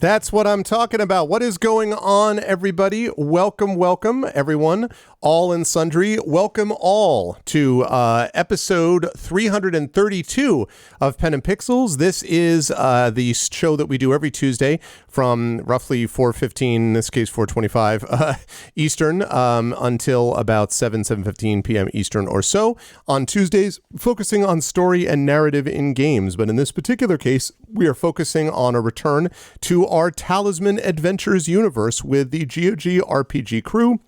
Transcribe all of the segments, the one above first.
That's what I'm talking about. What is going on, everybody? Welcome, everyone, all and sundry. Welcome all to episode 332 of Pen and Pixels. This is the show that we do every Tuesday from roughly 4:15, in this case 4:25 Eastern, until about 7:15 p.m. Eastern or so on Tuesdays, focusing on story and narrative in games. But in this particular case, we are focusing on a return to our Talisman Adventures universe with the GOG RPG crew.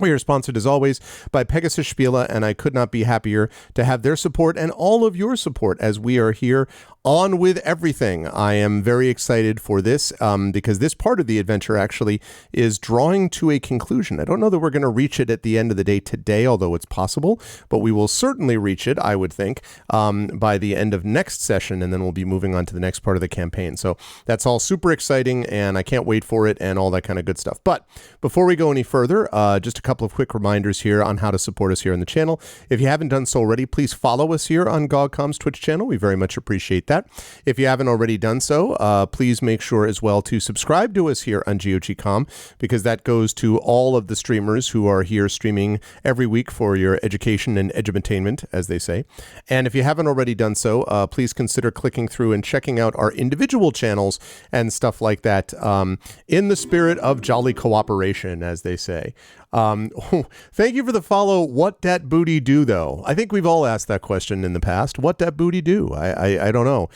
We are sponsored, as always, by Pegasus Spiele, and I could not be happier to have their support and all of your support as we are here on with everything. I am very excited for this because this part of the adventure actually is drawing to a conclusion. I don't know that we're going to reach it at the end of the day today, although it's possible, but we will certainly reach it, I would think, by the end of next session, and then we'll be moving on to the next part of the campaign. So that's all super exciting, and I can't wait for it and all that kind of good stuff. But before we go any further, just a couple of quick reminders here on how to support us here on the channel. If you haven't done so already, please follow us here on GogCom's Twitch channel. We very much appreciate that. If you haven't already done so, please make sure as well to subscribe to us here on GOG.com, because that goes to all of the streamers who are here streaming every week for your education and edutainment, as they say. And if you haven't already done so, please consider clicking through and checking out our individual channels and stuff like that, in the spirit of jolly cooperation, as they say. Thank you for the follow. What dat booty do, though? I think we've all asked that question in the past. What dat booty do? I don't know.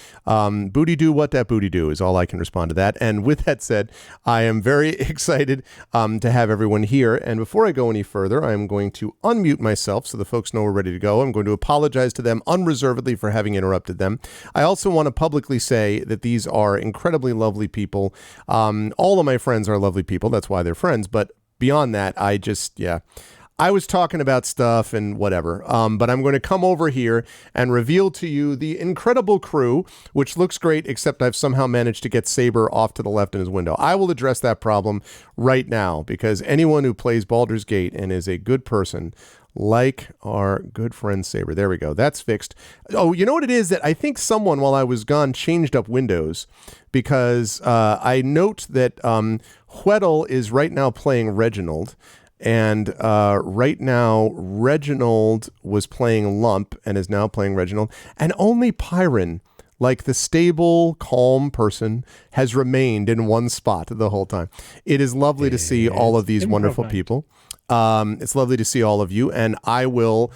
Booty do, what dat booty do is all I can respond to that. And with that said, I am very excited to have everyone here. And before I go any further, I'm going to unmute myself so the folks know we're ready to go. I'm going to apologize to them unreservedly for having interrupted them. I also want to publicly say that these are incredibly lovely people. All of my friends are lovely people. That's why they're friends. But beyond that, I was talking about stuff and whatever, but I'm going to come over here and reveal to you the incredible crew, which looks great, except I've somehow managed to get Saber off to the left in his window. I will address that problem right now, because anyone who plays Baldur's Gate and is a good person, like our good friend Saber. There we go. That's fixed. Oh, you know what it is? That I think someone, while I was gone, changed up Windows, because I note that Hweddle is right now playing Reginald, and right now Reginald was playing Lump and is now playing Reginald, and only Pyron, like the stable, calm person, has remained in one spot the whole time. It is lovely to see all of these wonderful people. It's lovely to see all of you, and I will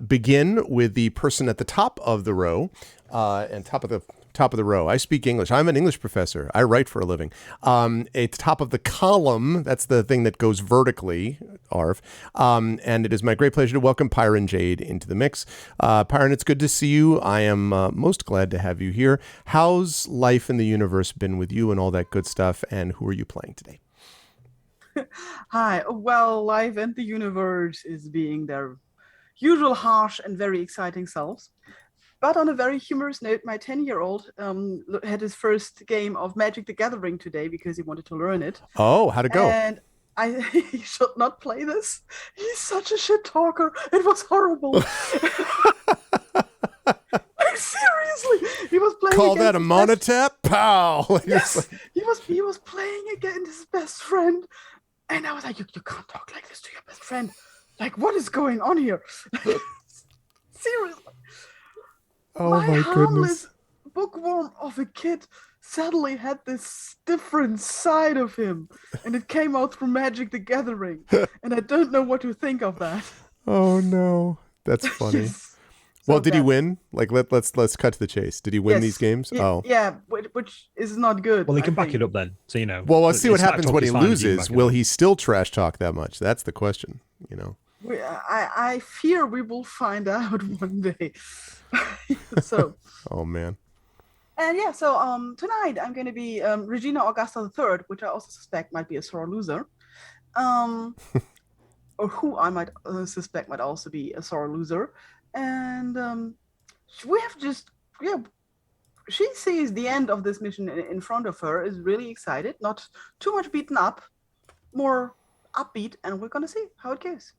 begin with the person at the top of the row, and top of the row. I speak English. I'm an English professor. I write for a living. At the top of the column, that's the thing that goes vertically, Arv. And it is my great pleasure to welcome Pyron Jade into the mix. Pyron, it's good to see you. I am most glad to have you here. How's life in the universe been with you and all that good stuff, and who are you playing today? Hi. Well, life and the universe is being their usual harsh and very exciting selves. But on a very humorous note, my 10-year-old had his first game of Magic the Gathering today because he wanted to learn it. Oh, how'd it go? And he should not play this. He's such a shit talker. It was horrible. Like, seriously, he was playing. Call that a monotap? Pow! Yes, he was playing against his best friend, and I was like, you can't talk like this to your best friend. Like, what is going on here? Seriously. Oh my goodness. harmless bookworm of a kid suddenly had this different side of him, and it came out through Magic the Gathering, and I don't know what to think of that. Oh no, that's funny. Yes. Well, did he win? Like, let's cut to the chase. Did he win these games? Yeah, which is not good. Well, he can back it up then, so you know. Well, let's see what happens when he loses. Will he still trash talk that much? That's the question. You know. I fear we will find out one day. So. Oh man. And yeah, so tonight I'm going to be Regina Augusta III, which I also suspect might be a sore loser, or who I might suspect might also be a sore loser. And we have just she sees the end of this mission in front of her, is really excited, not too much beaten up, more upbeat, and we're going to see how it goes.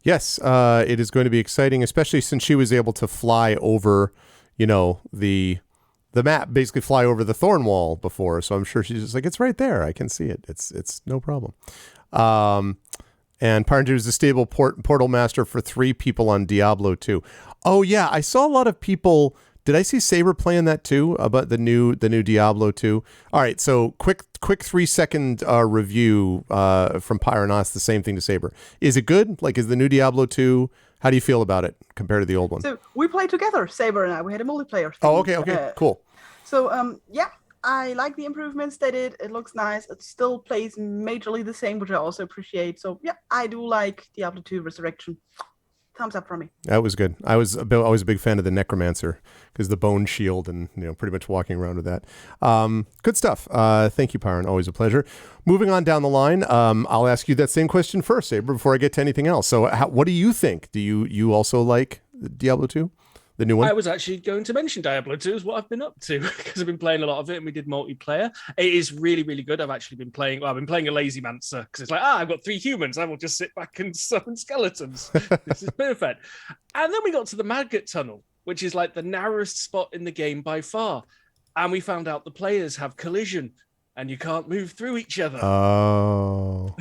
Yes, it is going to be exciting, especially since she was able to fly over, the the map, basically fly over the thorn wall before. So I'm sure she's just like, it's right there. I can see it. It's no problem. And Parndu is the stable portal master for 3 people on Diablo 2. Oh yeah, I saw a lot of people. Did I see Saber playing that too about the new Diablo 2? All right, so quick 3-second review from Pyronos. The same thing to Saber. Is it good? Like, is the new Diablo 2? How do you feel about it compared to the old one? So we played together, Saber and I. We had a multiplayer thing. Oh, okay, cool. So yeah, I like the improvements they did. It looks nice. It still plays majorly the same, which I also appreciate. So yeah, I do like Diablo 2 Resurrection. Thumbs up from me. That was good. I was always a big fan of the Necromancer because the bone shield and pretty much walking around with that. Good stuff. Thank you, Pyron. Always a pleasure. Moving on down the line, I'll ask you that same question first, Saber, before I get to anything else. So, what do you think? Do you also like Diablo 2? The new one? I was actually going to mention Diablo 2 is what I've been up to because I've been playing a lot of it and we did multiplayer. It is really, really good. I've actually been playing, I've been playing a lazy mancer because it's like, I've got 3 humans. I will just sit back and summon skeletons. This is perfect. And then we got to the Maggot Tunnel, which is like the narrowest spot in the game by far. And we found out the players have collision and you can't move through each other. Oh.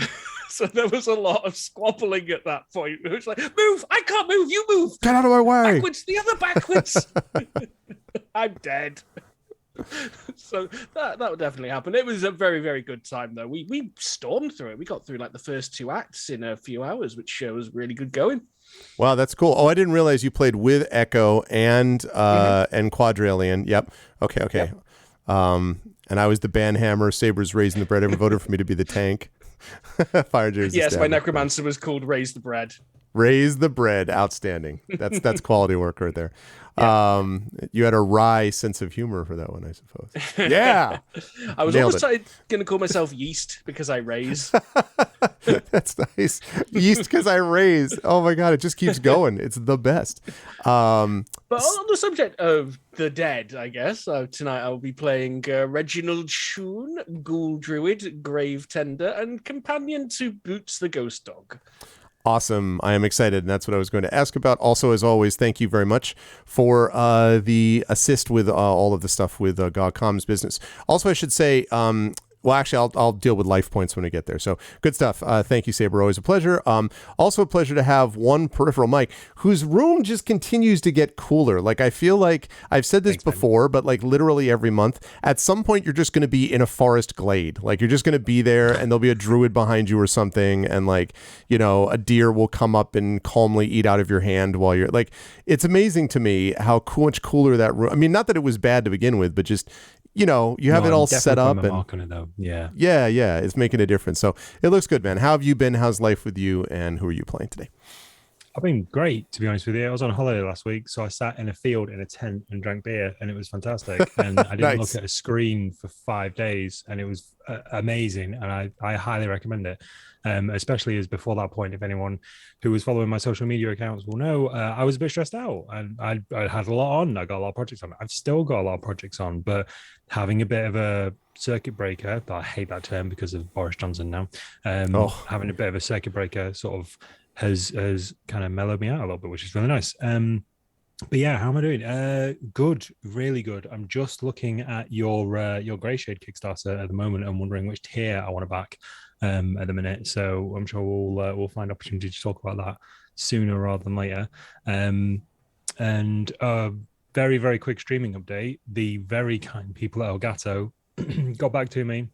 So there was a lot of squabbling at that point. It was like, move! I can't move! You move! Get out of my way! Backwards! The other backwards! I'm dead. So that would definitely happen. It was a very, very good time, though. We stormed through it. We got through like the first 2 acts in a few hours, which was really good going. Wow, that's cool. Oh, I didn't realize you played with Echo and Quadrillion. Yep. Okay. Yep. And I was the banhammer. Saber's raising the bread. Everyone voted for me to be the tank. Fire Jersey. Yes, my necromancer was called Raise the Bread. Raise the bread. Outstanding. That's quality work right there. Yeah. You had a wry sense of humor for that one, I suppose. Yeah. I was almost going to call myself Yeast because I raise. That's nice. Yeast because I raise. Oh my God, it just keeps going. It's the best. But on the subject of the dead, I guess, tonight I'll be playing Reginald Shoon, Ghoul Druid, Grave Tender, and companion to Boots the Ghost Dog. Awesome. I am excited, and that's what I was going to ask about. Also, as always, thank you very much for the assist with all of the stuff with GOG.com's business. Also, I should say, well, actually, I'll deal with life points when we get there. So good stuff. Thank you, Saber. Always a pleasure. Also a pleasure to have one peripheral mic whose room just continues to get cooler. Like, I feel like I've said this before, but like literally every month, at some point, you're just going to be in a forest glade. Like, you're just going to be there and there'll be a druid behind you or something. And like, a deer will come up and calmly eat out of your hand while you're like, it's amazing to me how much cooler that room. I mean, not that it was bad to begin with, but just, you have it all set up and mark on it though. Yeah, it's making a difference. So it looks good, man. How have you been? How's life with you? And who are you playing today? I've been great, to be honest with you. I was on holiday last week, so I sat in a field in a tent and drank beer, and it was fantastic. And I didn't look at a screen for 5 days, and it was amazing. And I highly recommend it, especially as before that point, if anyone who was following my social media accounts will know, I was a bit stressed out, and I had a lot on. I got a lot of projects on. I've still got a lot of projects on, but having a bit of a circuit breaker, I hate that term because of Boris Johnson now, having a bit of a circuit breaker sort of has kind of mellowed me out a little bit, which is really nice. But yeah, how am I doing? Good, really good. I'm just looking at your Grey Shade Kickstarter at the moment and wondering which tier I want to back at the minute. So I'm sure we'll find opportunity to talk about that sooner rather than later. And very, very quick streaming update. The very kind people at Elgato got back to me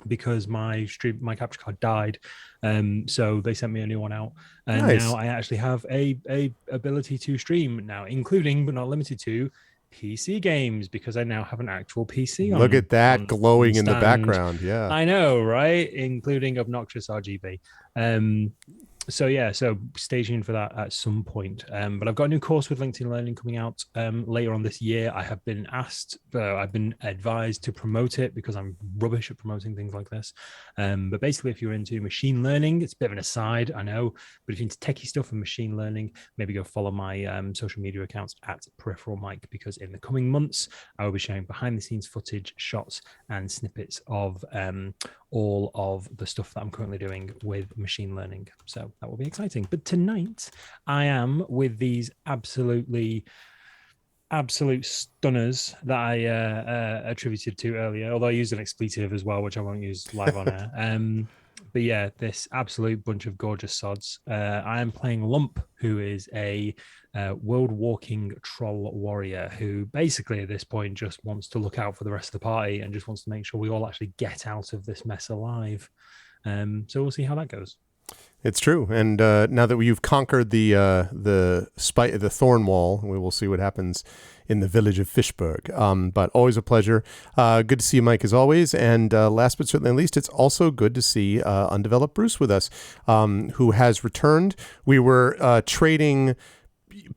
because my capture card died, so they sent me a new one out, and now I actually have a ability to stream now, including but not limited to PC games, because I now have an actual PC. Look at that glowing in the background. Yeah, I know, right? Including obnoxious RGB. So stay tuned for that at some point. But I've got a new course with LinkedIn Learning coming out later on this year. I have been I've been advised to promote it because I'm rubbish at promoting things like this. But basically, if you're into machine learning, it's a bit of an aside, I know. But if you're into techie stuff and machine learning, maybe go follow my social media accounts at Peripheral Mike, because in the coming months, I will be sharing behind the scenes footage, shots, and snippets of all of the stuff that I'm currently doing with machine learning. So that will be exciting. But tonight I am with these absolutely absolute stunners that I attributed to earlier, although I used an expletive as well, which I won't use live on air. But yeah, this absolute bunch of gorgeous sods. I am playing Lump, who is a world walking troll warrior who basically at this point just wants to look out for the rest of the party and just wants to make sure we all actually get out of this mess alive. So we'll see how that goes. It's true, and now that you've conquered the thorn wall, we will see what happens in the village of Fishburg. But always a pleasure. Good to see you, Mike, as always. And last but certainly not least, it's also good to see Undeveloped Bruce with us, who has returned. We were trading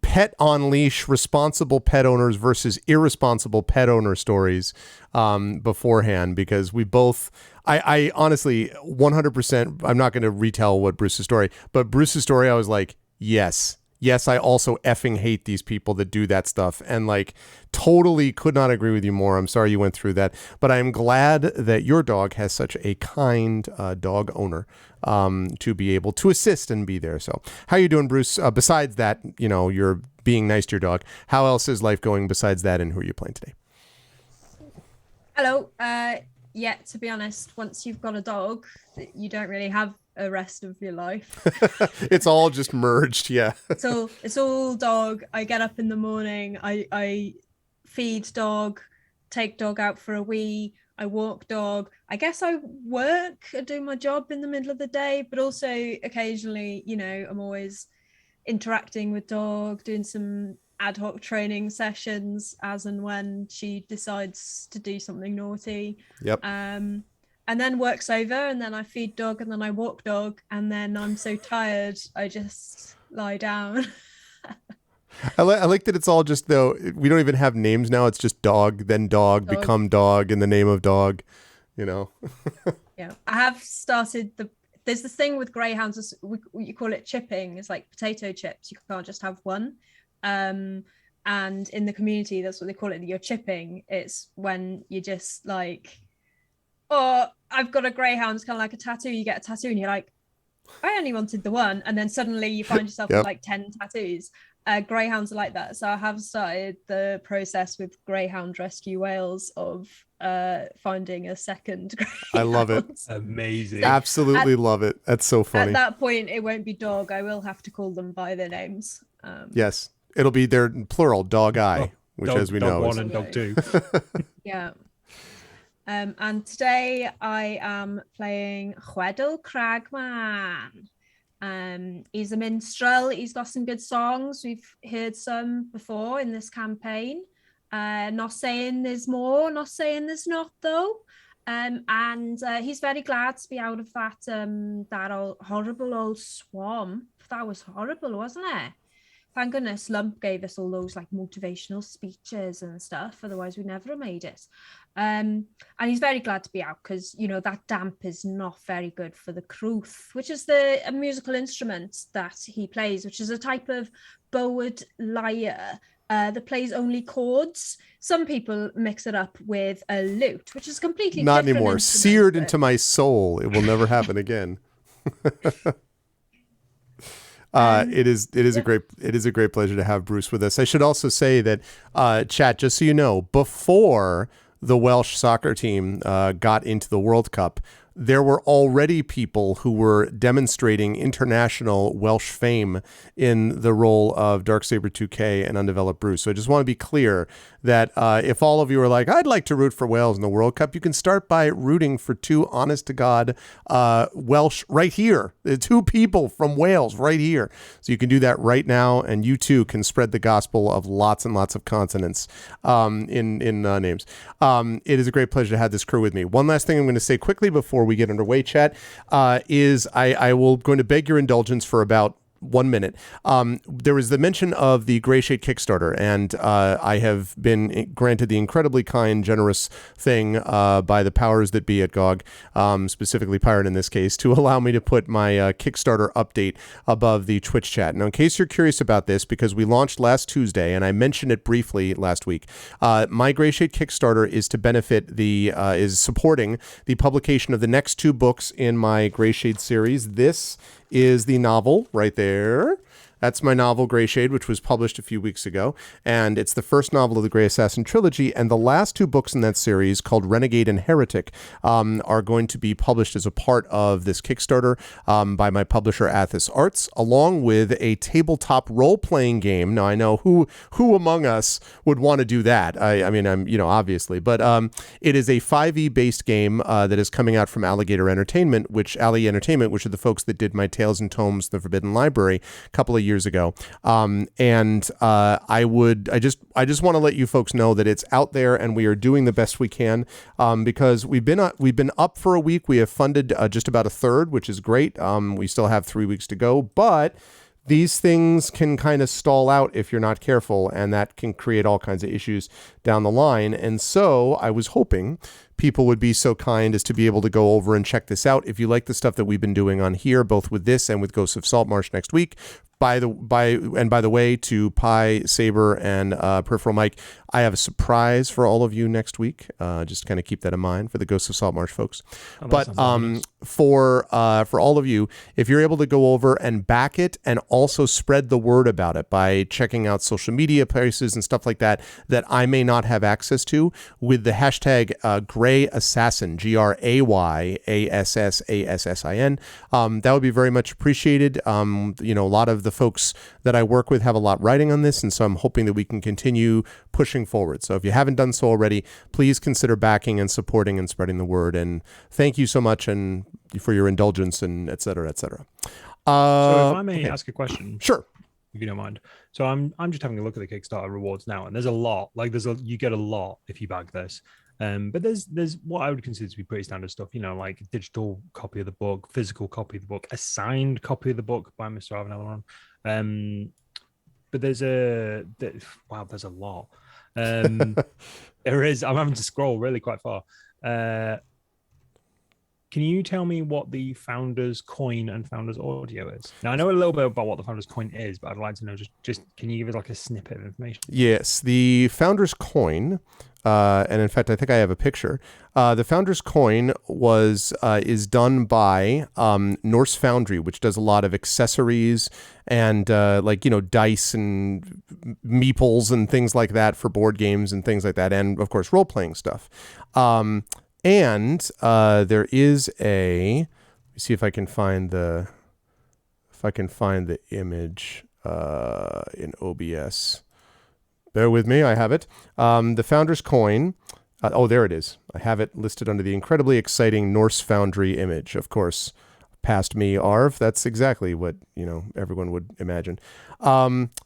pet on leash, responsible pet owners versus irresponsible pet owner stories beforehand, because we both. I honestly, 100%, I'm not going to retell what Bruce's story, but Bruce's story, I was like, yes, I also effing hate these people that do that stuff. And like, totally could not agree with you more. I'm sorry you went through that, but I'm glad that your dog has such a kind dog owner to be able to assist and be there. So how you doing, Bruce? Besides that, you're being nice to your dog. How else is life going besides that? And who are you playing today? Hello. Yeah, to be honest, once you've got a dog, you don't really have a rest of your life. It's all just merged, yeah. It's all dog. I get up in the morning, I feed dog, take dog out for a wee, I walk dog. I guess I work, I do my job in the middle of the day, but also occasionally, I'm always interacting with dog, doing some ad hoc training sessions as and when she decides to do something naughty. Yep. And then work's over, and then I feed dog, and then I walk dog, and then I'm so tired I just lie down. I like that it's all just, though, we don't even have names now. It's just dog, then dog, become dog in the name of dog, Yeah. I have started there's this thing with greyhounds, you call it chipping. It's like potato chips. You can't just have one. And in the community, that's what they call it. You're chipping. It's when you just like, oh, I've got a greyhound. It's kind of like a tattoo. You get a tattoo and you're like, I only wanted the one. And then suddenly you find yourself with like 10 tattoos. Greyhounds are like that. So I have started the process with Greyhound Rescue Wales of finding a second greyhound. I love it. Amazing. So absolutely love it. That's so funny. At that point, it won't be dog. I will have to call them by their names. Yes. It'll be their plural, dog eye, which dog, as we dog know one is... and dog two. Yeah. And today I am playing Chwedl Cragman. He's a minstrel. He's got some good songs. We've heard some before in this campaign. Not saying there's more, not saying there's not though. And he's very glad to be out of that horrible old swamp. That was horrible, wasn't it? Thank goodness Lump gave us all those like motivational speeches and stuff. Otherwise, we never have made it. And he's very glad to be out because, that damp is not very good for the crwth, which is a musical instrument that he plays, which is a type of bowed lyre that plays only chords. Some people mix it up with a lute, which is completely not different anymore. Seared into my soul. It will never happen again. It is a great pleasure to have Bruce with us. I should also say that chat, just so you know, before the Welsh soccer team got into the World Cup, there were already people who were demonstrating international Welsh fame in the role of Darksaber 2K and Undeveloped Bruce. So I just want to be clear that if all of you are like, I'd like to root for Wales in the World Cup, you can start by rooting for two honest-to-God Welsh right here. Two people from Wales right here. So you can do that right now, and you too can spread the gospel of lots and lots of consonants in names. It is a great pleasure to have this crew with me. One last thing I'm going to say quickly before we get underway, chat, is I will going to beg your indulgence for about 1 minute. There was the mention of the Gray Shade Kickstarter, and I have been granted the incredibly kind, generous thing by the powers that be at GOG, specifically Pirate in this case, to allow me to put my Kickstarter update above the Twitch chat. Now, in case you're curious about this, because we launched last Tuesday, and I mentioned it briefly last week, my Gray Shade Kickstarter is to benefit is supporting the publication of the next 2 books in my Gray Shade series. This is the novel right there. That's my novel, Grey Shade, which was published a few weeks ago. And it's the first novel of the Grey Assassin trilogy. And the last two books in that series, called Renegade and Heretic, are going to be published as a part of this Kickstarter by my publisher, Athos Arts, along with a tabletop role-playing game. Now, I know who among us would want to do that. I mean, I'm, obviously. But it is a 5e-based game that is coming out from Alligator Entertainment, which are the folks that did my Tales and Tomes, The Forbidden Library, a couple of years ago. I just want to let you folks know that it's out there and we are doing the best we can because we've been up for a week. We have funded just about a third, which is great. We still have 3 weeks to go, but these things can kind of stall out if you're not careful, and that can create all kinds of issues down the line. And so I was hoping people would be so kind as to be able to go over and check this out. If you like the stuff that we've been doing on here, both with this and with Ghosts of Saltmarsh next week, by the way, to Pi, Saber, and Peripheral Mike, I have a surprise for all of you next week. Just kind of keep that in mind for the Ghosts of Saltmarsh folks. But for all of you, if you're able to go over and back it and also spread the word about it by checking out social media places and stuff like that I may not have access to, with the hashtag Grey Assassin, GRAYASSASSIN, that would be very much appreciated. A lot of the folks that I work with have a lot riding on this, and so I'm hoping that we can continue pushing forward. So if you haven't done so already, please consider backing and supporting and spreading the word. And thank you so much and for your indulgence and et cetera, et cetera. So if I may ask a question. Sure. If you don't mind. So I'm just having a look at the Kickstarter rewards now, and there's a lot. You get a lot if you back this. But there's what I would consider to be pretty standard stuff, like a digital copy of the book, physical copy of the book, a signed copy of the book by Mr. Avenelon. But there's a lot. There is. I'm having to scroll really quite far. Can you tell me what the Founders Coin and Founders Audio is? Now, I know a little bit about what the Founders Coin is, but I'd like to know just can you give us like a snippet of information? Yes, the Founders Coin, and in fact, I think I have a picture. The Founders Coin is done by Norse Foundry, which does a lot of accessories and dice and meeples and things like that for board games and things like that, and of course role-playing stuff. And there is let me see if I can find the image in OBS. Bear with me, I have it. The Founders Coin. There it is. I have it listed under the incredibly exciting Norse Foundry image. Of course, past me, Arv. That's exactly what everyone would imagine.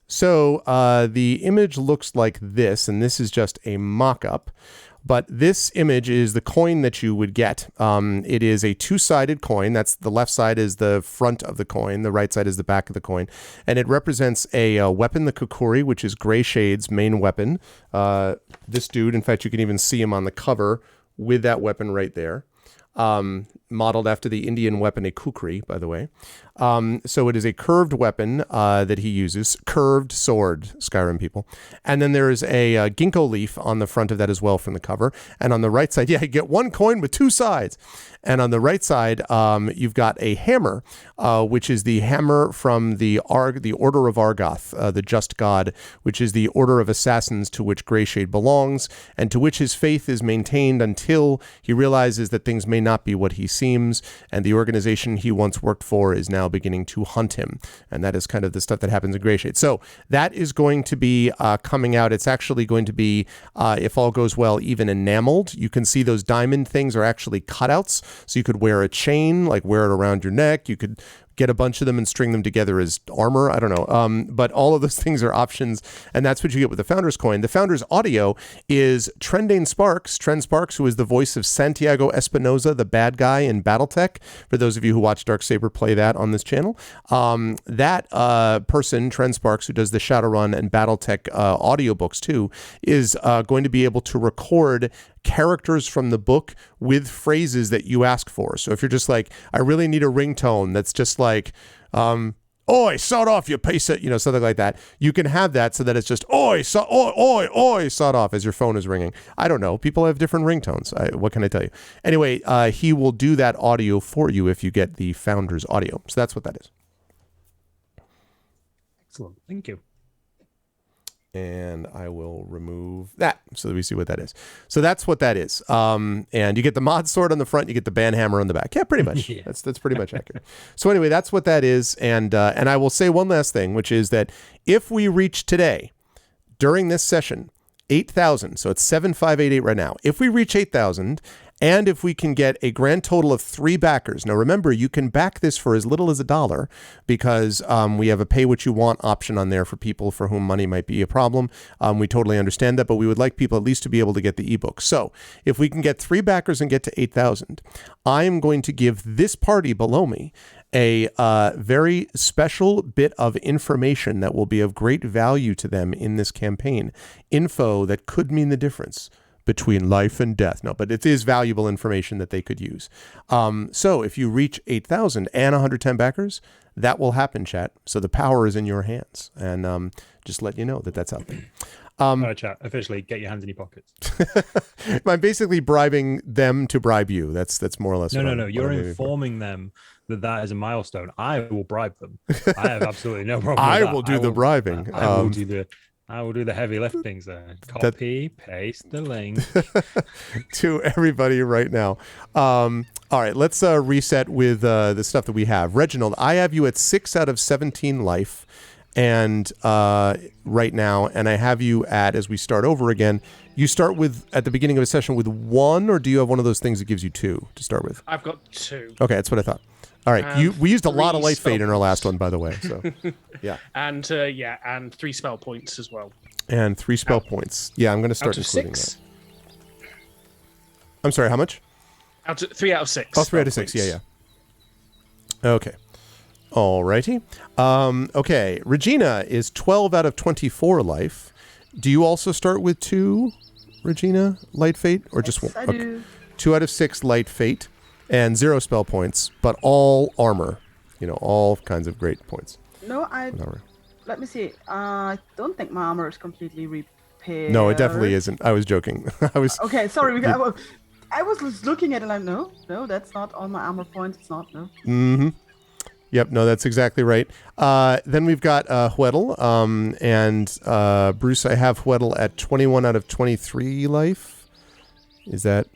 So the image looks like this, and this is just a mock-up. But this image is the coin that you would get. It is a two-sided coin. That's the left side is the front of the coin. The right side is the back of the coin. And it represents a weapon, the Kukuri, which is Grey Shade's main weapon. This dude, in fact, you can even see him on the cover with that weapon right there. Modeled after the Indian weapon, a kukri, by the way. So it is a curved weapon that he uses. Curved sword, Skyrim people. And then there is a ginkgo leaf on the front of that as well from the cover. And on the right side, you get one coin with two sides. And on the right side, you've got a hammer, which is the hammer from the Order of Argoth, the Just God, which is the order of assassins to which Grey Shade belongs, and to which his faith is maintained until he realizes that things may not be what he seems, and the organization he once worked for is now beginning to hunt him. And that is kind of the stuff that happens in Grey Shade. So that is going to be coming out. It's actually going to be, if all goes well, even enameled. You can see those diamond things are actually cutouts. So you could wear a chain, like wear it around your neck. You could get a bunch of them and string them together as armor. I don't know. But all of those things are options, and that's what you get with the Founders Coin. The Founders Audio is Trend Sparks, who is the voice of Santiago Espinosa, the bad guy in Battletech. For those of you who watch Darksaber play that on this channel, that person, Trend Sparks, who does the Shadowrun and Battletech audiobooks too, is going to be able to record characters from the book with phrases that you ask for. So if you're just like, I really need a ringtone that's just like, oi, sod off, you piece of, something like that. You can have that so that it's just, oi, sod off as your phone is ringing. I don't know. People have different ringtones. What can I tell you? Anyway, he will do that audio for you if you get the Founders Audio. So that's what that is. Excellent. Thank you. And I will remove that so that we see what that is. So that's what that is. And you get the mod sword on the front, you get the banhammer on the back. Yeah, pretty much. Yeah. That's pretty much accurate. So anyway, that's what that is. And I will say one last thing, which is that if we reach today, during this session, 8,000, so it's 7,588 right now. If we reach 8,000, and if we can get a grand total of 3 backers. Now, remember, you can back this for as little as $1 because we have a pay what you want option on there for people for whom money might be a problem. We totally understand that, but we would like people at least to be able to get the ebook. So if we can get 3 backers and get to 8,000, I am going to give this party below me a very special bit of information that will be of great value to them in this campaign. Info that could mean the difference between life and death. No, but it is valuable information that they could use. So if you reach 8,000 and 110 backers, that will happen, chat. So the power is in your hands. And just let you know that that's out there. All right, chat. Officially, get your hands in your pockets. I'm basically bribing them to bribe you. That's more or less. No. You're informing them that is a milestone. I will bribe them. I have absolutely no problem with that. I will do the bribing. I will do the heavy liftings there. Copy, paste the link. To everybody right now. All right, let's reset with the stuff that we have. Reginald, I have you at 6 out of 17 life, and right now, and I have you at, as we start over again, you start with, at the beginning of a session, with 1, or do you have one of those things that gives you 2 to start with? I've got 2. Okay, that's what I thought. All right, we used a lot of light fade in our last one, by the way. So, yeah. And 3 spell points as well. And 3 spell points. Yeah, I'm going to start including 6? that. I'm sorry, how much? 3 out of 6. Oh, 3 out of 6. Yeah. Okay. All righty. Okay, Regina is 12 out of 24 life. Do you also start with 2, Regina, light fate, or just 1? I do. 2 out of 6 light fate. And 0 spell points, but all armor. All kinds of great points. No, let me see. I don't think my armor is completely repaired. No, it definitely isn't. I was joking. Okay, sorry. I was just looking at it like, no, that's not all my armor points. It's not, no. Mm-hmm. Yep, no, that's exactly right. Then we've got Hweddle, and Bruce, I have Hweddle at 21 out of 23 life. Is that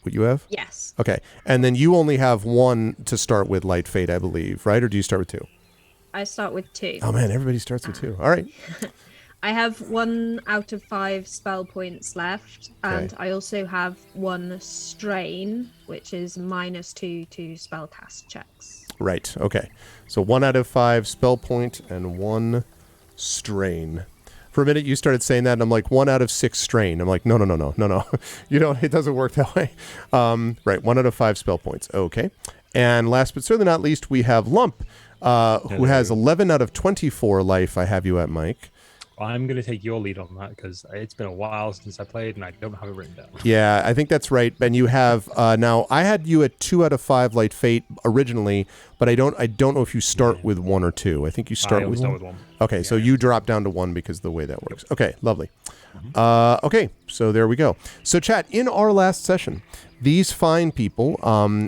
what you have? Yes. Okay. And then you only have 1 to start with light fate, I believe, right? Or do you start with 2? I start with 2. Oh man, everybody starts with 2. All right. I have 1 out of 5 spell points left, and I also have 1 strain, which is -2 to spellcast checks. Right. Okay. So 1 out of 5 spell point and 1 strain. For a minute, you started saying that, and I'm like, 1 out of 6 strain. I'm like, no. You don't. It doesn't work that way. Right. 1 out of 5 spell points. Okay. And last but certainly not least, we have Lump, who has 11 out of 24 life. I have you at, Mike. I'm going to take your lead on that because it's been a while since I played and I don't have it written down. Yeah, I think that's right. Ben, you have now. I had you at 2 out of 5 light fate originally, but I don't know if you start with 1 or 2. I think you start with 1. Okay, so you drop down to 1 because of the way that works. Okay, lovely. Okay, so there we go. So chat, in our last session, these fine people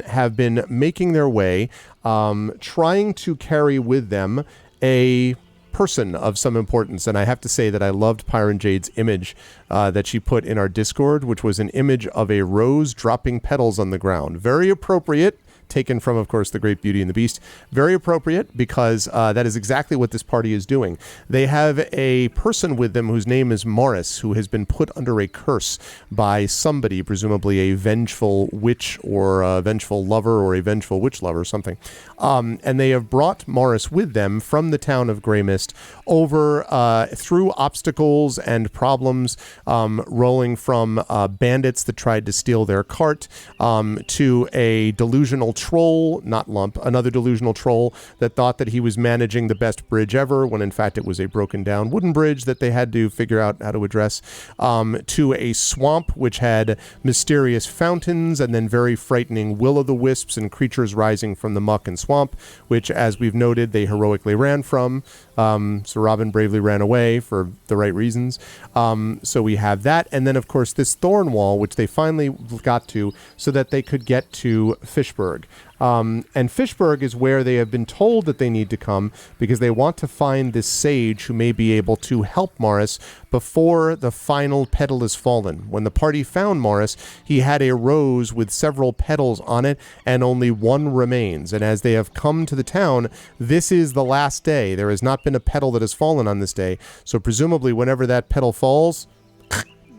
have been making their way, trying to carry with them a person of some importance, and I have to say that I loved Pyron Jade's image that she put in our Discord, which was an image of a rose dropping petals on the ground. Very appropriate, taken from, of course, The Great Beauty and the Beast. Very appropriate because that is exactly what this party is doing. They have a person with them whose name is Morris, who has been put under a curse by somebody, presumably a vengeful witch or a vengeful lover or a vengeful witch lover or something. And they have brought Morris with them from the town of Grey Mist over through obstacles and problems, rolling from bandits that tried to steal their cart to a delusional troll, not Lump, another delusional troll that thought that he was managing the best bridge ever when in fact it was a broken down wooden bridge that they had to figure out how to address, to a swamp which had mysterious fountains and then very frightening will-o'-the-wisps and creatures rising from the muck and swamp, which, as we've noted, they heroically ran from. So Robin bravely ran away for the right reasons. So we have that. And then, of course, this thorn wall, which they finally got to so that they could get to Fishberg. And Fishberg is where they have been told that they need to come because they want to find this sage who may be able to help Morris before the final petal has fallen. When the party found Morris, he had a rose with several petals on it, and only one remains. And as they have come to the town, this is the last day. There has not been a petal that has fallen on this day. So presumably whenever that petal falls,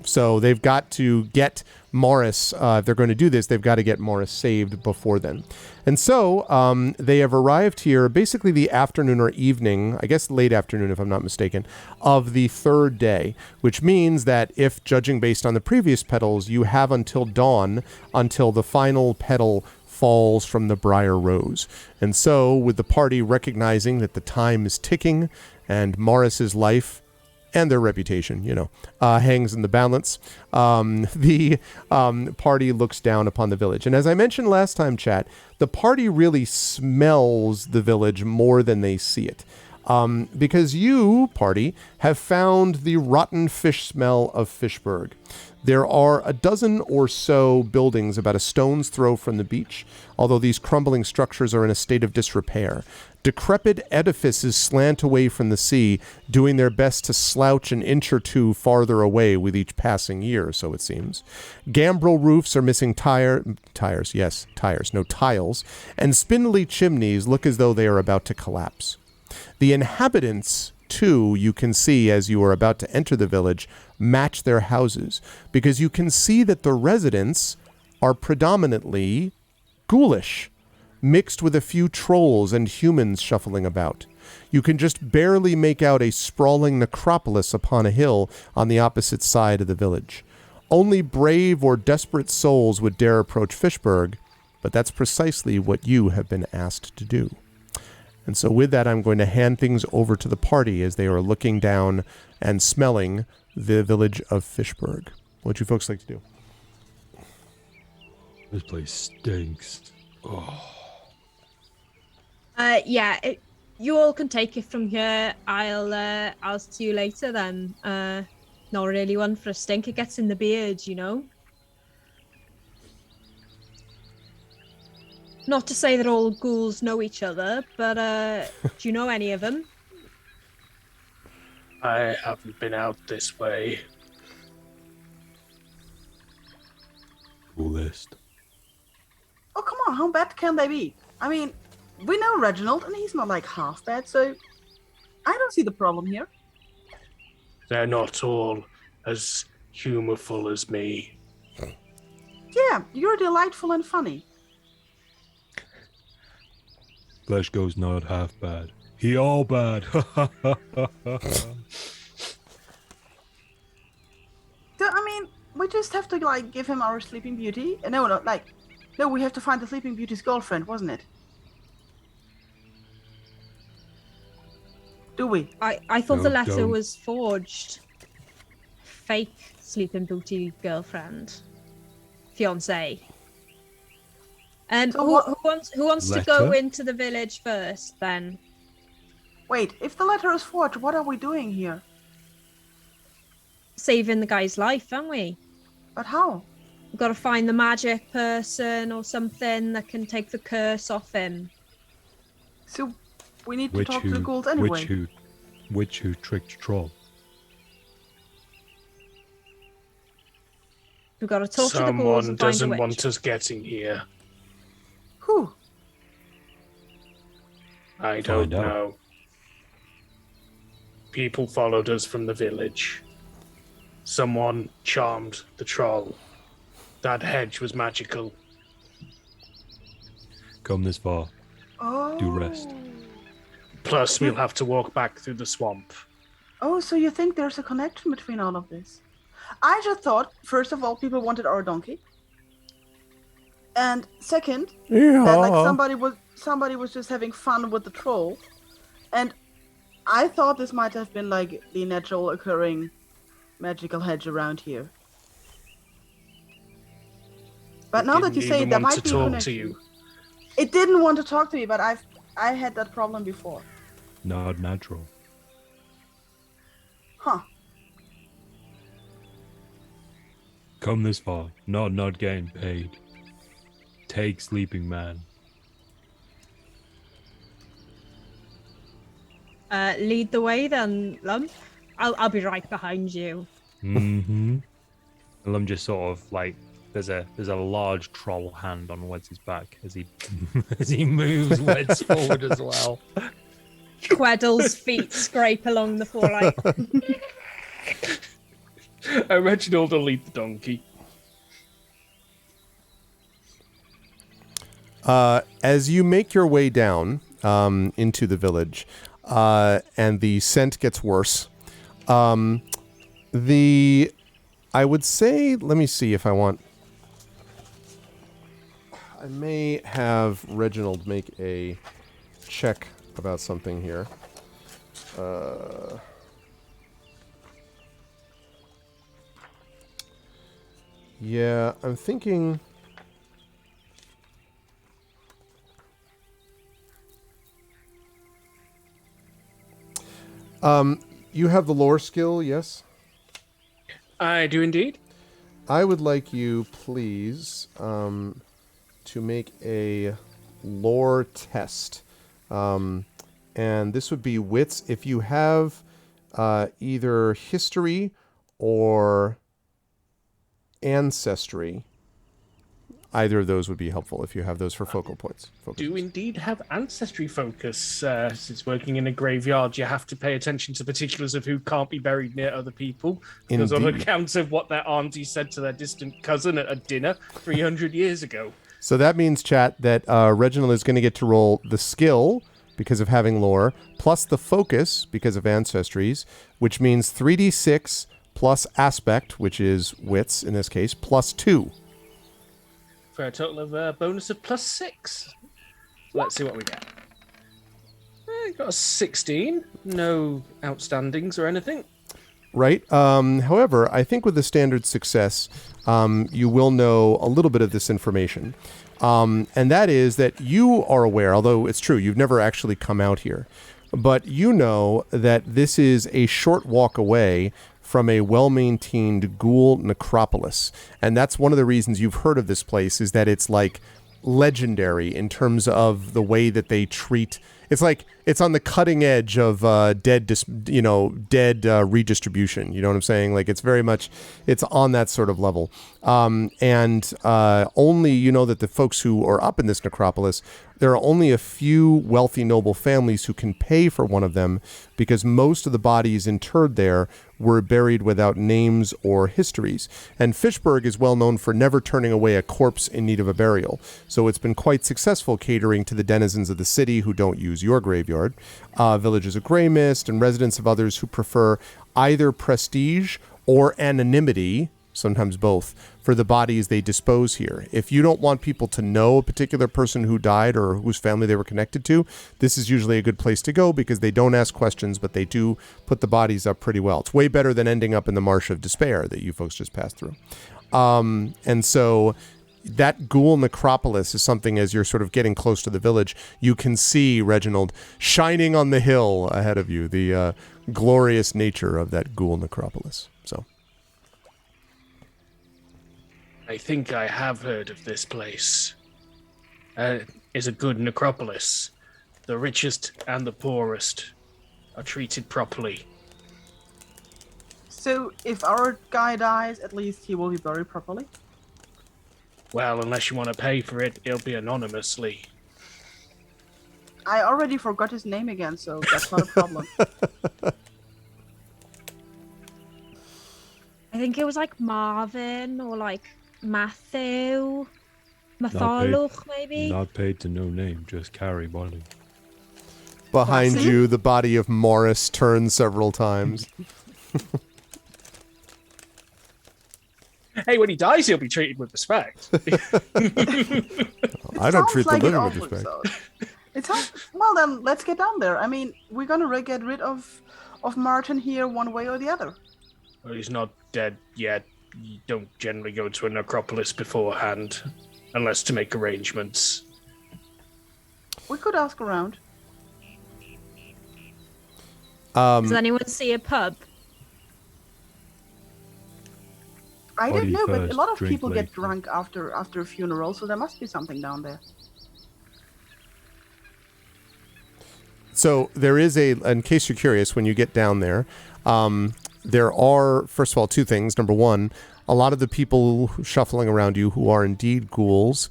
so they've got to get Morris, if they're going to do this, they've got to get Morris saved before then. And so they have arrived here basically the afternoon or evening, I guess late afternoon if I'm not mistaken, of the third day, which means that if, judging based on the previous petals, you have until dawn until the final petal falls from the briar rose. And so with the party recognizing that the time is ticking and Morris's life and their reputation, hangs in the balance, the party looks down upon the village. And as I mentioned last time, chat, the party really smells the village more than they see it. Because you, party, have found the rotten fish smell of Fishberg. There are a dozen or so buildings about a stone's throw from the beach, although these crumbling structures are in a state of disrepair. Decrepit edifices slant away from the sea, doing their best to slouch an inch or two farther away with each passing year, so it seems. Gambrel roofs are missing tiles, and spindly chimneys look as though they are about to collapse. The inhabitants, too, you can see as you are about to enter the village, match their houses, because you can see that the residents are predominantly ghoulish, mixed with a few trolls and humans shuffling about. You can just barely make out a sprawling necropolis upon a hill on the opposite side of the village. Only brave or desperate souls would dare approach Fishberg, but that's precisely what you have been asked to do. And so with that, I'm going to hand things over to the party as they are looking down and smelling the village of Fishberg. What you folks like to do? This place stinks. Oh. You all can take it from here. I'll see you later then. Not really one for a stink. It gets in the beard, Not to say that all ghouls know each other, but do you know any of them? I haven't been out this way. Coolest. Oh, come on, how bad can they be? I mean, we know Reginald, and he's not like half bad, so I don't see the problem here. They're not all as humorful as me. Yeah, you're delightful and funny. Fleshgo's not half bad. He all bad. So, I mean, we just have to, give him our Sleeping Beauty. No, we have to find the Sleeping Beauty's girlfriend, wasn't it? Do we? I thought No, the letter don't. was forged. Fake Sleeping Beauty girlfriend. Fiancé. So Who wants to go Letter? into the village first then? Wait, if the letter is forged, what are we doing here? Saving the guy's life, aren't we? But how? We've got to find the magic person or something that can take the curse off him. So, we need to talk to the ghouls anyway. Witch who tricked troll. We've got to talk to the ghouls Someone and find a doesn't witch. want us getting here. Who? I don't Find out. know. People followed us from the village. Someone charmed the troll. That hedge was magical. Come this far. Oh. Do rest. Plus, we'll have to walk back through the swamp. Oh, so you think there's a connection between all of this? I just thought, first of all, people wanted our donkey. And second, that somebody was just having fun with the troll. And I thought this might have been the natural occurring magical hedge around here. But now that you say it, there might be a connection. You. It didn't want to talk to me, but I had that problem before. Not natural. Huh. Come this far. Not getting paid. Take sleeping man. lead the way then, Lump. I'll be right behind you. Mm-hmm. Lum just sort of like there's a large troll hand on Weds's back as he as he moves Weds forward as well. Queddle's feet scrape along the floor like. Reginald will lead the donkey. As you make your way down into the village, and the scent gets worse, I would say, let me see if I may have Reginald make a check about something here. Yeah, I'm thinking... you have the lore skill, yes? I do indeed. I would like you, please, to make a lore test. And this would be wits. If you have either history or ancestry, either of those would be helpful if you have those for focal points. Do indeed have ancestry focus. Since working in a graveyard, you have to pay attention to particulars of who can't be buried near other people. Because on Indeed. account of what their auntie said to their distant cousin at a dinner 300 years ago. So that means, chat, that Reginald is going to get to roll the skill because of having lore, plus the focus because of ancestries, which means 3d6 plus aspect, which is wits in this case, plus 2. For a total of a bonus of +6. Let's see what we get. Got a 16. No outstandings or anything. Right. However, I think with the standard success, you will know a little bit of this information. And that is that you are aware, although it's true, you've never actually come out here, but you know that this is a short walk away from a well-maintained ghoul necropolis. And that's one of the reasons you've heard of this place, is that it's like legendary in terms of the way that they treat. It's like it's on the cutting edge of dead redistribution. You know what I'm saying? Like it's very much, it's on that sort of level. And only, you know, that the folks who are up in this necropolis, there are only a few wealthy noble families who can pay for one of them, because most of the bodies interred there were buried without names or histories. And Fishburg is well known for never turning away a corpse in need of a burial. So it's been quite successful catering to the denizens of the city who don't use your graveyard, villagers of Grey Mist, and residents of others who prefer either prestige or anonymity, sometimes both, for the bodies they dispose here. If you don't want people to know a particular person who died or whose family they were connected to, this is usually a good place to go, because they don't ask questions, but they do put the bodies up pretty well. It's way better than ending up in the Marsh of Despair that you folks just passed through. And so that ghoul necropolis is something, as you're sort of getting close to the village, you can see, Reginald, shining on the hill ahead of you, the glorious nature of that ghoul necropolis. So I think I have heard of this place. It's a good necropolis. The richest and the poorest are treated properly. So if our guy dies, at least he will be buried properly? Well, unless you want to pay for it, it'll be anonymously. I already forgot his name again, so that's not a problem. I think it was like Marvin or like Matthew. Mathaluch, maybe? Not paid to no name, just carry body. behind you, the body of Morris turns several times. Hey, when he dies, he'll be treated with respect. I don't treat the Sounds like living it with also respect. sounds. It sounds well. Then let's get down there. I mean, we're gonna get rid of Martin here one way or the other. Well, he's not dead yet. You don't generally go to a necropolis beforehand, unless to make arrangements. We could ask around. Does anyone see a pub? I Body don't know, but a first, lot of drink people get later. drunk after a funeral, so there must be something down there. So there is in case you're curious, when you get down there, there are, first of all, two things. Number one, a lot of the people shuffling around you who are indeed ghouls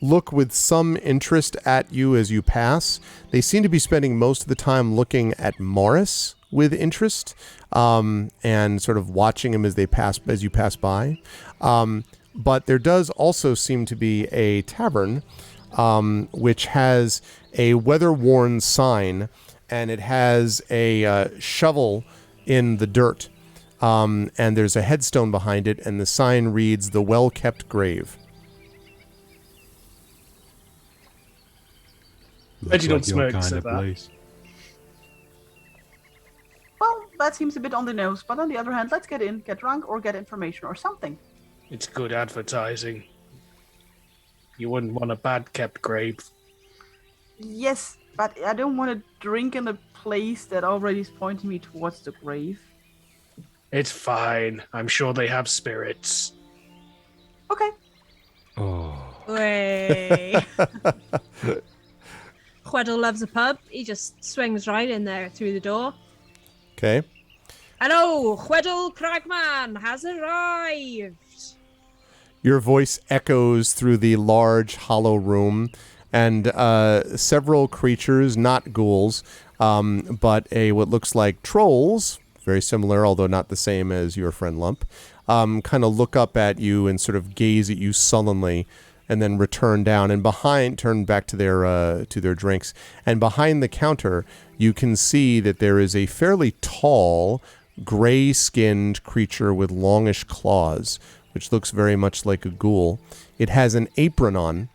look with some interest at you as you pass. They seem to be spending most of the time looking at Morris with interest and sort of watching him as you pass by. But there does also seem to be a tavern which has a weather-worn sign, and it has a shovel in the dirt. And there's a headstone behind it, and the sign reads, "The Well-Kept Grave." Reginald your smirks kind at of that. place. Well, that seems a bit on the nose, but on the other hand, let's get in, get drunk, or get information or something. It's good advertising. You wouldn't want a bad-kept grave. Yes, but I don't want to drink in a place that already is pointing me towards the grave. It's fine. I'm sure they have spirits. Okay. Oh. Way. Queddle loves a pub. He just swings right in there through the door. Okay. Hello, Queddle Cragman has arrived. Your voice echoes through the large hollow room, and several creatures, not ghouls, but what looks like trolls, very similar, although not the same as your friend Lump, kind of look up at you and sort of gaze at you sullenly, and then turn back to their drinks. And behind the counter, you can see that there is a fairly tall, gray-skinned creature with longish claws, which looks very much like a ghoul. It has an apron on,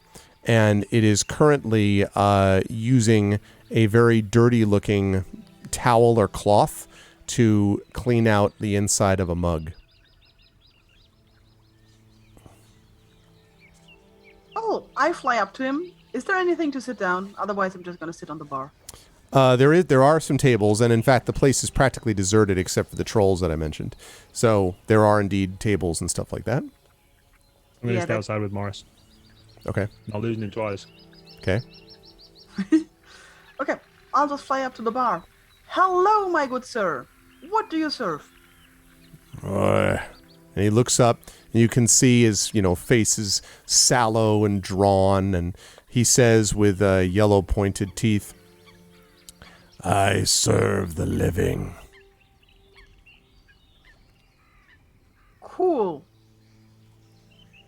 and it is currently using a very dirty-looking towel or cloth to clean out the inside of a mug. Oh, I fly up to him. Is there anything to sit down? Otherwise, I'm just going to sit on the bar. There are some tables, and in fact, the place is practically deserted except for the trolls that I mentioned. So there are indeed tables and stuff like that. I'm going to Yeah, stay outside with Morris. Okay. Not losing him twice. Okay. Okay, I'll just fly up to the bar. Hello, my good sir. What do you serve? And he looks up, and you can see his, face is sallow and drawn, and he says with yellow pointed teeth, "I serve the living." Cool.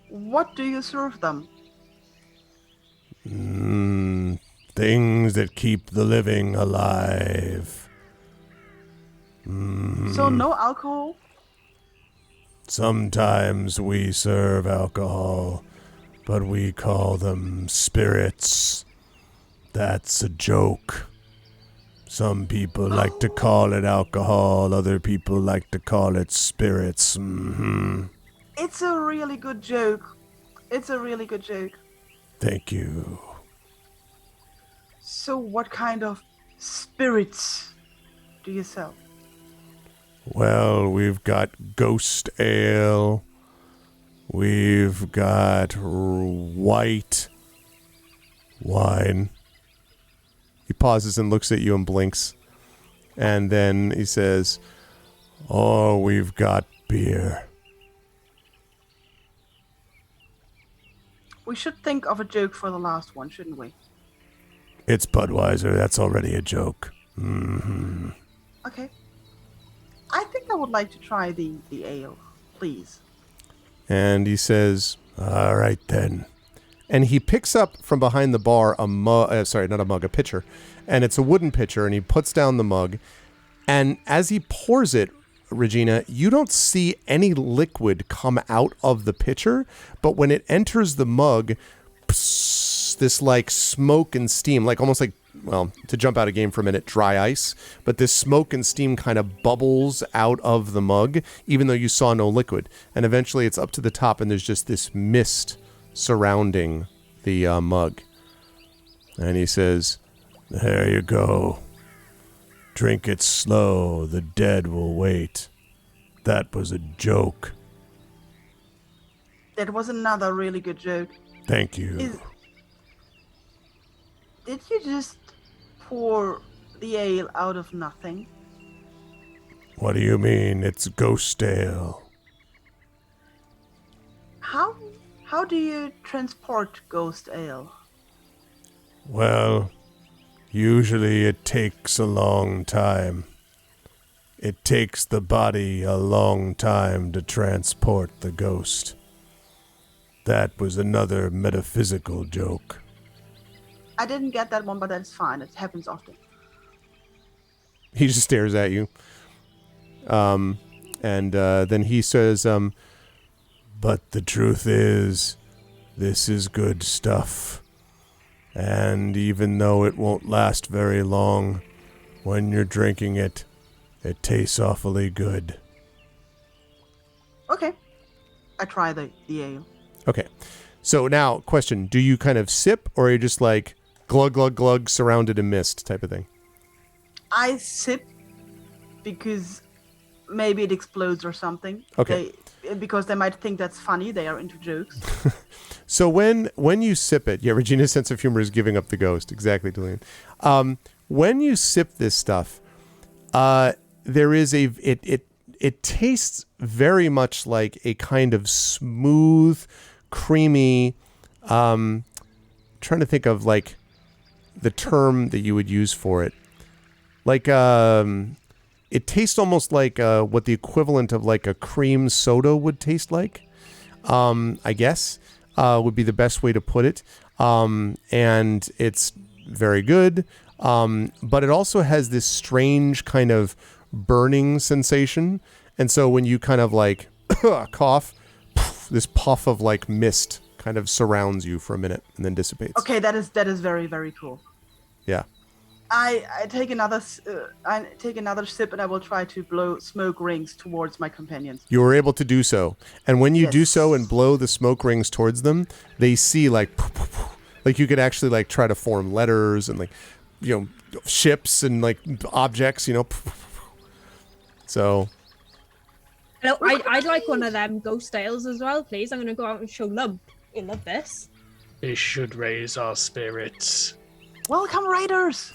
What do you serve them? Things that keep the living alive. So no alcohol? Sometimes we serve alcohol, but we call them spirits. That's a joke. Some people like to call it alcohol, other people like to call it spirits. Mm-hmm. It's a really good joke. It's a really good joke. Thank you. So what kind of spirits do you sell? Well, we've got ghost ale. We've got white wine. He pauses and looks at you and blinks. And then he says, "Oh, we've got beer." We should think of a joke for the last one, shouldn't we? It's Budweiser. That's already a joke. Mm-hmm. Okay. I think I would like to try the ale, please. And he says, "All right then." And he picks up from behind the bar a pitcher. And it's a wooden pitcher, and he puts down the mug. And as he pours it, Regina, you don't see any liquid come out of the pitcher, but when it enters the mug, this like smoke and steam, like almost like, well, to jump out of game for a minute, dry ice, but this smoke and steam kind of bubbles out of the mug, even though you saw no liquid. And eventually it's up to the top, and there's just this mist surrounding the mug. And he says, "There you go. Drink it slow. The dead will wait. That was a joke." That was another really good joke. Thank you. Did you just pour the ale out of nothing. What do you mean? It's ghost ale. How do you transport ghost ale? Well, usually it takes a long time. It takes the body a long time to transport the ghost. That was another metaphysical joke. I didn't get that one, but that's fine. It happens often. He just stares at you. And then he says, but the truth is, this is good stuff. And even though it won't last very long, when you're drinking it, it tastes awfully good. Okay. I try the ale. Okay. So now, question, do you kind of sip, or are you just like glug, glug, glug, surrounded in mist type of thing? I sip because maybe it explodes or something. Okay. Because they might think that's funny. They are into jokes. So when you sip it, yeah, Regina's sense of humor is giving up the ghost. Exactly, Julian. When you sip this stuff, there is it tastes very much like a kind of smooth, creamy, trying to think of like the term that you would use for it. Like, it tastes almost like what the equivalent of like a cream soda would taste like, I guess, would be the best way to put it. And it's very good. But it also has this strange kind of burning sensation. And so when you kind of like cough, this puff of like mist kind of surrounds you for a minute and then dissipates. Okay, that is very, very cool. Yeah. I take another sip and I will try to blow smoke rings towards my companions. You were able to do so. And when you do Yes. so and blow the smoke rings towards them, they see like you could actually like try to form letters and like, you know, ships and like objects, you know. So. Hello, I'd like one of them ghost ales as well, please. I'm going to go out and show Lump. You'll love this. It should raise our spirits. Welcome, Raiders!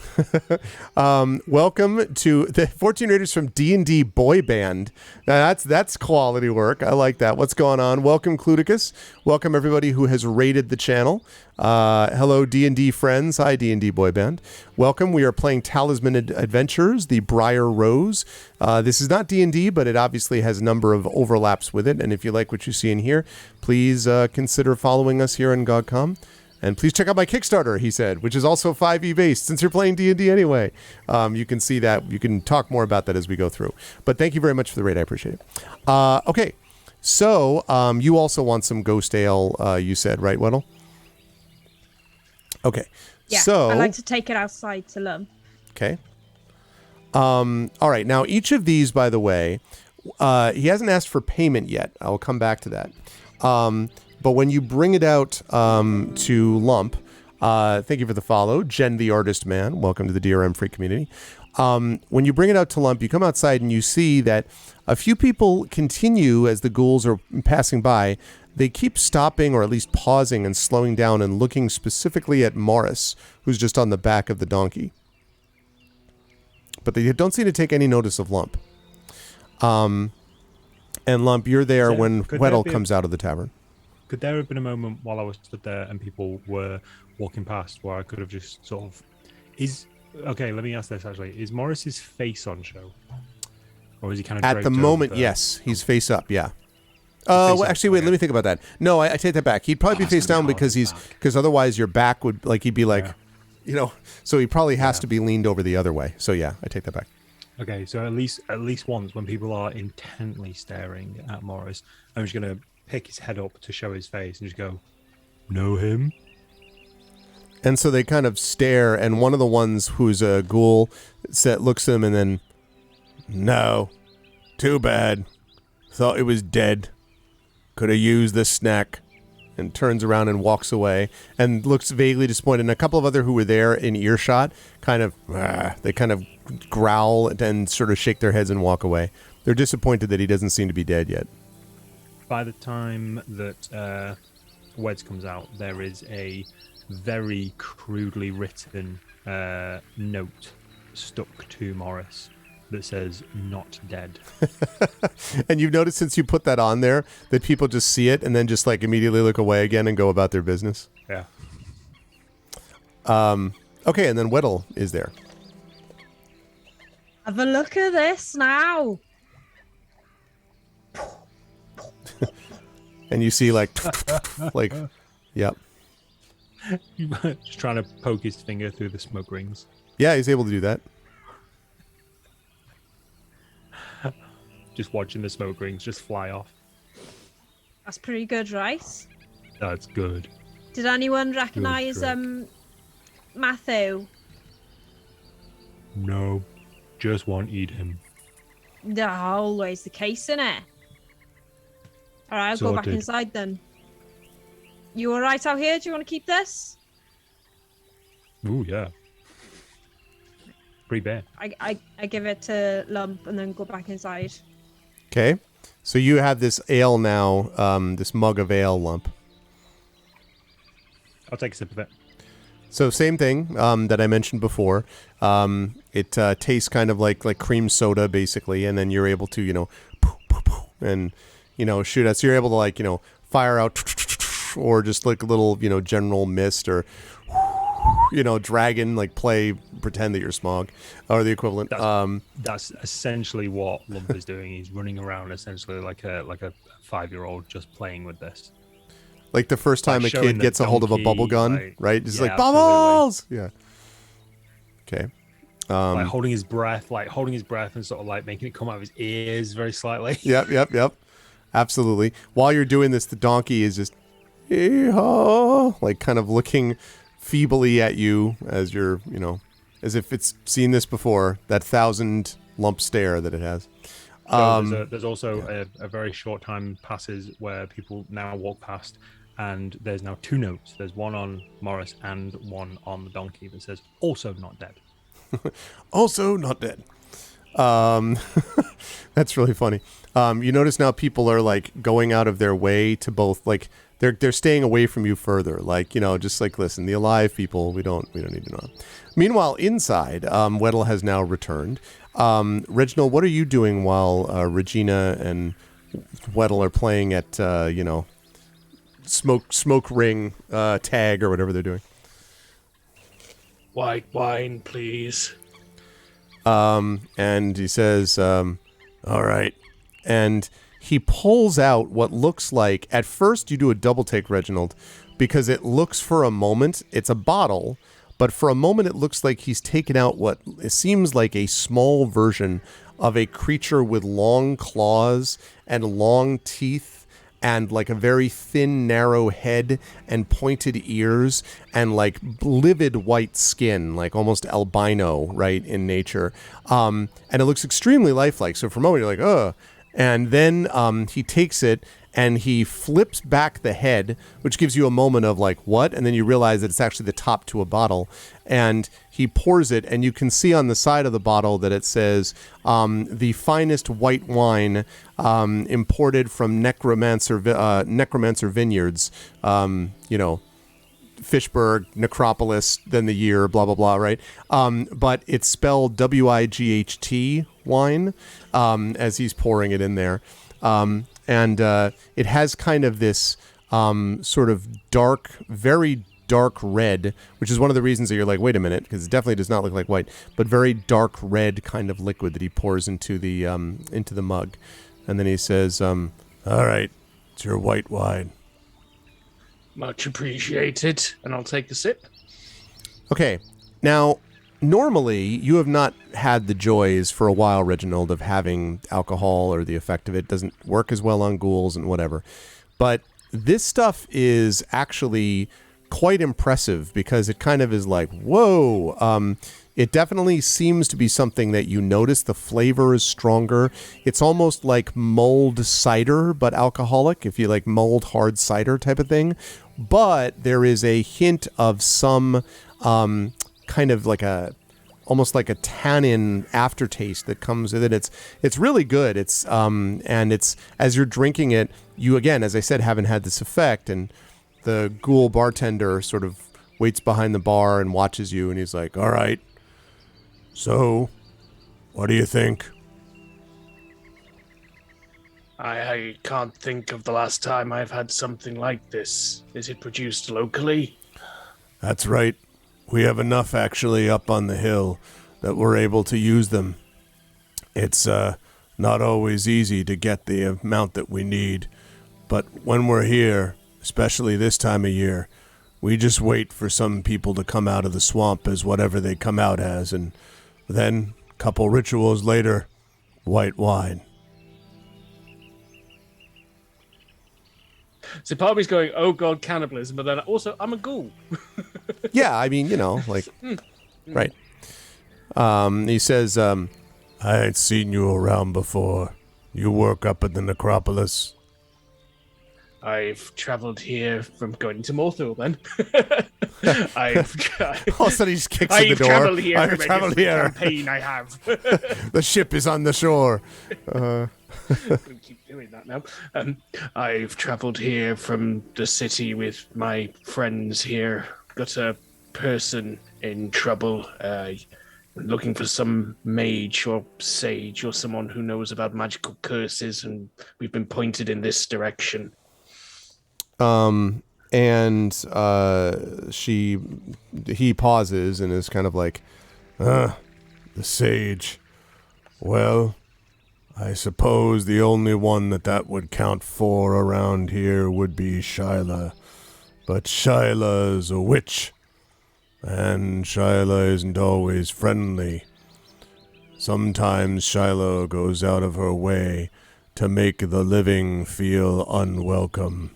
Welcome to the 14 Raiders from D&D Boy Band. Now that's quality work. I like that. What's going on? Welcome, Cludicus. Welcome, everybody who has raided the channel. Hello, D&D friends. Hi, D&D Boy Band. Welcome. We are playing Talisman Adventures, the Briar Rose. This is not D&D, but it obviously has a number of overlaps with it. And if you like what you see in here, please consider following us here on GOG.com. And please check out my Kickstarter, he said, which is also 5e based, since you're playing D&D anyway. You can see that. You can talk more about that as we go through. But thank you very much for the raid. I appreciate it. Okay. So you also want some ghost ale, you said, right, Weddle? Okay. Yeah, so, I like to take it outside to Lump. Okay. All right. Now, each of these, by the way, he hasn't asked for payment yet. I will come back to that. But when you bring it out to Lump, thank you for the follow. Jen the Artist Man, welcome to the DRM Free community. When you bring it out to Lump, you come outside and you see that a few people continue as the ghouls are passing by. They keep stopping or at least pausing and slowing down and looking specifically at Morris, who's just on the back of the donkey. But they don't seem to take any notice of Lump. And Lump, you're there when Weddle comes out of the tavern. Could there have been a moment while I was stood there and people were walking past where I could have just sort of... Okay, let me ask this actually. Is Morris's face on show? Or is he kind of At the moment, yes. He's face up, yeah. Well, actually, wait, let me think about that. No, I take that back. He'd probably be face down because otherwise your back would, like, he'd be like, you know, so he probably has to be leaned over the other way. So yeah, I take that back. Okay, so at least once when people are intently staring at Morris, I'm just going to pick his head up to show his face and just go, know him? And so they kind of stare, and one of the ones who's a ghoul looks at him and then, no, too bad. Thought it was dead. Could have used the snack. And turns around and walks away and looks vaguely disappointed. And a couple of other who were there in earshot kind of, they kind of growl and sort of shake their heads and walk away. They're disappointed that he doesn't seem to be dead yet. By the time that Weds comes out, there is very crudely written note stuck to Morris that says "not dead." And you've noticed since you put that on there that people just see it and then just like immediately look away again and go about their business. Yeah. Okay, and then Weddle is there. Have a look at this now. And you see like, like, yep. Just trying to poke his finger through the smoke rings. Yeah, he's able to do that. Just watching the smoke rings just fly off. That's pretty good, right? That's good. Did anyone recognise Matthew? No, just won't eat him. No, always the case, innit? All right, I'll go back Sorted. inside then. You all right out here? Do you want to keep this? Ooh, yeah. Pretty bad. I give it to Lump and then go back inside. Okay. So you have this ale now, this mug of ale, Lump. I'll take a sip of it. So same thing that I mentioned before. It tastes kind of like cream soda, basically, and then you're able to, and, shoot at. So you're able to, like, fire out or just like a little, general mist or, dragon, like pretend that you're Smog or the equivalent. That's essentially what Lump is doing. He's running around essentially like a 5-year-old just playing with this. Like the first time Like a showing kid the gets a hold of a donkey, bubble gun, like- right? Just Yeah, like bubbles. Yeah. Okay. Like holding his breath and sort of like making it come out of his ears very slightly. Yep. Absolutely. While you're doing this, the donkey is just "Hee-haw," like kind of looking feebly at you as you're, as if it's seen this before, that 1,000 lump stare that it has. So there's also a very short time passes where people now walk past, and there's now 2 notes. There's one on Morris and one on the donkey that says "also not dead." Also not dead. That's really funny. You notice now people are like going out of their way to both, like, they're staying away from you further. Like, just like, listen, the alive people, we don't need to know. Meanwhile, inside, Weddle has now returned. Reginald, what are you doing while Regina and Weddle are playing at smoke ring tag or whatever they're doing? White wine, please. And he says, all right. And he pulls out what looks like, at first you do a double take, Reginald, because it looks for a moment, it's a bottle, but for a moment it looks like he's taken out what it seems like a small version of a creature with long claws and long teeth and like a very thin, narrow head and pointed ears and like livid white skin, like almost albino, right, in nature. And it looks extremely lifelike. So for a moment you're like, ugh. And then he takes it and he flips back the head, which gives you a moment of like, what? And then you realize that it's actually the top to a bottle. And he pours it, and you can see on the side of the bottle that it says, the finest white wine imported from Necromancer Vineyards, Fishburg, Necropolis, then the year, blah, blah, blah, right? But it's spelled WIGHT wine as he's pouring it in there. And it has kind of this sort of dark, very dark red, which is one of the reasons that you're like, wait a minute, because it definitely does not look like white, but very dark red kind of liquid that he pours into the mug. And then he says, all right, it's your white wine. Much appreciated. And I'll take a sip. Okay, now, normally you have not had the joys for a while, Reginald, of having alcohol or the effect of it. Doesn't work as well on ghouls and whatever. But this stuff is actually quite impressive because it kind of is like, whoa. It definitely seems to be something that you notice. The flavor is stronger. It's almost like mulled cider, but alcoholic, if you like mulled hard cider type of thing. But there is a hint of some kind of like almost like a tannin aftertaste that comes with it. It's really good. It's and it's, as you're drinking it, you, again, as I said, haven't had this effect, and the ghoul bartender sort of waits behind the bar and watches you, and he's like, all right, so what do you think? I can't think of the last time I've had something like this. Is it produced locally? That's right. We have enough actually up on the hill that we're able to use them. It's not always easy to get the amount that we need, but when we're here, especially this time of year, we just wait for some people to come out of the swamp as whatever they come out as, and then, a couple rituals later, white wine. So part of me's going, oh god, cannibalism, but then also, I'm a ghoul. Yeah, I mean, right. He says, I ain't seen you around before. You work up at the necropolis? I've travelled here from going to Morthul, then. All of a sudden he just kicks in the door. I've travelled here. Campaign I have. The ship is on the shore. We'll keep doing that now. I've travelled here from the city with my friends here. Got a person in trouble. Looking for some mage or sage or someone who knows about magical curses, and we've been pointed in this direction. He pauses and is kind of like, the sage. Well, I suppose the only one that would count for around here would be Shyla. But Shyla is a witch, and Shyla isn't always friendly. Sometimes Shyla goes out of her way to make the living feel unwelcome.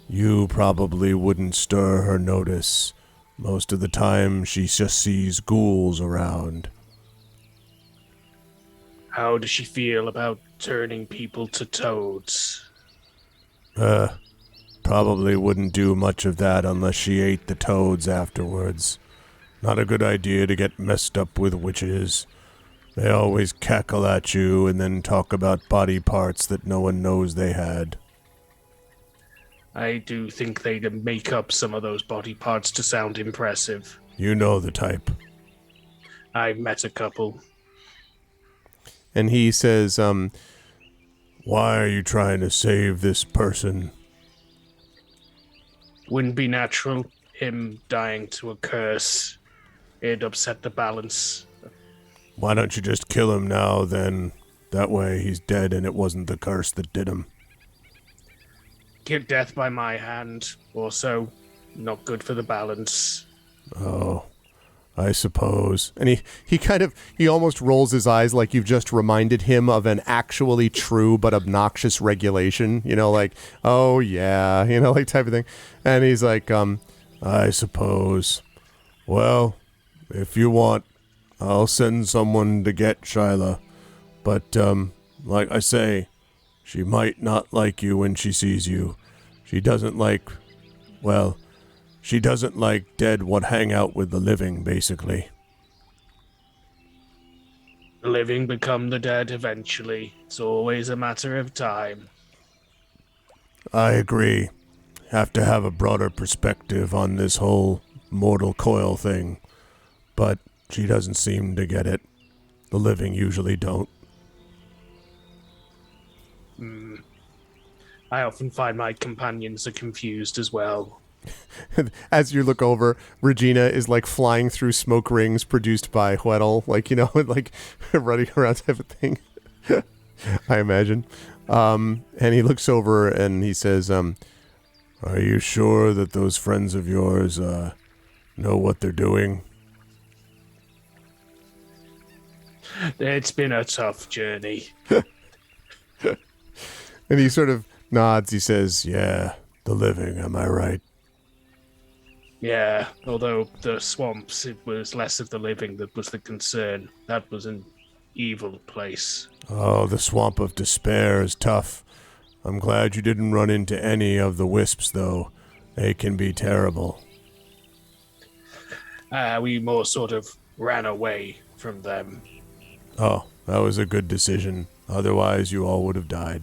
You probably wouldn't stir her notice. Most of the time, she just sees ghouls around. How does she feel about turning people to toads? Probably wouldn't do much of that unless she ate the toads afterwards. Not a good idea to get messed up with witches. They always cackle at you and then talk about body parts that no one knows they had. I do think they'd make up some of those body parts to sound impressive. You know the type. I've met a couple. And he says, why are you trying to save this person? Wouldn't be natural, him dying to a curse. It'd upset the balance. Why don't you just kill him now, then? That way he's dead and it wasn't the curse that did him. Get death by my hand. Also, not good for the balance. Oh, I suppose. And he almost rolls his eyes like you've just reminded him of an actually true but obnoxious regulation, like, oh yeah, like type of thing. And he's like, I suppose. Well, if you want, I'll send someone to get Shyla. But, like I say, she might not like you when she sees you. She doesn't like dead what hang out with the living, basically. The living become the dead eventually. It's always a matter of time. I agree. Have to have a broader perspective on this whole mortal coil thing. But she doesn't seem to get it. The living usually don't. I often find my companions are confused as well. As you look over, Regina is like flying through smoke rings produced by Huedel, like running around type of thing. I imagine. And he looks over and he says, are you sure that those friends of yours know what they're doing? It's been a tough journey. And he sort of nods. He says, yeah, the living, am I right? Yeah, although the swamps, it was less of the living that was the concern. That was an evil place. Oh, the swamp of despair is tough. I'm glad you didn't run into any of the wisps, though. They can be terrible. We more sort of ran away from them. Oh, that was a good decision. Otherwise, you all would have died.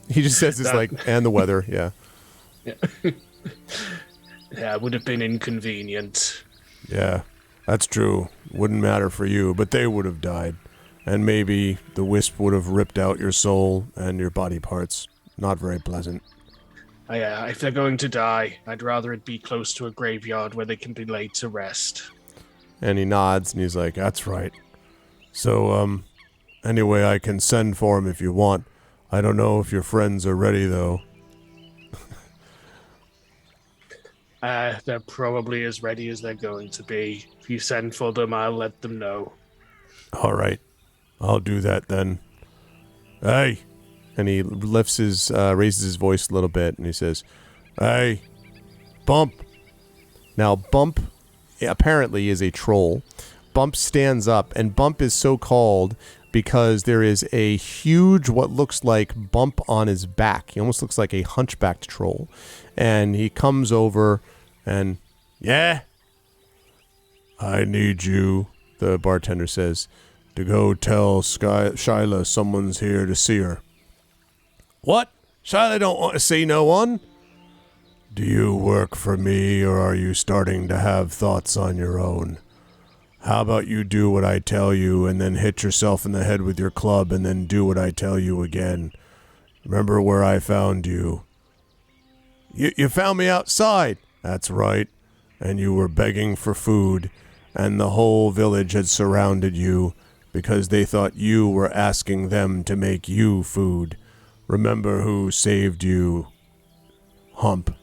He just says this and the weather, yeah. Yeah, it would have been inconvenient. Yeah, that's true. Wouldn't matter for you, but they would have died. And maybe the wisp would have ripped out your soul and your body parts. Not very pleasant. Yeah, if they're going to die, I'd rather it be close to a graveyard where they can be laid to rest. And he nods and he's like, that's right. So, anyway, I can send for him if you want. I don't know if your friends are ready, though. They're probably as ready as they're going to be. If you send for them, I'll let them know. All right. I'll do that then. Hey! And he raises his voice a little bit, and he says, hey, Bump. Now, Bump apparently is a troll. Bump stands up, and Bump is so called because there is a huge, what looks like bump on his back. He almost looks like a hunchbacked troll. And he comes over and, yeah? I need you, the bartender says, to go tell Shyla someone's here to see her. What? Shyla don't want to see no one? Do you work for me, or are you starting to have thoughts on your own? How about you do what I tell you, and then hit yourself in the head with your club, and then do what I tell you again? Remember where I found you? You found me outside. That's right. And you were begging for food, and the whole village had surrounded you because they thought you were asking them to make you food. Remember who saved you? Bump.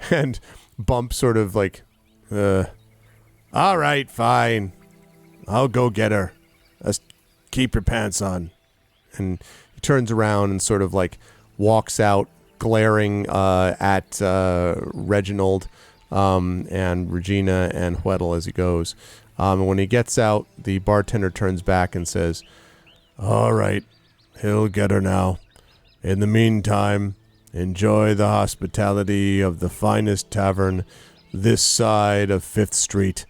And Bump sort of like, all right, fine. I'll go get her. Just keep your pants on. And he turns around and sort of like walks out, glaring at Reginald and Regina and Weddle as he goes. And when he gets out, the bartender turns back and says, all right, he'll get her now. In the meantime, enjoy the hospitality of the finest tavern this side of 5th Street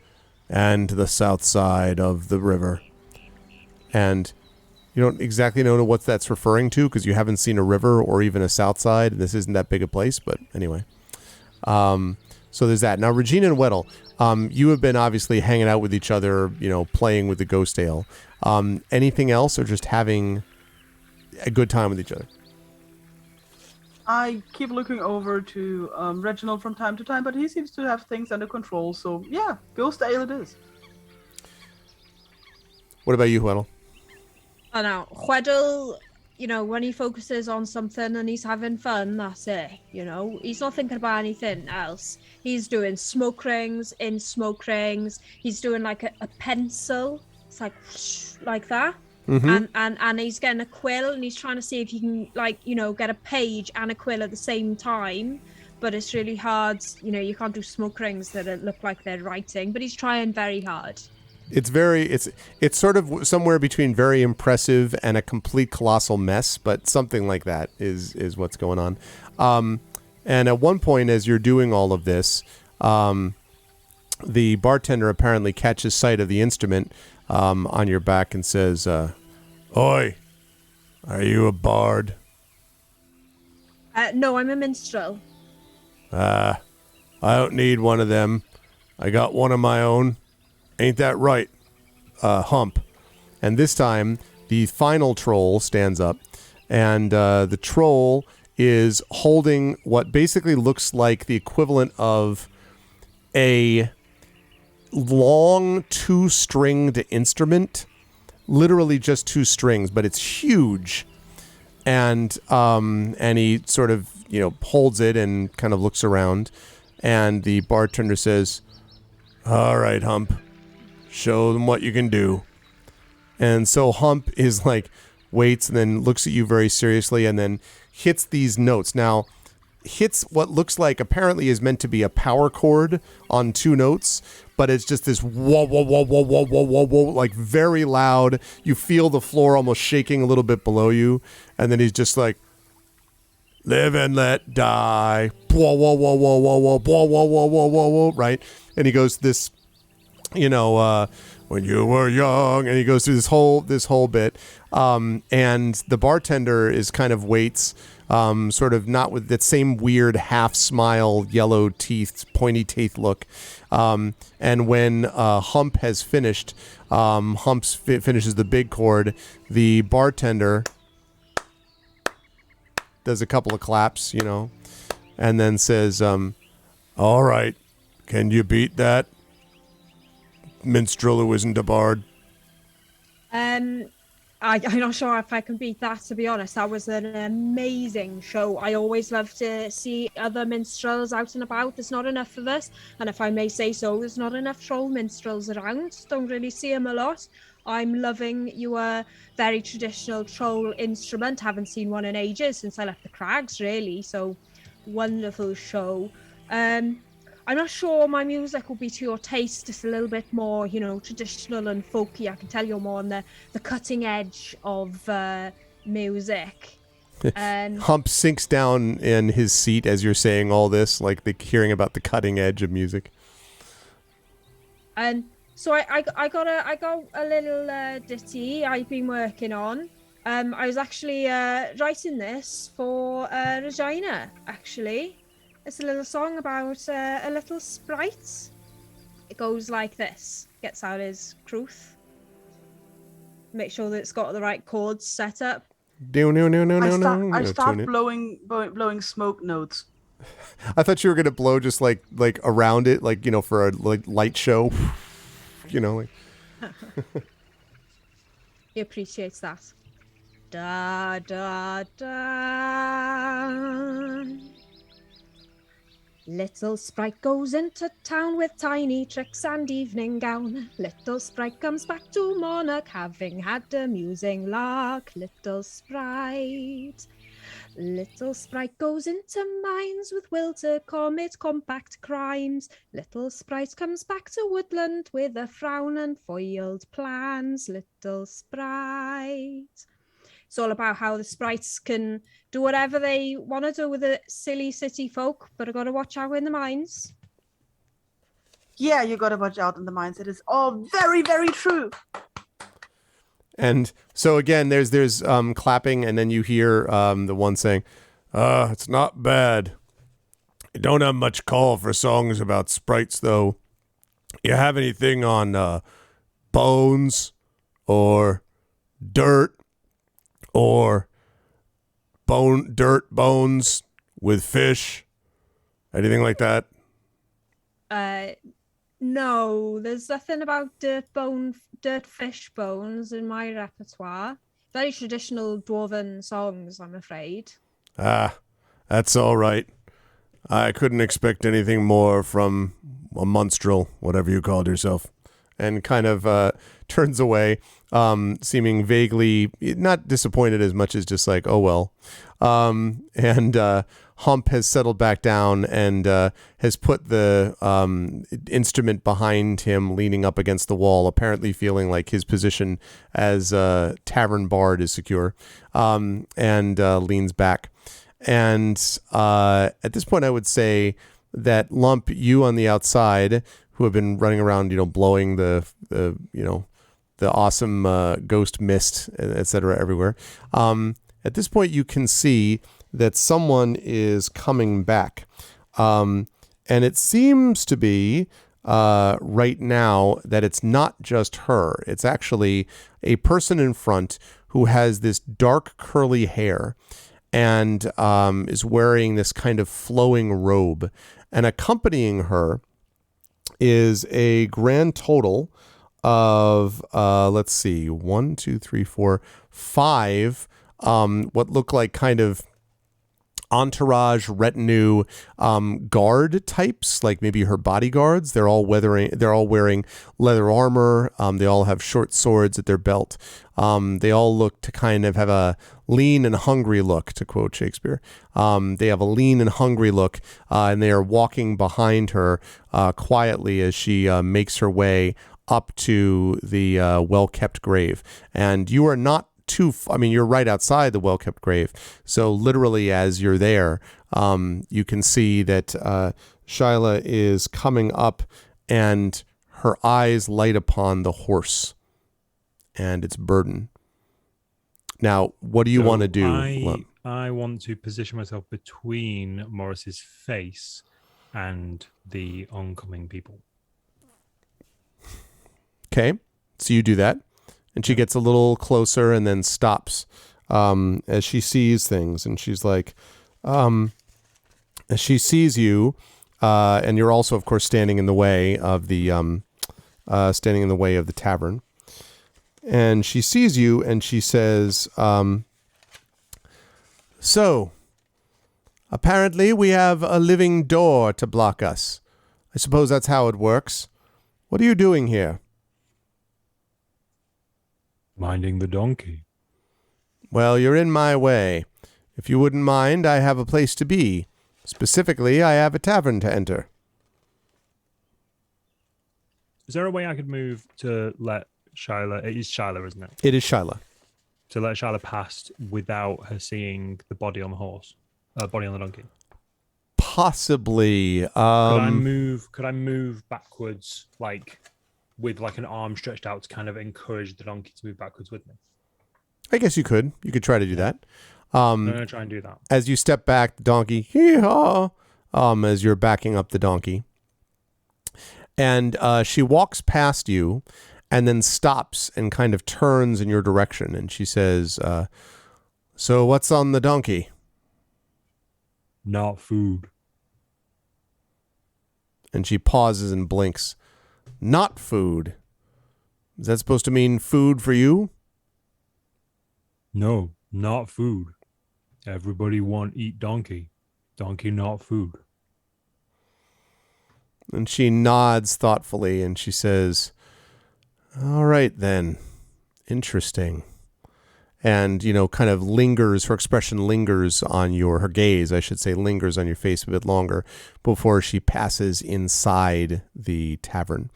and the south side of the river. And you don't exactly know what that's referring to because you haven't seen a river or even a south side. This isn't that big a place, but anyway. So there's that. Now, Regina and Weddle, you have been obviously hanging out with each other, playing with the ghost ale. Anything else, or just having a good time with each other? I keep looking over to Reginald from time to time, but he seems to have things under control. So yeah, ghost ale it is. What about you, Weddle? I know. Weddle, when he focuses on something and he's having fun, that's it. He's not thinking about anything else. He's doing smoke rings in smoke rings. He's doing like a pencil. It's like like that. Mm-hmm. And he's getting a quill and he's trying to see if he can get a page and a quill at the same time, but it's really hard. You can't do smoke rings that look like they're writing, but he's trying very hard. It's sort of somewhere between very impressive and a complete colossal mess, but something like that is what's going on. And at one point, as you're doing all of this, the bartender apparently catches sight of the instrument on your back and says, Oi, are you a bard? No, I'm a minstrel. I don't need one of them. I got one of my own. Ain't that right, Hump? And this time, the final troll stands up, and the troll is holding what basically looks like the equivalent of a long 2-stringed instrument, literally just 2 strings, but it's huge. And he sort of holds it and kind of looks around, and the bartender says, all right, Hump, show them what you can do. And so Hump is like waits and then looks at you very seriously and then hits these notes. Now hits what looks like apparently is meant to be a power chord on 2 notes, but it's just this whoa, whoa, whoa, whoa, whoa, whoa, whoa, whoa, like very loud. You feel the floor almost shaking a little bit below you. And then he's just like, live and let die. Whoa, whoa, whoa, whoa, whoa, whoa, whoa, whoa, whoa, whoa, whoa, whoa, right? And he goes this, when you were young, and he goes through this whole bit. And the bartender is kind of waits sort of not with that same weird half smile, yellow teeth, pointy teeth look. And when Hump has finished, finishes the big chord, the bartender does a couple of claps, and then says, all right, can you beat that minstrel who isn't a bard? I'm not sure if I can beat that, to be honest. That was an amazing show. I always love to see other minstrels out and about. There's not enough of us, and if I may say so, there's not enough troll minstrels around. Don't really see them a lot. I'm loving your very traditional troll instrument. Haven't seen one in ages, since I left the Crags, really. So, wonderful show. I'm not sure my music will be to your taste. It's a little bit more, traditional and folky. I can tell you're more on the cutting edge of music. Hump sinks down in his seat as you're saying all this, like hearing about the cutting edge of music. And so I got a little ditty I've been working on. I was actually writing this for Regina, actually. It's a little song about a little sprite. It goes like this. Gets out his cruth. Make sure that it's got the right chords set up. I start blowing smoke notes. I thought you were gonna blow just like around it, for a light show. Like. He appreciates that. Da da da. Little sprite goes into town with tiny tricks and evening gown. Little sprite comes back to Monarch, having had a musing lark. Little sprite goes into mines with will to commit compact crimes. Little sprite comes back to woodland with a frown and foiled plans. Little sprite. It's all about how the sprites can do whatever they want to do with the silly city folk, but I got to watch out in the mines. Yeah, you got to watch out in the mines. It is all very, very true. And so again, there's clapping, and then you hear the one saying, "It's not bad. You don't have much call for songs about sprites, though. You have anything on bones or dirt?" Or dirt bones with fish, anything like that? No, there's nothing about dirt fish bones in my repertoire. Very traditional dwarven songs, I'm afraid. That's all right. I couldn't expect anything more from a minstrel, whatever you called yourself. And kind of turns away, seeming vaguely not disappointed as much as just like, oh well. And Hump has settled back down and has put the instrument behind him, leaning up against the wall, apparently feeling like his position as a tavern bard is secure, and leans back. And at this point, I would say that Lump, you on the outside, who have been running around, blowing the awesome ghost mist, etc. everywhere. At this point, you can see that someone is coming back. And it seems to be right now that it's not just her. It's actually a person in front who has this dark curly hair and is wearing this kind of flowing robe. And accompanying her is a grand total of, 1, 2, 3, 4, 5, what look like kind of entourage retinue guard types, like maybe her bodyguards. They're all wearing leather armor. They all have short swords at their belt. They all look to kind of have a lean and hungry look, to quote Shakespeare. They have a lean and hungry look, and they are walking behind her quietly as she makes her way up to the well-kept grave. And you are not you're right outside the well-kept grave. So literally as you're there, you can see that Shyla is coming up and her eyes light upon the horse and its burden. Now, what do you want to do? I want to position myself between Morris's face and the oncoming people. Okay, so you do that, and she gets a little closer and then stops as she sees things, and she's like, as she sees you, and you're also, of course, standing in the way of the tavern, and she sees you, and she says, "So, apparently, we have a living door to block us. I suppose that's how it works. What are you doing here?" Minding the donkey. "Well, you're in my way. If you wouldn't mind, I have a place to be. Specifically, I have a tavern to enter." Is there a way I could move to let Shyla? It is Shyla, isn't it? It is Shyla. To let Shyla past without her seeing the body on the horse, body on the donkey. Possibly. Could I move backwards, like with like an arm stretched out to kind of encourage the donkey to move backwards with me? I guess you could. You could try to do that. I'm gonna try and do that. As you step back, the donkey, hee-haw, as you're backing up the donkey. And she walks past you and then stops and kind of turns in your direction. And she says, "So what's on the donkey?" Not food. And she pauses and blinks. "Not food. Is that supposed to mean food for you?" No, not food. Everybody want eat donkey. Donkey not food. And she nods thoughtfully and she says, "All right then. Interesting." And, kind of lingers, her expression lingers on her gaze, I should say, lingers on your face a bit longer before she passes inside the tavern.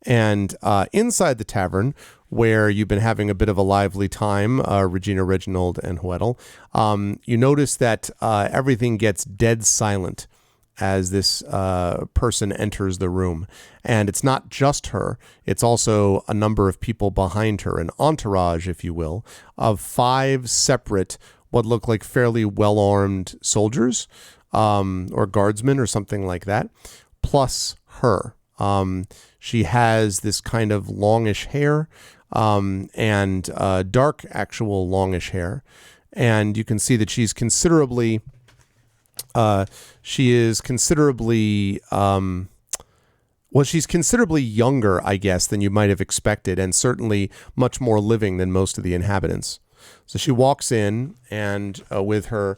And inside the tavern, where you've been having a bit of a lively time, Regina, Reginald, and Huedel, you notice that everything gets dead silent as this person enters the room. And it's not just her. It's also a number of people behind her, an entourage, if you will, of 5 separate, what look like fairly well-armed soldiers or guardsmen or something like that, plus her. She has this kind of longish hair and dark actual longish hair. And you can see that she's considerably she's considerably younger, I guess, than you might have expected, and certainly much more living than most of the inhabitants. So she walks in, and with her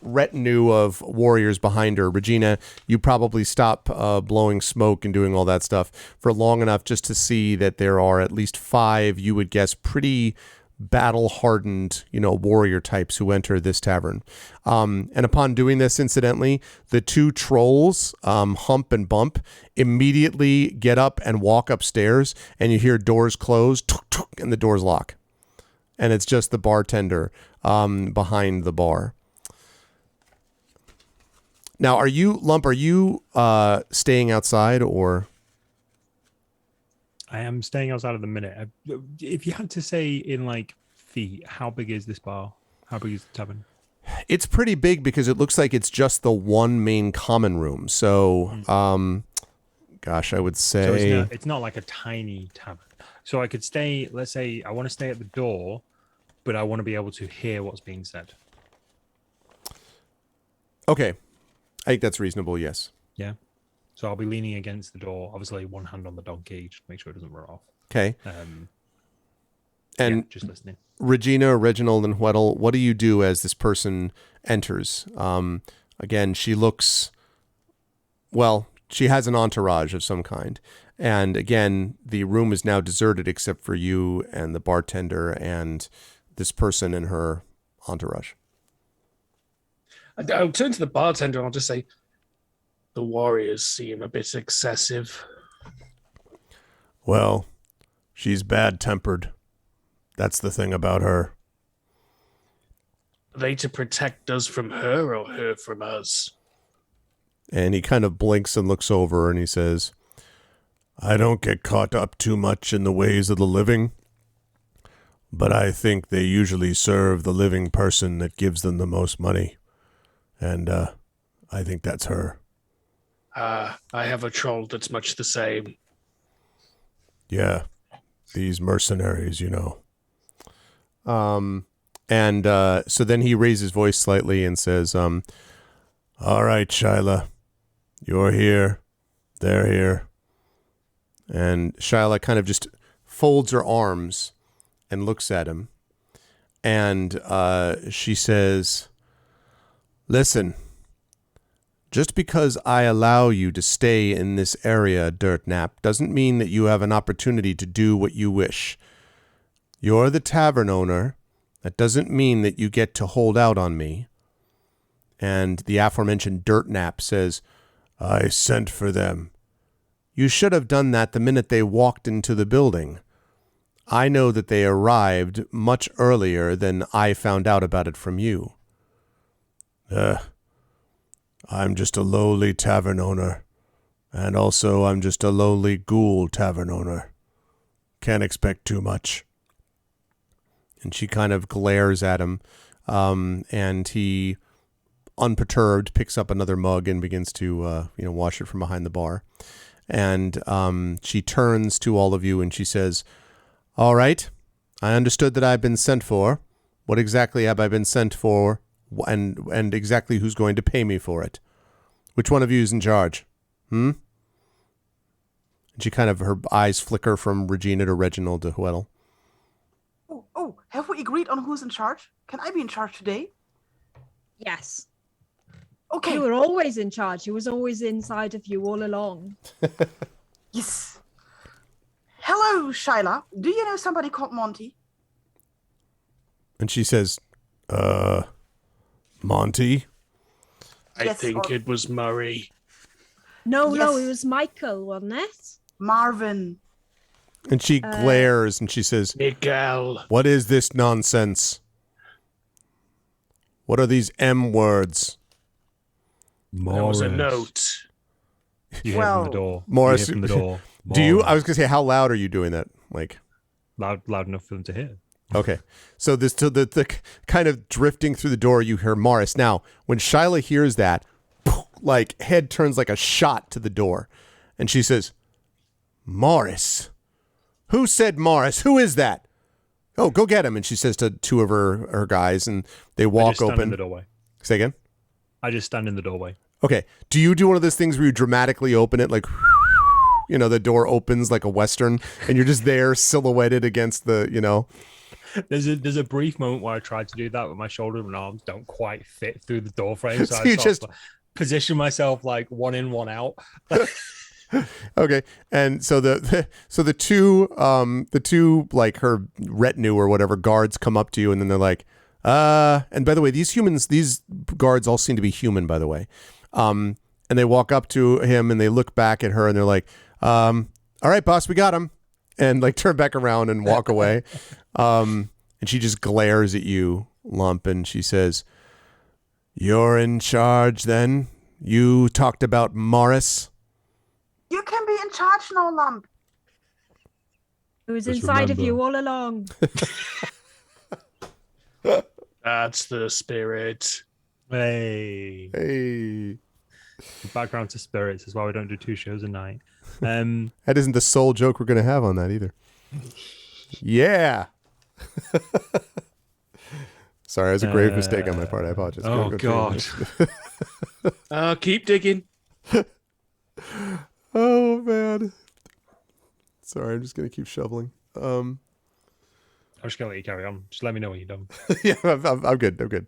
retinue of warriors behind her, Regina, you probably stop blowing smoke and doing all that stuff for long enough just to see that there are at least 5, you would guess, pretty battle-hardened, warrior types who enter this tavern. And upon doing this, incidentally, the 2 trolls, Hump and Bump, immediately get up and walk upstairs, and you hear doors close, tuk, tuk, and the doors lock. And it's just the bartender behind the bar. Now, are you staying outside, or? I am staying outside at the minute. If you had to say in like feet, how big is this bar? How big is the tavern? It's pretty big because it looks like it's just the one main common room. So, gosh, I would say... So it's not like a tiny tavern. So I could stay, let's say I want to stay at the door, but I want to be able to hear what's being said. Okay. I think that's reasonable, yes. Yeah. So I'll be leaning against the door, obviously one hand on the donkey, just to make sure it doesn't run off. Okay. And just listening. Regina, Reginald, and Huedel, what do you do as this person enters? Again, she looks, she has an entourage of some kind. And again, the room is now deserted except for you and the bartender and this person and her entourage. I'll turn to the bartender and I'll just say, "The warriors seem a bit excessive." "Well, she's bad-tempered. That's the thing about her." Are they to protect us from her or her from us? And he kind of blinks and looks over and he says, "I don't get caught up too much in the ways of the living. but I think they usually serve the living person that gives them the most money. And I think that's her. I have a troll that's much the same. Yeah, these mercenaries, you know. And so then he raises his voice slightly and says, all right, Shyla, you're here. They're here. And Shyla kind of just folds her arms and looks at him. And she says, listen, just because I allow you to stay in this area, Dirtnap, doesn't mean that you have an opportunity to do what you wish. You're the tavern owner. That doesn't mean that you get to hold out on me. And the aforementioned Dirtnap says, I sent for them. You should have done that the minute they walked into the building. I know that they arrived much earlier than I found out about it from you. I'm just a lowly tavern owner. And also I'm just a lowly ghoul tavern owner. Can't expect too much. And she kind of glares at him, and he, unperturbed, picks up another mug and begins to, wash it from behind the bar. And she turns to all of you and she says, all right, I understood that I've been sent for. What exactly have I been sent for, and exactly who's going to pay me for it? Which one of you is in charge? And she kind of, her eyes flicker from Regina to Reginald to Hweddle. Oh, have we agreed on who's in charge? Can I be in charge today? Yes. Okay. You were always in charge. He was always inside of you all along. Yes. Hello, Shyla. Do you know somebody called Monty? And she says, Monty? I think it was Murray. No, Yes. it was Michael, wasn't it? Marvin. And she glares and she says, Miguel. what is this nonsense? What are these M words? There was a note. You hear from the door. Morris, You hear from the door. Do you? I was going to say, how loud are you doing that? Like loud enough for them to hear. Okay. So the kind of drifting through the door, you hear Morris. Now, when Shyla hears that, like head turns like a shot to the door. And she says, Morris. Who said Morris? Who is that? Oh, go get him. And she says to two of her guys, and they walk I just stand open. in the doorway. Say again? I just stand in the doorway. Okay. Do you do one of those things where you dramatically open it, like, the door opens like a Western, and you're just there silhouetted against the, There's a brief moment where I tried to do that, but my shoulder and arms don't quite fit through the door frame. So, So I you sort just of position myself like one in, one out. Okay, and so the two like her retinue or whatever guards come up to you, and then they're like, and by the way, these guards all seem to be human, by the way, and they walk up to him and they look back at her and they're like, all right, boss, we got him, and like turn back around and walk away, and she just glares at you, Lump, and she says, "You're in charge, then? You talked about Morris." You can be in charge now, Lump. It was Just inside of remember. you all along. That's the spirit. Hey. Background to spirits is why we don't do 2 shows a night. That isn't the sole joke we're going to have on that either. Yeah. Sorry, it was a grave mistake on my part. I apologize. Oh, God. Keep digging. Oh, man. Sorry, I'm just going to keep shoveling. I'm just gonna let you carry on. Just let me know when you're done. Yeah, I'm good. I'm good.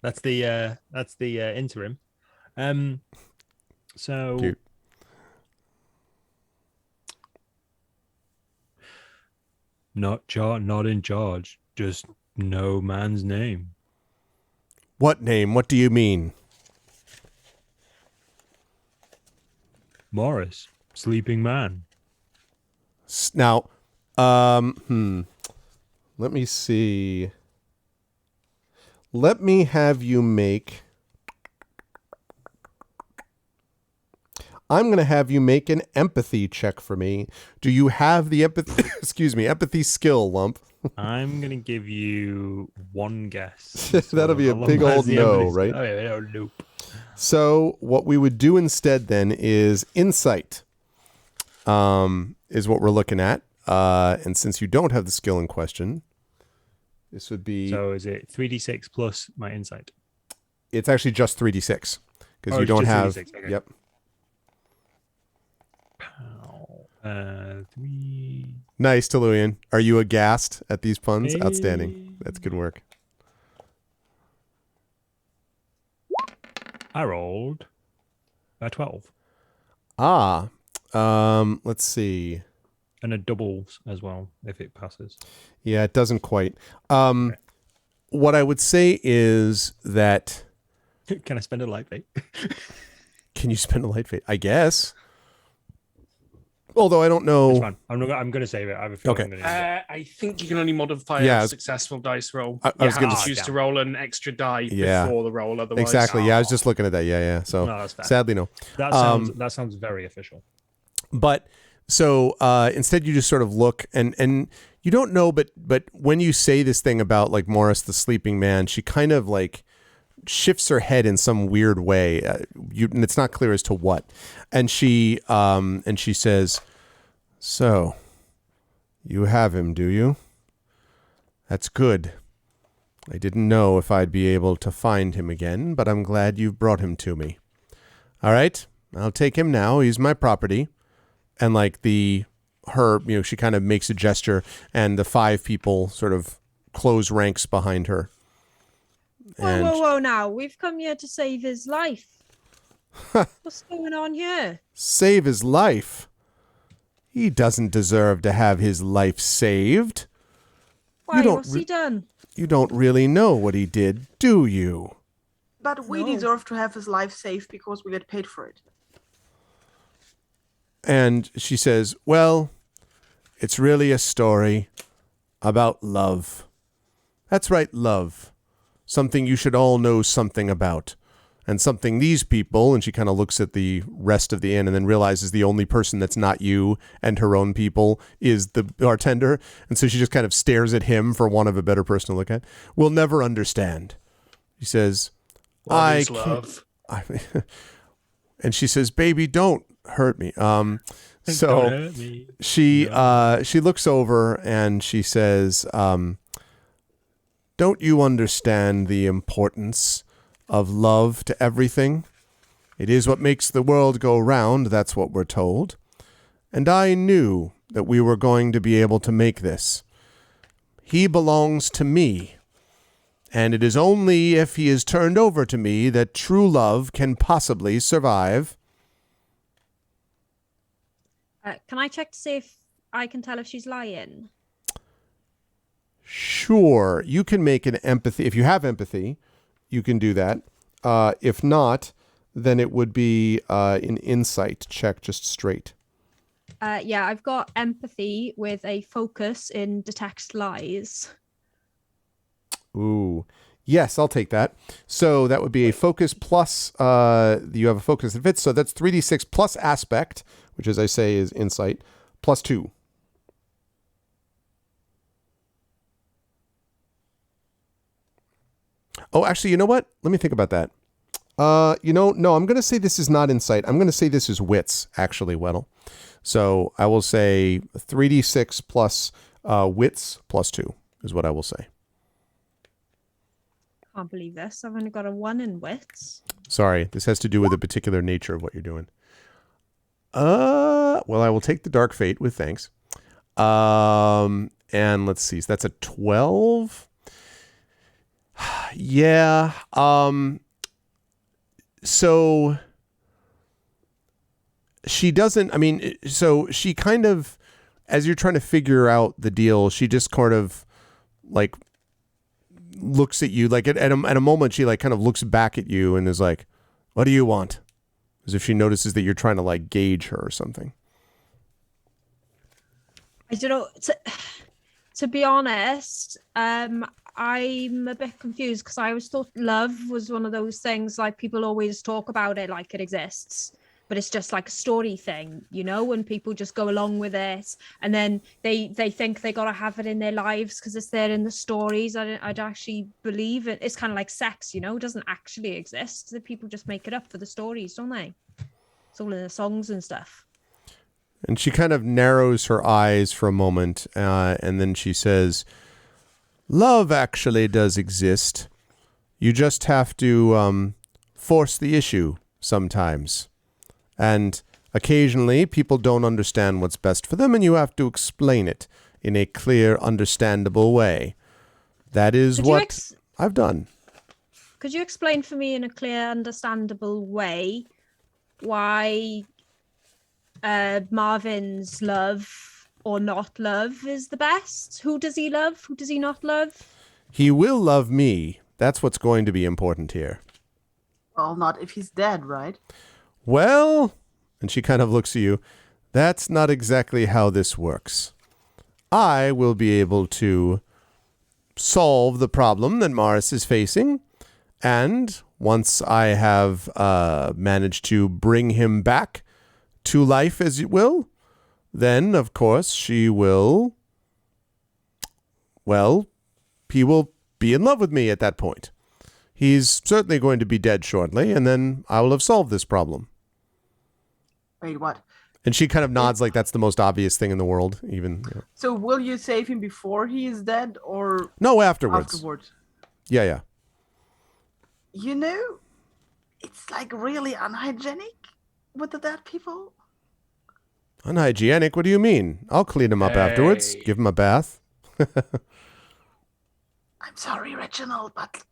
That's the interim. So Cute. not in charge. Just no man's name. What name? What do you mean? Morris, sleeping man. Now, let me see. Let me have you make. I'm going to have you make an empathy check for me. Do you have the empathy, empathy skill, Lump? I'm going to give you one guess. That'll be a big old no, right? Oh, yeah, nope. So what we would do instead then is insight, is what we're looking at. And since you don't have the skill in question, this would be... So is it 3d6 plus my insight? It's actually just 3d6 because you don't have... 3d6, okay. Yep. 3... Nice, Tuluian. Are you aghast at these puns? Outstanding. That's good work. I rolled a 12. Let's see. And a doubles as well, if it passes. Yeah, it doesn't quite. What I would say is that... Can I spend a light fate? Can you spend a light fate? I guess. Although I don't know. It's fine. I'm going to save it. I have a feeling. Okay. I think you can only modify a successful dice roll. I was going gonna to choose to roll an extra die Yeah. before the roll. Otherwise, Exactly. Yeah, I was just looking at that. Yeah. So No, that's fair. sadly, no. That sounds very official. But so instead, you just sort of look and you don't know, but when you say this thing about like Morris the sleeping man, she kind of like shifts her head in some weird way. And it's not clear as to what. And she says, "So, you have him, do you? That's good. I didn't know if I'd be able to find him again, but I'm glad you've brought him to me. All right, I'll take him now. He's my property." And like she kind of makes a gesture, and the 5 people sort of close ranks behind her. Whoa, now. We've come here to save his life. What's going on here? Save his life? He doesn't deserve to have his life saved. Why? What's he done? You don't really know what he did, do you? But we No. deserve to have his life saved because we get paid for it. And she says, well, it's really a story about love. That's right, love. Something you should all know something about. And something these people, and she kind of looks at the rest of the inn and then realizes the only person that's not you and her own people is the bartender. And so she just kind of stares at him for want of a better person to look at. Will never understand. He says, What is love? And she says, baby, don't hurt me. Don't hurt me. She looks over and she says, don't you understand the importance of love to everything? It is what makes the world go round, that's what we're told. And I knew that we were going to be able to make this. He belongs to me. And it is only if he is turned over to me that true love can possibly survive. Can I check to see if I can tell if she's lying? Sure, you can make an empathy. If you have empathy, you can do that. If not, then it would be an insight check just straight. Yeah, I've got empathy with a focus in detect lies. Ooh. Yes, I'll take that. So that would be a focus plus, you have a focus that fits. So that's 3d6 plus aspect, which as I say is insight, plus 2. Oh, actually, you know what? Let me think about that. No, I'm going to say this is not insight. I'm going to say this is wits, actually, Weddle. So I will say 3d6 plus wits plus 2 is what I will say. Can't believe this. I've only got a 1 in wits. Sorry, this has to do with the particular nature of what you're doing. Well, I will take the Dark Fate with thanks. And let's see. So that's a 12. Yeah. So she doesn't, so she kind of, as you're trying to figure out the deal, she just kind of like looks at you, like at a moment she like kind of looks back at you and is like, what do you want? As if she notices that you're trying to like gauge her or something. I don't know. To be honest, I'm a bit confused because I always thought love was one of those things like people always talk about it like it exists. but it's just like a story thing, you know, when people just go along with it, and then they think they gotta have it in their lives because it's there in the stories. I'd actually believe it. It's kind of like sex, you know, it doesn't actually exist. The people just make it up for the stories, don't they? It's all in the songs and stuff. And she kind of narrows her eyes for a moment, and then she says, love actually does exist. You just have to force the issue sometimes. And occasionally people don't understand what's best for them, and you have to explain it in a clear, understandable way. That is what I've done. Could you explain for me in a clear, understandable way why Marvin's love or not love is the best? Who does he love? Who does he not love? He will love me. That's what's going to be important here. Well, not if he's dead, right? Well, and she kind of looks at you, that's not exactly how this works. I will be able to solve the problem that Morris is facing, and once I have managed to bring him back to life, as it will, then, of course, she will, well, he will be in love with me at that point. He's certainly going to be dead shortly, and then I will have solved this problem. Wait, what? And she kind of nods like that's the most obvious thing in the world, even. You know. So will you save him before he is dead, or No, afterwards. afterwards? Yeah. You know, it's like really unhygienic with the dead people. Unhygienic? What do you mean? I'll clean him up afterwards. Hey. Give him a bath. I'm sorry, Reginald, but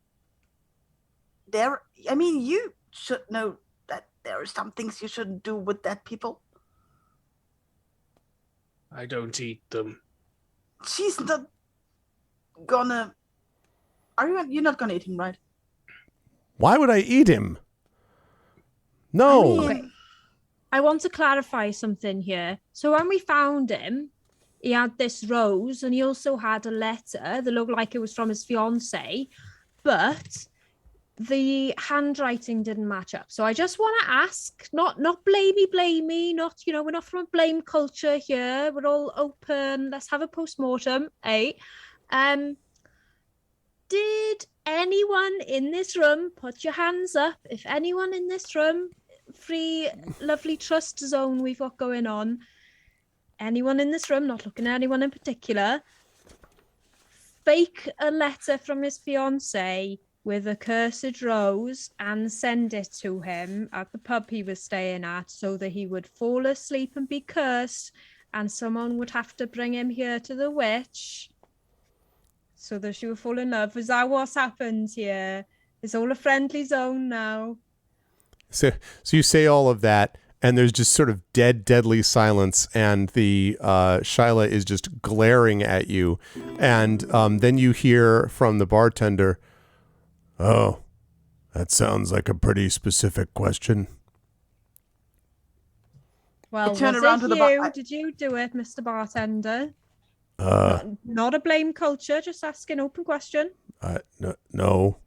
you should know that there are some things you shouldn't do with dead people. I don't eat them. She's not gonna. You're not gonna eat him, right? Why would I eat him? No. I mean, Okay. I want to clarify something here. So when we found him, he had this rose, and he also had a letter that looked like it was from his fiance, but the handwriting didn't match up. So I just want to ask, not blamey, not, you know, we're not from a blame culture here. We're all open. Let's have a post-mortem, eh? Did anyone in this room, put your hands up, if anyone in this room, free lovely trust zone we've got going on, anyone in this room, not looking at anyone in particular, fake a letter from his fiance with a cursed rose and send it to him at the pub he was staying at so that he would fall asleep and be cursed, and someone would have to bring him here to the witch so that she would fall in love? Is that what's happened here? It's all a friendly zone now. So you say all of that, and there's just sort of deadly silence, and the Shyla is just glaring at you, and then you hear from the bartender, "Oh, that sounds like a pretty specific question." Well, I turn was around it to the you? bar- Did you do it, Mr. Bartender? Uh, Not a blame culture, just asking open question. no.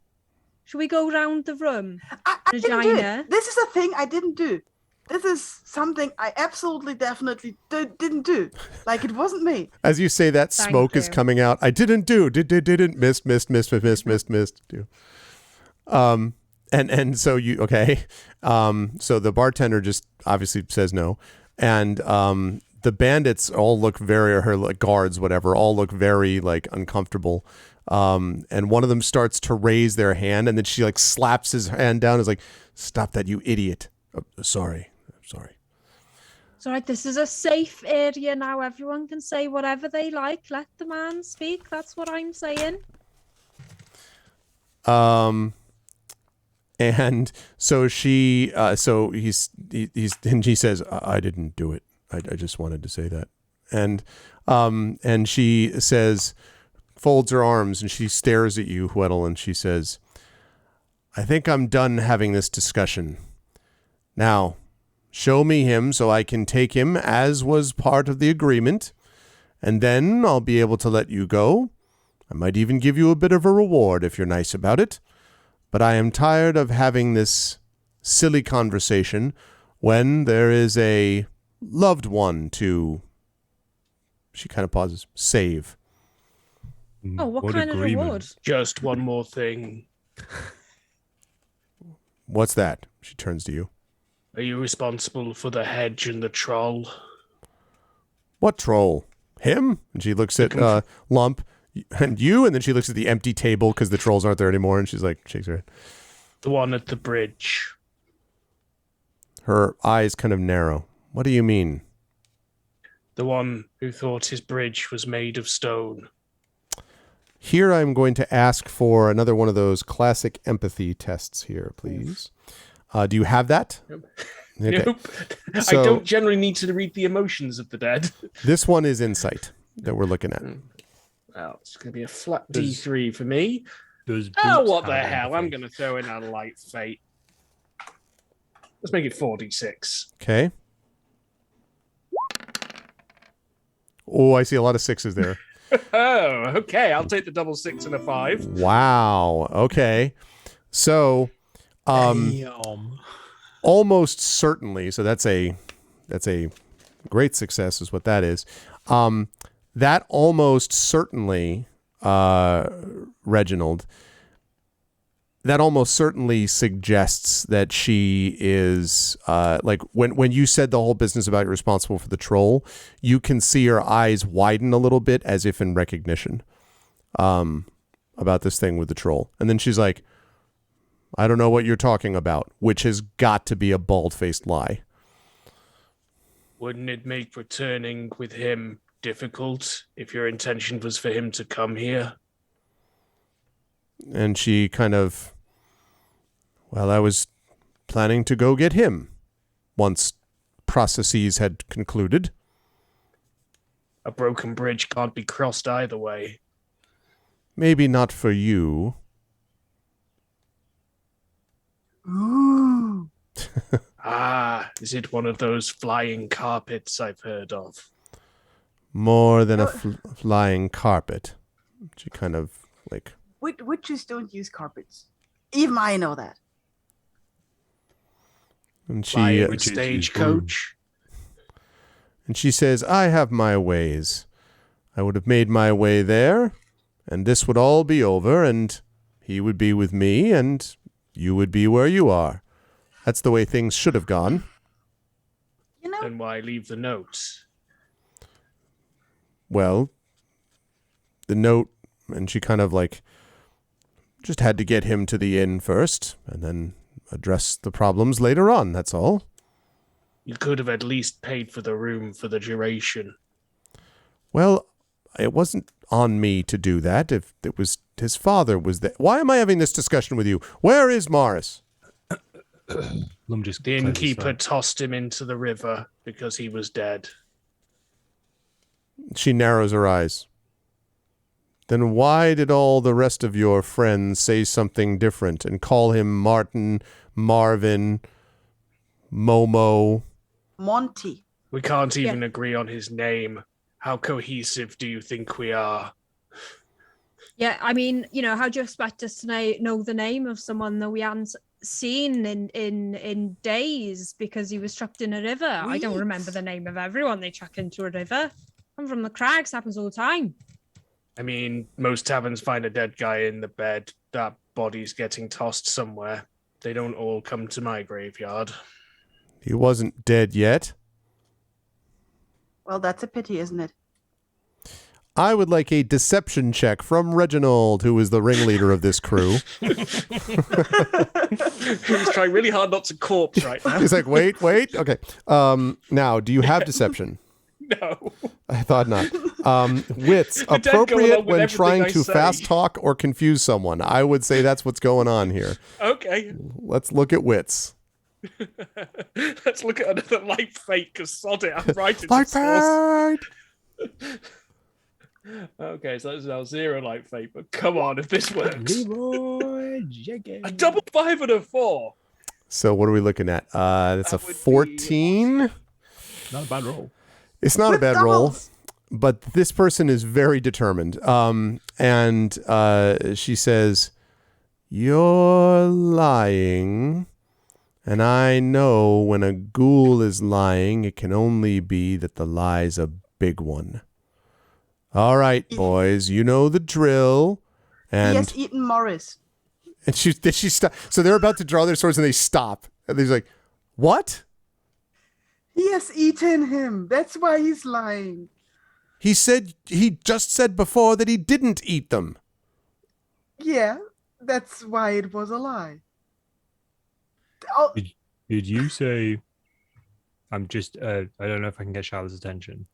Should we go round the room? I didn't do Regina? it. This is a thing I didn't do. This is something I absolutely, definitely didn't do. Like, it wasn't me. As you say that, Thank smoke is you. coming out. I didn't do. Didn't. Missed. Do. And so you, okay. So the bartender just obviously says no. And the bandits all look very, her like guards, whatever, all look very like uncomfortable. And one of them starts to raise their hand, and then she like slaps his hand down. Is like, "Stop that, you idiot." Oh, sorry. It's all right, this is a safe area now. Everyone can say whatever they like. Let the man speak. That's what I'm saying. And so she, and she says, "I didn't do it. I just wanted to say that." And she says, folds her arms, and she stares at you, Hweddle, and she says, "I think I'm done having this discussion. Now, show me him so I can take him as was part of the agreement, and then I'll be able to let you go. I might even give you a bit of a reward if you're nice about it. But I am tired of having this silly conversation when there is a loved one to, she kind of pauses, save. Oh, what kind of reward? Just one more thing. What's that? She turns to you. Are you responsible for the hedge and the troll? What troll? Him? And she looks at Lump and you, and then she looks at the empty table because the trolls aren't there anymore, and she's like, shakes her head. The one at the bridge. Her eyes kind of narrow. What do you mean? The one who thought his bridge was made of stone. Here I'm going to ask for another one of those classic empathy tests here, please. Do you have that? Nope. Okay. Nope. So, I don't generally need to read the emotions of the dead. This one is insight that we're looking at. Well, it's going to be a flat D3 for me. Does Oh, Boots what the have hell? empathy? I'm going to throw in a light fate. Let's make it 4d6. Okay. Oh, I see a lot of sixes there. Oh, okay. I'll take the double 6 and a 5. Wow. Okay. So, almost certainly. So that's a great success, is what that is. That almost certainly, Reginald. That almost certainly suggests that she is like when you said the whole business about you're responsible for the troll, you can see her eyes widen a little bit as if in recognition about this thing with the troll. And then she's like, I don't know what you're talking about, which has got to be a bald-faced lie. Wouldn't it make returning with him difficult if your intention was for him to come here? And she kind of, well, I was planning to go get him once processes had concluded. A broken bridge can't be crossed either way. Maybe not for you. Ooh. Ah, is it one of those flying carpets I've heard of? More than a flying carpet. She kind of like... Witches don't use carpets. Even I know that. And she, Flying stagecoach? and she says, I have my ways. I would have made my way there, and this would all be over, and he would be with me, and you would be where you are. That's the way things should have gone. You know, Then why leave the notes? Well, the note, and she kind of like just had to get him to the inn first, and then address the problems later on, that's all. You could have at least paid for the room for the duration. Well, it wasn't on me to do that. If it was his father was there. Why am I having this discussion with you? Where is Morris? Lum just The closes innkeeper her. tossed him into the river because he was dead. She narrows her eyes. Then why did all the rest of your friends say something different and call him Martin, Marvin, Momo? Monty. We can't even agree on his name. How cohesive do you think we are? Yeah, I mean, you know, how do you expect us to know the name of someone that we hadn't seen in days because he was chucked in a river? I don't Weeks. remember the name of everyone they chuck into a river. I'm from the crags, happens all the time. I mean, most taverns find a dead guy in the bed. That body's getting tossed somewhere. They don't all come to my graveyard. He wasn't dead yet. Well, that's a pity, isn't it? I would like a deception check from Reginald, who is the ringleader of this crew. He's trying really hard not to corpse right now. He's like, wait. Okay. Now, do you have deception? No. I thought not. Wits, dead go appropriate along with when everything trying I to say. fast talk or confuse someone. I would say that's what's going on here. Okay. Let's look at wits. Let's look at another light fate, because sod it, I'm right in Light the source. fate! Okay, so that's now 0 light fate, but come on, if this works. Leroy Jenkins. A double 5 and a 4. So what are we looking at? That's That a would be 14. Not a bad roll. It's not a With bad roll, doubles. but this person is very determined. And she says, "You're lying." And I know when a ghoul is lying, it can only be that the lie's a big one. All right, boys, you know the drill. And He has eaten Morris. And did she stop? So they're about to draw their swords and they stop. And he's like, what? He has eaten him. That's why he's lying. He just said before that he didn't eat them. Yeah, that's why it was a lie. Oh, Did you say? I'm just. I don't know if I can get Charlotte's attention,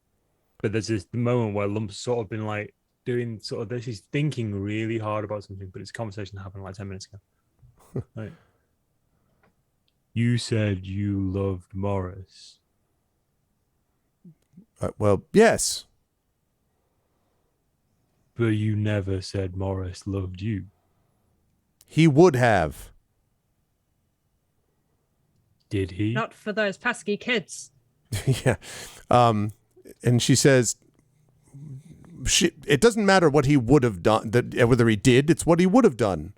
but there's this moment where Lump's sort of been like doing sort of this. He's thinking really hard about something, but his conversation happened like 10 minutes ago. Like, you said you loved Morris. Well, yes. But you never said Morris loved you. He would have. Did he? Not for those pesky kids. Yeah. And she says, it doesn't matter what he would have done, whether he did, it's what he would have done.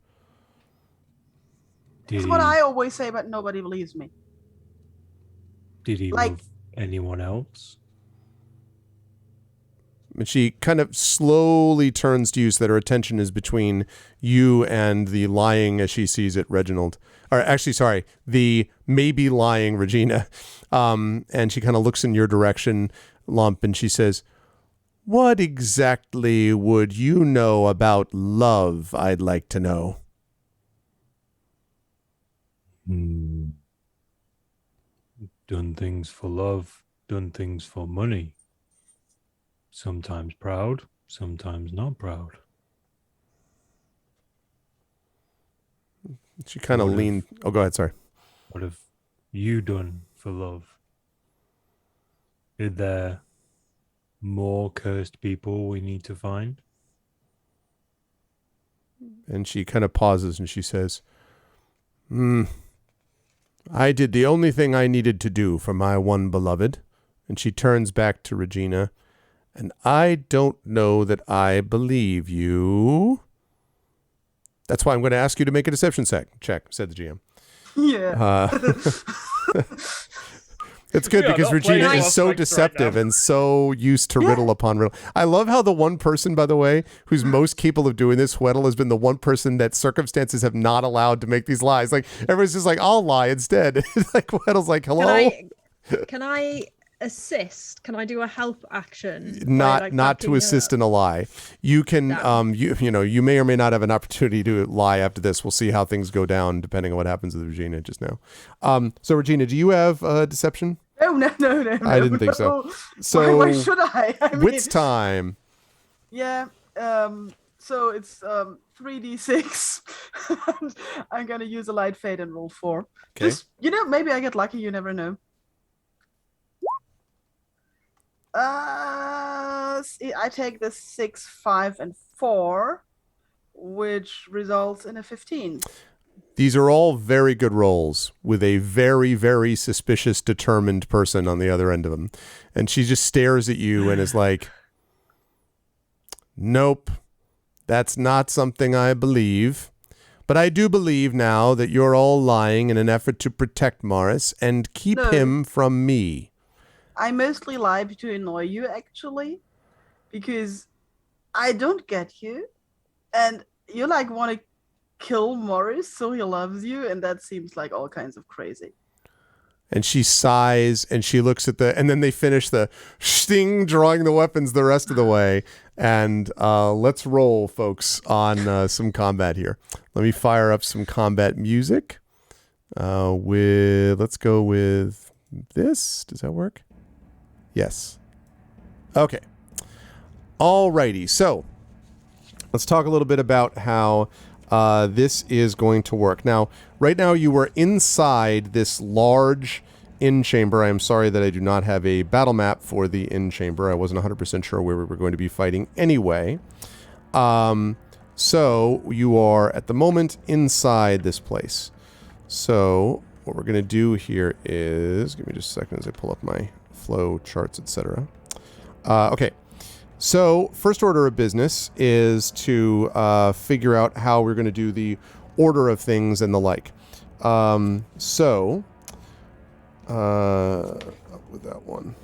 that's what I always say, but nobody believes me. Did he love anyone else? And she kind of slowly turns to you so that her attention is between you and the lying, as she sees it, Reginald. Or actually, sorry, the maybe lying Regina. And she kind of looks in your direction, Lump, and she says, what exactly would you know about love, I'd like to know? Done things for love, done things for money. Sometimes proud, sometimes not proud. She kind of leaned. Oh, go ahead. Sorry. What have you done for love? Is there more cursed people we need to find? And she kind of pauses and she says, I did the only thing I needed to do for my one beloved. And she turns back to Regina. And I don't know that I believe you. That's why I'm going to ask you to make a deception check, said the GM. Yeah. It's good because Regina is so deceptive and so used to riddle upon riddle. I love how the one person, by the way, who's most capable of doing this, Weddle, has been the one person that circumstances have not allowed to make these lies. Like, everyone's just like, I'll lie instead. Like, Weddle's like, hello? Can I assist? Can I do a help action? Not to assist in a lie. You can you may or may not have an opportunity to lie after this. We'll see how things go down depending on what happens with Regina just now. So Regina, do you have deception? No. I didn't think so. So why should I? Wits time. Yeah. So it's 3d6. I'm gonna use a light fade and roll 4. Okay. Just, maybe I get lucky. You never know. I take the 6, 5, and 4, which results in a 15. These are all very good rolls with a very, very suspicious, determined person on the other end of them. And she just stares at you and is like, nope, that's not something I believe. But I do believe now that you're all lying in an effort to protect Morris and keep him from me. I mostly lie to annoy you, actually, because I don't get you, and you want to kill Morris so he loves you, and that seems like all kinds of crazy. And she sighs and she looks at and then they finish the sting, drawing the weapons the rest of the way. And let's roll, folks, on some combat here. Let me fire up some combat music. Let's go with this. Does that work? Yes. Okay. Alrighty. So let's talk a little bit about how this is going to work. Now, right now you are inside this large inn chamber. I am sorry that I do not have a battle map for the inn chamber. I wasn't 100% sure where we were going to be fighting anyway. So you are at the moment inside this place. So what we're going to do here is, give me just a second as I pull up my flow charts, etc. Okay. So first order of business is to figure out how we're going to do the order of things and the like. So, up with that one.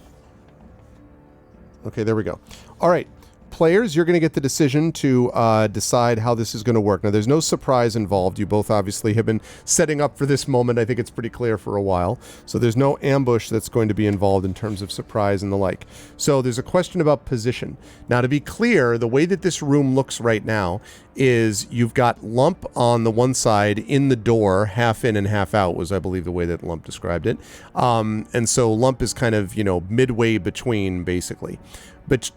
Okay, there we go. All right. Players, you're going to get the decision to decide how this is going to work. Now, there's no surprise involved. You both obviously have been setting up for this moment. I think it's pretty clear for a while. So there's no ambush that's going to be involved in terms of surprise and the like. So there's a question about position. Now, to be clear, the way that this room looks right now is you've got Lump on the one side in the door, half in and half out was, I believe, the way that Lump described it. And so Lump is kind of, midway between, basically. But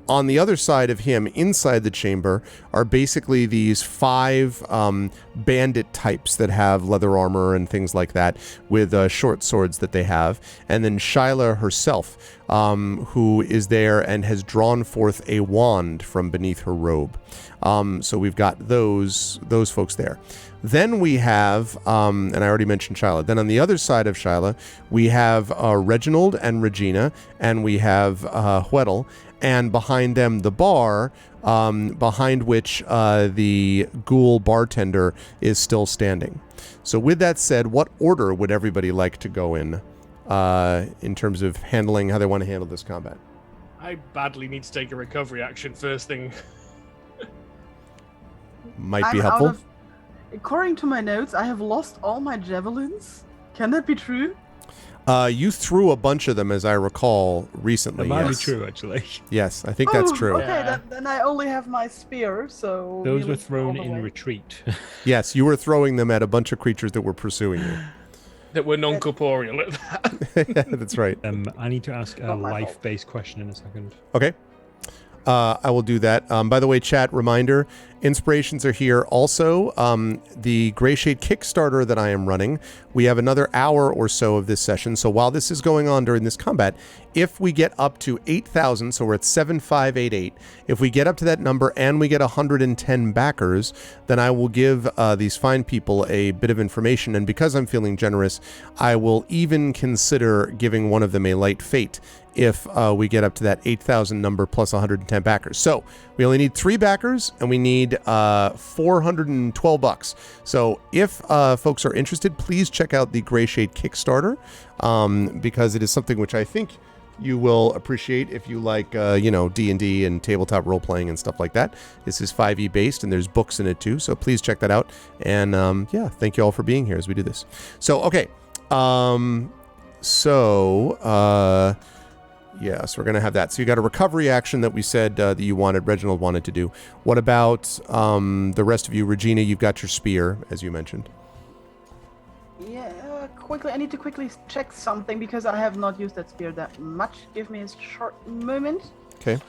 on the other side of him, inside the chamber, are basically these 5 bandit types that have leather armor and things like that, with short swords that they have. And then Shyla herself, who is there and has drawn forth a wand from beneath her robe. So we've got those folks there. Then we have, and I already mentioned Shyla. Then on the other side of Shyla, we have Reginald and Regina, and we have Hweddle, and behind them the bar, behind which the ghoul bartender is still standing. So with that said, what order would everybody like to go in terms of handling how they want to handle this combat? I badly need to take a recovery action first thing. Might be helpful. According to my notes, I have lost all my javelins. Can that be true? You threw a bunch of them, as I recall, recently. That might yes. be true, actually. Yes, I think that's true. Okay, Yeah. then I only have my spear, so... Those heal were all thrown the in way. retreat. Yes, you were throwing them at a bunch of creatures that were pursuing you. That were non-corporeal at that. That's right. I need to ask a Not my fault. life-based question in a second. Okay. I will do that. By the way, chat, reminder, inspirations are here. Also, the Gray Shade Kickstarter that I am running, we have another hour or so of this session. So while this is going on during this combat, if we get up to 8,000, so we're at 7,588, if we get up to that number and we get 110 backers, then I will give these fine people a bit of information. And because I'm feeling generous, I will even consider giving one of them a light fate if we get up to that 8,000 number plus 110 backers. So we only need 3 backers and we need $412. So if folks are interested, please check out the Gray Shade Kickstarter because it is something which I think you will appreciate if you like, D&D and tabletop role-playing and stuff like that. This is 5e based and there's books in it too. So please check that out. And thank you all for being here as we do this. So, okay. Yes, we're going to have that. So you got a recovery action that we said that you wanted, Reginald wanted to do. What about the rest of you? Regina, you've got your spear, as you mentioned. Yeah, quickly. I need to quickly check something because I have not used that spear that much. Give me a short moment. Okay.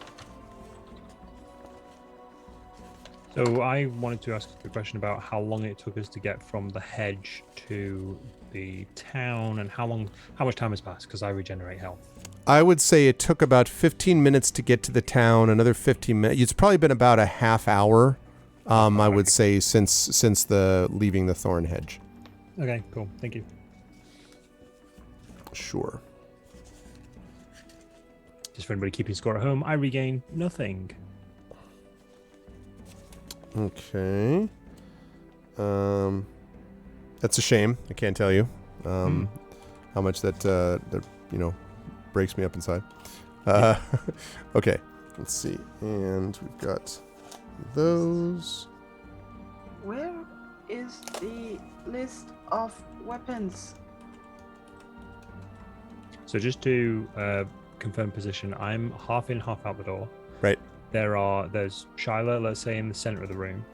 So I wanted to ask a question about how long it took us to get from the hedge to the town and how much time has passed, because I regenerate health. I would say it took about 15 minutes to get to the town, another 15 minutes. It's probably been about a half hour, I would say, since the leaving the thorn hedge. Okay, cool. Thank you. Sure. Just for anybody keeping score at home, I regain nothing. Okay. That's a shame. I can't tell you how much that breaks me up inside. Okay, let's see. And we've got those. Where is the list of weapons? So just to confirm position, I'm half in, half out the door. Right. There's Shyla, let's say, in the center of the room.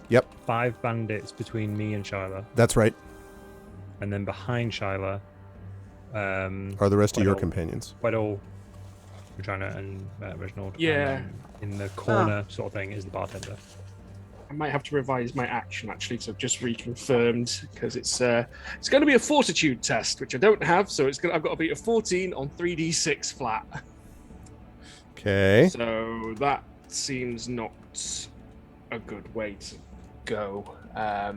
Yep. 5 bandits between me and Shyla. That's right. And then behind Shyla are the rest of your companions. Hweddle, Regina, and Reginald. Yeah. And in the corner sort of thing is the bartender. I might have to revise my action actually, because I've just reconfirmed because it's going to be a fortitude test, which I don't have, so I've got to beat a 14 on 3d6 flat. Okay. So that seems not a good way to go. Not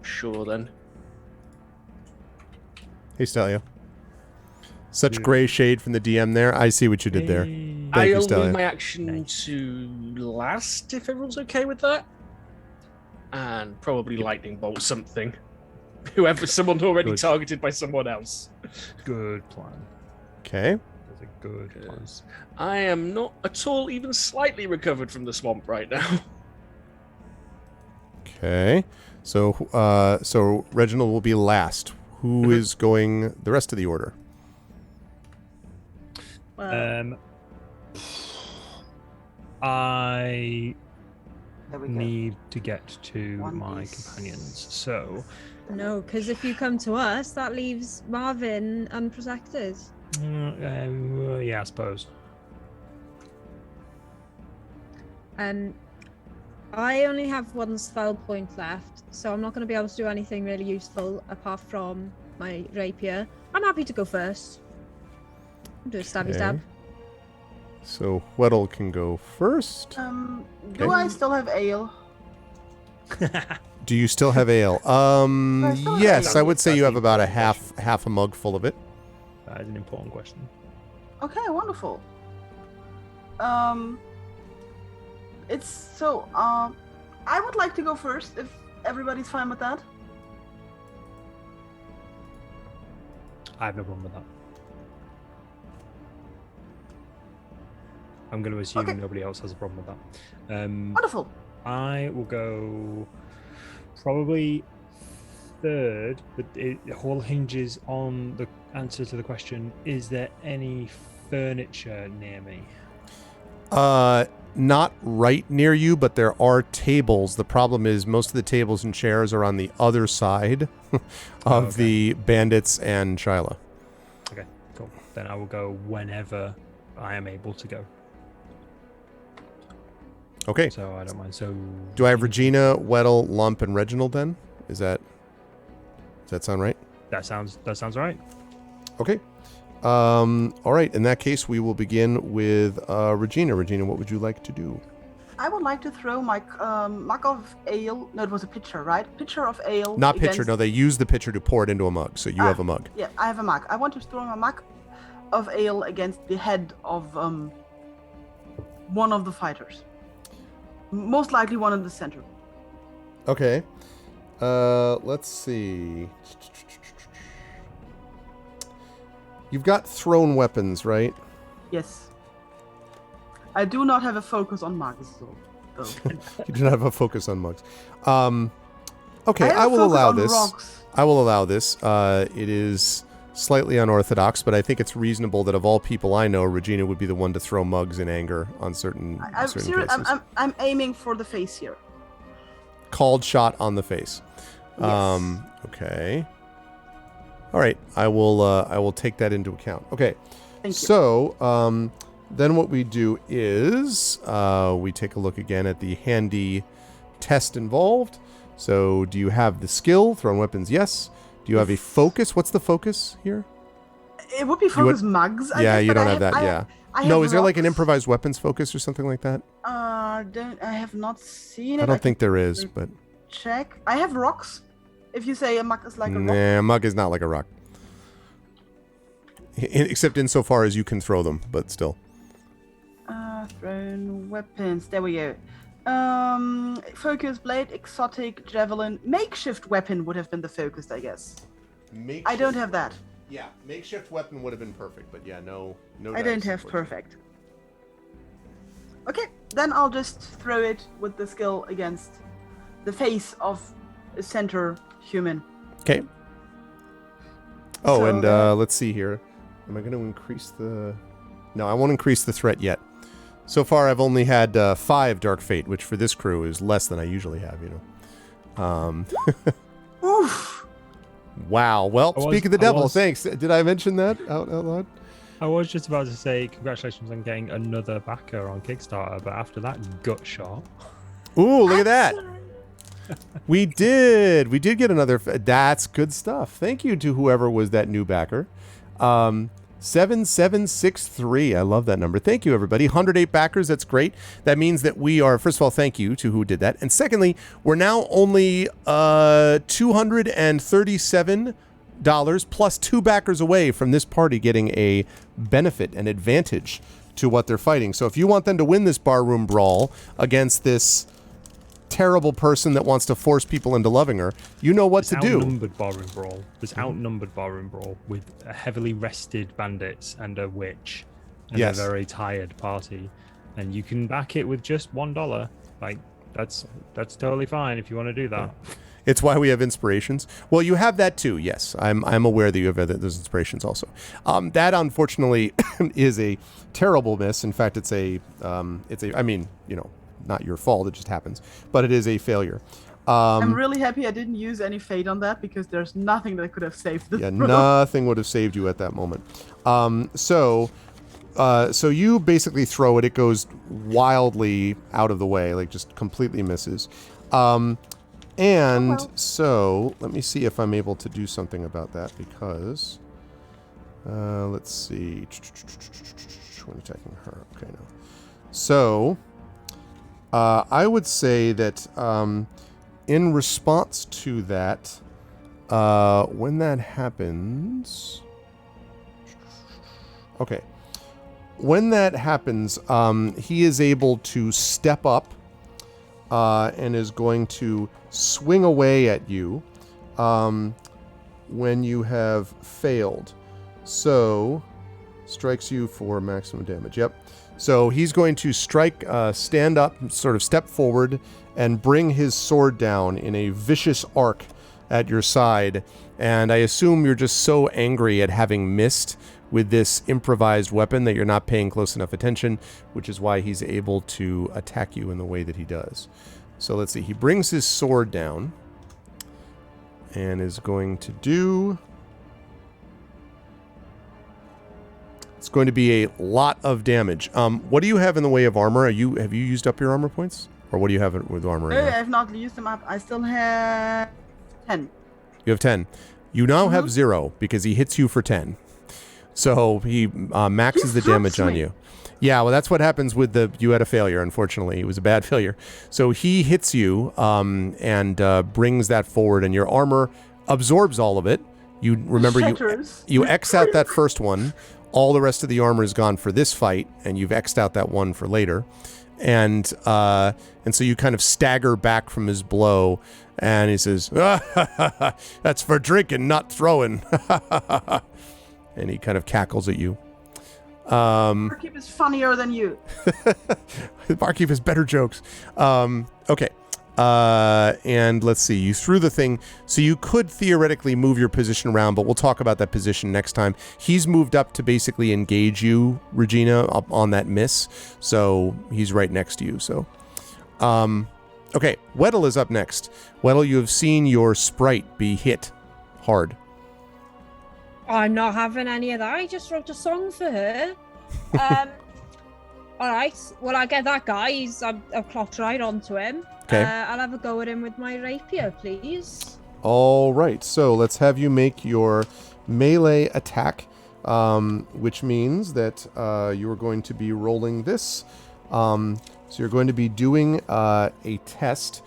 sure then. Hey, Stelio. Such gray shade from the DM there. I see what you did there. Thank you, I'll Stelio. leave my action to last if everyone's okay with that. and probably lightning bolt something. Someone already targeted by someone else. Good plan. Okay. That's a good plan. I am not at all even slightly recovered from the swamp right now. Okay. So Reginald will be last. Who is going the rest of the order? I There we go. need to get to One my piece. companions. So, No, because if you come to us, that leaves Marvin unprotected. yeah, I suppose. I only have one spell point left, so I'm not going to be able to do anything really useful apart from my rapier. I'm happy to go first. Do a stabby stab. So Weddle can go first. Do I still have ale? Do you still have ale? I still have Yes, ale. I would say you have about a half a mug full of it. That is an important question. Okay, wonderful. It's so. I would like to go first if everybody's fine with that. I have no problem with that. I'm going to assume Okay. nobody else has a problem with that. Wonderful. I will go probably third, but it all hinges on the answer to the question: is there any furniture near me? Not right near you, but there are tables. The problem is most of the tables and chairs are on the other side of the bandits and Shyla. Okay, cool. Then I will go whenever I am able to go. Okay. So I don't mind. So Do I have Regina, Weddle, Lump, and Reginald then? Does that sound right? That sounds right. Okay. All right. In that case, we will begin with Regina. Regina, what would you like to do? I would like to throw my mug of ale. No, it was a pitcher, right? Pitcher of ale. Not pitcher. against- No, they use the pitcher to pour it into a mug. So you have a mug. Yeah, I have a mug. I want to throw my mug of ale against the head of one of the fighters. Most likely one in the center. Okay. Let's see. You've got thrown weapons, right? Yes. I do not have a focus on mugs, though. You do not have a focus on mugs. Okay, have I a will focus allow on this. rocks. I will allow this. It is slightly unorthodox, but I think it's reasonable that of all people I know, Regina would be the one to throw mugs in anger on certain I'm certain serious. cases. I'm aiming for the face here. Called shot on the face. Yes. Okay. All right. I will take that into account. Okay. Thank you. So, then what we do is we take a look again at the handy test involved. So, do you have the skill? Thrown weapons, yes. Do you have a focus? What's the focus here? It would be focus mugs. I Yeah, guess, you but don't I have that. Yeah. I No, have is there like an rocks. improvised weapons focus or something like that? I have not seen it. I don't can think there is, but check. I have rocks. If you say a mug is like a rock. nah, mug is not like a rock. Except insofar as you can throw them, but still. Thrown weapons. There we go. Focus blade, exotic, javelin, makeshift weapon would have been the focus, I guess. I don't have that. Yeah, makeshift weapon would have been perfect, but yeah, no. I don't have perfect. Okay, then I'll just throw it with the skill against the face of a center human. Okay. Oh, So, and let's see here. Am I going to increase the... No, I won't increase the threat yet. So far, I've only had 5 Dark Fate, which for this crew is less than I usually have, you know. Oof! Wow. Well, speak of the I devil, was- thanks. Did I mention that out loud? I was just about to say congratulations on getting another backer on Kickstarter, but after that gut shot, Ooh, look at that. We did get another. That's good stuff. Thank you to whoever was that new backer. 7763. I love that number. Thank you, everybody. 108 backers. That's great. That means that we are, first of all, thank you to who did that. And secondly, we're now only $237 plus 2 backers away from this party getting a benefit and advantage to what they're fighting. So if you want them to win this barroom brawl against this terrible person that wants to force people into loving her. You know what to do. Outnumbered bar and brawl. There's outnumbered bar and brawl with heavily rested bandits and a witch and a very tired party, and you can back it with just $1. Like that's totally fine if you want to do that. Yeah. It's why we have inspirations. Well, you have that too. Yes, I'm aware that you have those inspirations also. That unfortunately is a terrible miss. In fact, it's a. I mean, not your fault. It just happens, but it is a failure. I'm really happy I didn't use any fate on that because there's nothing that could have saved this. Yeah, nothing would have saved you at that moment. So you basically throw it. It goes wildly out of the way, like just completely misses. So let me see if I'm able to do something about that because let's see. When attacking her. Okay, no. So I would say that in response to that, when that happens... Okay. When that happens, he is able to step up and is going to swing away at you when you have failed. So, strikes you for maximum damage. Yep. So he's going to strike, stand up, sort of step forward, and bring his sword down in a vicious arc at your side. And I assume you're just so angry at having missed with this improvised weapon that you're not paying close enough attention, which is why he's able to attack you in the way that he does. So let's see. He brings his sword down and is going to do... It's going to be a lot of damage. What do you have in the way of armor? Have you used up your armor points? Or what do you have with armor right now? I have not used them up. I still have 10. You have 10. You now have 0 because he hits you for 10. So he maxes the damage on you. Yeah, well, that's what happens with you had a failure, unfortunately. It was a bad failure. So he hits you and brings that forward, and your armor absorbs all of it. You remember, you X out that first one. All the rest of the armor is gone for this fight, and you've X'd out that one for later. And so you kind of stagger back from his blow, and he says, "That's for drinking, not throwing." And he kind of cackles at you. Barkeep is funnier than you. The barkeep has better jokes. Okay. And let's see. You threw the thing, so you could theoretically move your position around, but we'll talk about that position next time. He's moved up to basically engage you, Regina, up on that miss. So he's right next to you. So, okay. Weddle is up next. Weddle, you have seen your sprite be hit hard. I'm not having any of that. I just wrote a song for her. All right. Well, I get that guy. I've clocked right onto him. Okay. I'll have a go at him with my rapier, please. All right. So let's have you make your melee attack, which means that you are going to be rolling this. So you're going to be doing a test.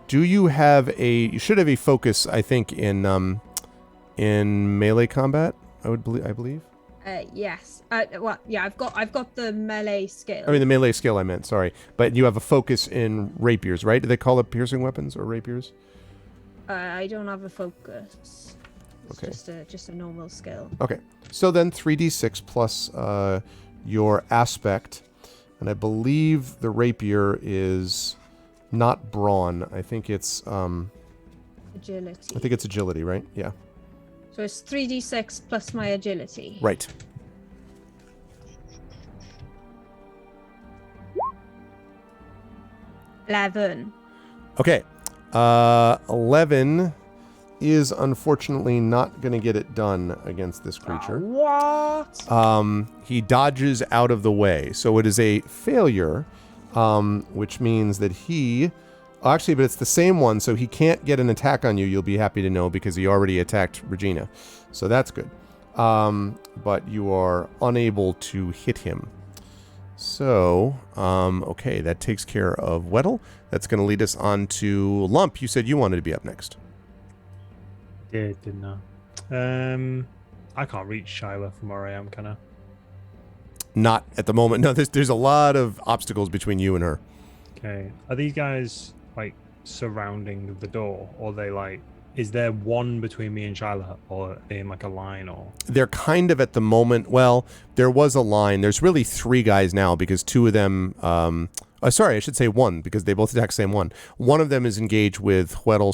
Do you have you should have a focus, I think, in melee combat, I believe. Yes. Well, yeah, I've got the melee skill. I mean, the melee skill I meant, sorry. But you have a focus in rapiers, right? Do they call it piercing weapons or rapiers? I don't have a focus. It's Okay. just a normal skill. Okay. So then 3d6 plus your aspect. And I believe the rapier is not brawn. I think it's... agility. I think it's agility, right? Yeah. So it's 3d6 plus my agility. Right. $11. Okay. 11 is unfortunately not going to get it done against this creature. What? He dodges out of the way. So it is a failure, which means that he... Actually, but it's the same one, so he can't get an attack on you, you'll be happy to know, because he already attacked Regina. So that's good. But you are unable to hit him. So, okay, that takes care of Weddle. That's going to lead us on to Lump. You said you wanted to be up next. Didn't I? I can't reach Shyla from where I am, can I? Not at the moment. No, there's a lot of obstacles between you and her. Okay. Are these guys like surrounding the door, or they like? Is there one between me and Shyla, or are they in like a line, or? They're kind of at the moment. Well, there was a line. There's really 3 guys now because 2 of them. Sorry, I should say 1 because they both attack same one. One of them is engaged with Hweddle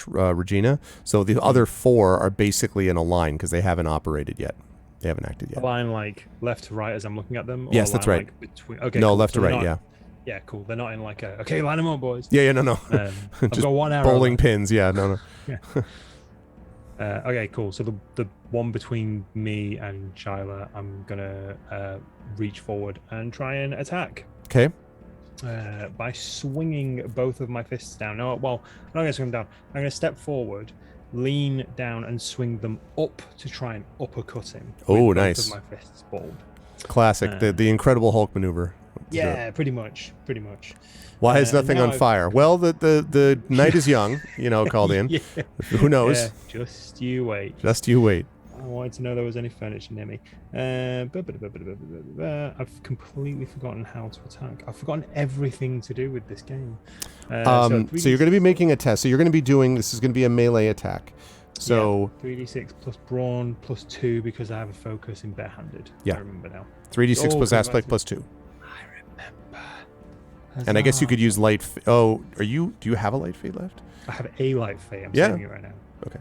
/ Regina. So the other 4 are basically in a line because they haven't operated yet. They haven't acted yet. A line like left to right as I'm looking at them? Or Yes, a that's line, right. Like, between... Okay, no, cool. left So to right, not... yeah. Yeah, cool. They're not in like a, okay, line them up, boys. Yeah, no. I've Just got 1 arrow. bowling pins, yeah, no. Yeah. Okay, cool. So the one between me and Shyla, I'm going to reach forward and try and attack. Okay. By swinging both of my fists down. No, well, I'm not going to swing them down. I'm going to step forward, lean down, and swing them up to try and uppercut him. Oh, with nice. both of my fists balled. Classic, the Incredible Hulk maneuver. Yeah, pretty much. Why is nothing on fire? Well, the night is young, called in. Yeah. Who knows? Yeah, just you wait. Just you wait. I wanted to know there was any furniture near me. I've completely forgotten how to attack. I've forgotten everything to do with this game. So you're going to be making a test. So you're going to be doing, this is going to be a melee attack. So 3d6 plus brawn plus 2 because I have a focus in barehanded. Yeah. I remember now. 3d6 plus aspect plus 2. I remember. And I guess you could use light. Do you have a light fate left? I have a light fate. I'm Yeah. saving it right now. Okay.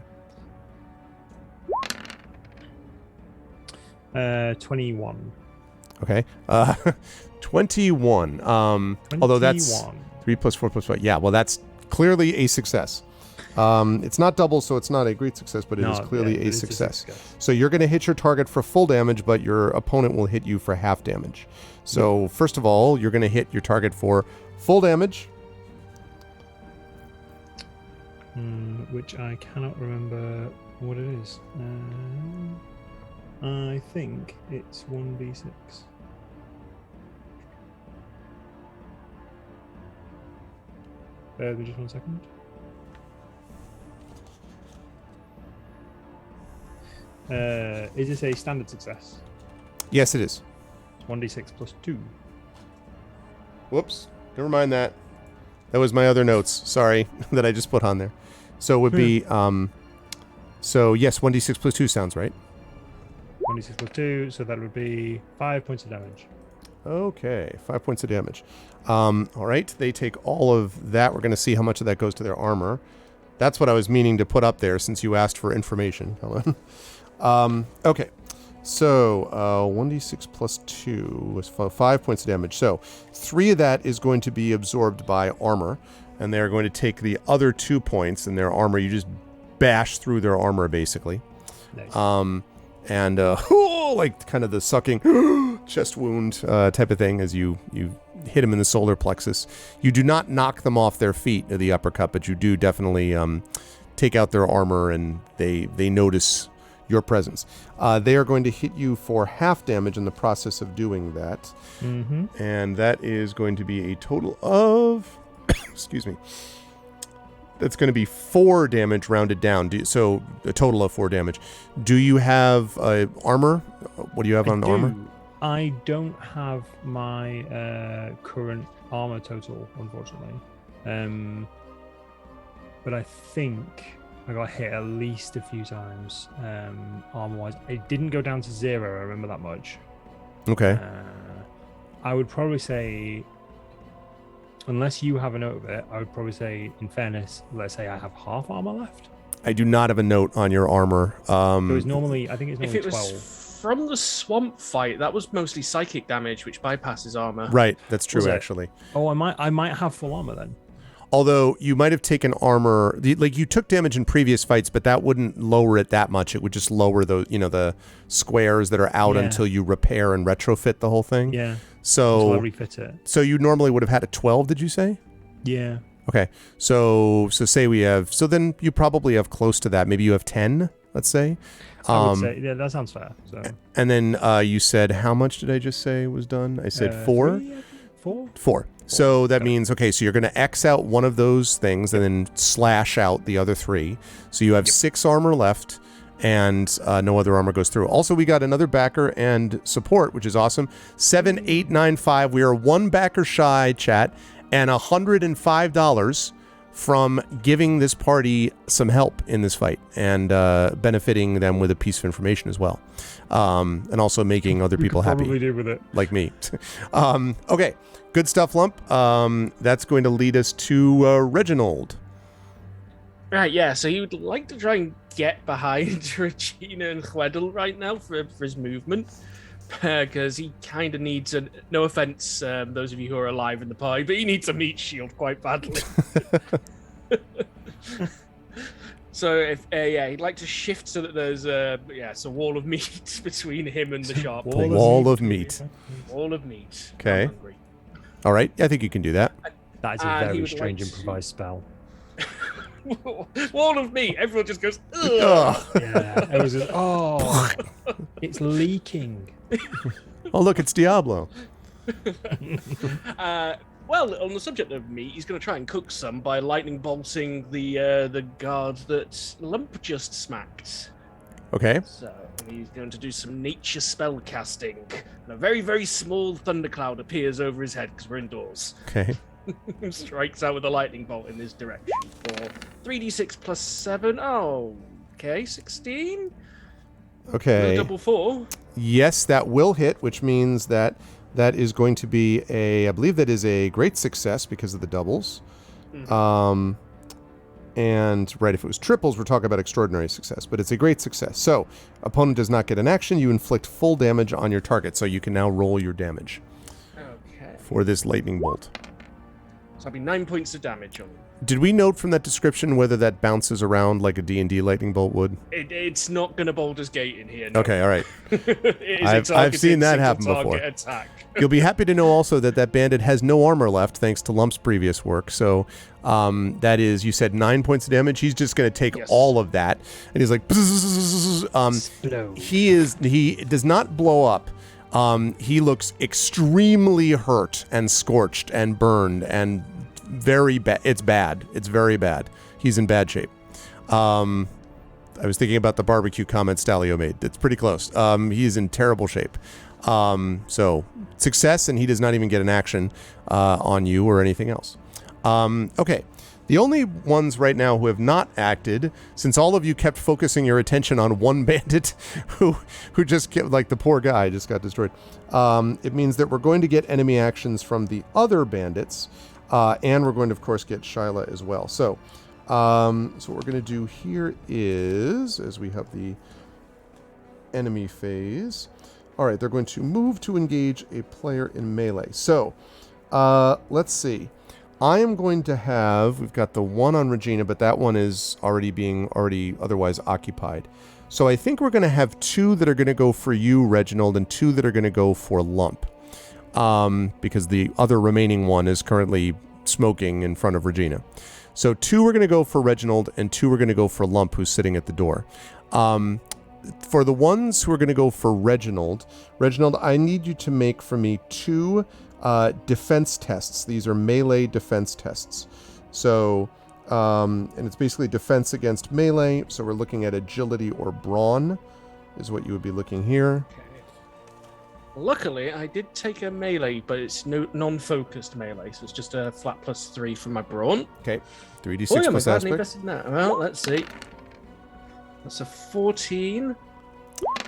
21. Okay. 21. Although that's 3 plus 4 plus 5. Yeah, well, that's clearly a success. It's not double, so it's not a great success, but it is clearly a success. So you're going to hit your target for full damage, but your opponent will hit you for half damage. So first of all, you're going to hit your target for full damage. Which I cannot remember what it is. I think it's 1d6. Bear with me just 1 second. Is this a standard success? Yes, it is. 1d6 plus 2. Whoops. Never mind that. That was my other notes. Sorry, that I just put on there. So it would be, so yes, 1d6 plus 2 sounds right. 1d6 plus 2, so that would be 5 points of damage. Okay, 5 points of damage. All right, they take all of that. We're going to see how much of that goes to their armor. That's what I was meaning to put up there since you asked for information, Helen. Okay, so 1d6 plus 2 is 5 points of damage. So 3 of that is going to be absorbed by armor, and they're going to take the other 2 points in their armor. You just bash through their armor, basically. Nice. And like kind of the sucking chest wound type of thing as you hit them in the solar plexus. You do not knock them off their feet or the uppercut, but you do definitely take out their armor, and they notice your presence. They are going to hit you for half damage in the process of doing that. Mm-hmm. And that is going to be a total of excuse me. That's going to be 4 damage rounded down. So a total of 4 damage. Do you have armor? What do you have on armor? I don't have my current armor total, unfortunately. But I think I got hit at least a few times armor-wise. It didn't go down to 0, I remember that much. Okay. I would probably say, unless you have a note of it, I would probably say, in fairness, let's say I have half armor left. I do not have a note on your armor. So it's normally, I think it's normally If it 12. was from the swamp fight, that was mostly psychic damage, which bypasses armor. Right, that's true, Was it? actually. Oh, I might have full armor then. Although you might have taken armor, like you took damage in previous fights, but that wouldn't lower it that much. It would just lower those, the squares that are out until you repair and retrofit the whole thing. Yeah. So Until I refit it. So you normally would have had a 12, did you say? Yeah. Okay. So say we have, so then you probably have close to that. Maybe you have 10, let's say. I would say, yeah, that sounds fair. So. And then you said, how much did I just say was done? I said 4? 4? 4. So that means, okay, so you're going to X out one of those things and then slash out the other 3. So you have 6 armor left, and no other armor goes through. Also, we got another backer and support, which is awesome. 7895. We are 1 backer shy, chat, and $105 from giving this party some help in this fight and benefiting them with a piece of information as well. And also making other people happy. Probably do with it. Like me. Okay, good stuff, Lump. That's going to lead us to Reginald. Right, yeah, so he would like to try and get behind Regina and Chweddle right now for his movement. Because he kind of needs a, no offense, those of you who are alive in the party, but he needs a meat shield quite badly. So if he'd like to shift so that there's a wall of meat between him and the shop. Wall of meat. Wall of meat. Okay. I'm hungry. All right, I think you can do that. That is a And he very would strange like to- improvised spell. Wall of meat. Everyone just goes, ugh. Ugh. Yeah, it was just, it's leaking. Oh, look, it's Diablo. Well, on the subject of meat, he's going to try and cook some by lightning bolting the guard that Lump just smacked. Okay. So he's going to do some nature spell casting, and a very, very small thundercloud appears over his head because we're indoors. Okay. Strikes out with a lightning bolt in his direction for 3d6 plus 7. Oh, okay, 16. Okay. Double 4. Yes, that will hit, which means that is going to be I believe that is a great success because of the doubles. Mhm. And right, if it was triples, we're talking about extraordinary success, but it's a great success. So, opponent does not get an action. You inflict full damage on your target, so you can now roll your damage Okay. for this lightning bolt. So that'll be 9 points of damage on him. Did we note from that description whether that bounces around like a D&D lightning bolt would? It's not going to Baldur's Gate in here. No. Okay, all right. It is a I've seen that targeted happen single before. target attack. You'll be happy to know also that bandit has no armor left thanks to Lump's previous work. So that is, you said 9 points of damage. He's just going to take Yes. all of that, and he's like, Explode. he does not blow up. He looks extremely hurt and scorched and burned and very bad. It's bad. It's very bad. He's in bad shape. I was thinking about the barbecue comment Stalio made. It's pretty close. He is in terrible shape. So success, and he does not even get an action on you or anything else. Okay. The only ones right now who have not acted, since all of you kept focusing your attention on one bandit who just kept, like the poor guy just got destroyed, it means that we're going to get enemy actions from the other bandits, and we're going to, of course, get Shyla as well. So what we're going to do here is, as we have the enemy phase, all right, they're going to move to engage a player in melee. So let's see. I am going to have, we've got the one on Regina, but that one is already otherwise occupied. So I think we're going to have two that are going to go for you, Reginald, and two that are going to go for Lump. Because the other remaining one is currently smoking in front of Regina. So two are going to go for Reginald, and two are going to go for Lump, who's sitting at the door. For the ones who are going to go for Reginald, I need you to make for me two defense tests. These are melee defense tests. So, and it's basically defense against melee. So we're looking at agility or brawn is what you would be looking here. Okay. Luckily, I did take a melee, but it's non-focused melee, so it's just a flat +3 for my brawn. Okay, 3d6 Boy, am I plus badly aspect. invested in that. Well, let's see. That's a 14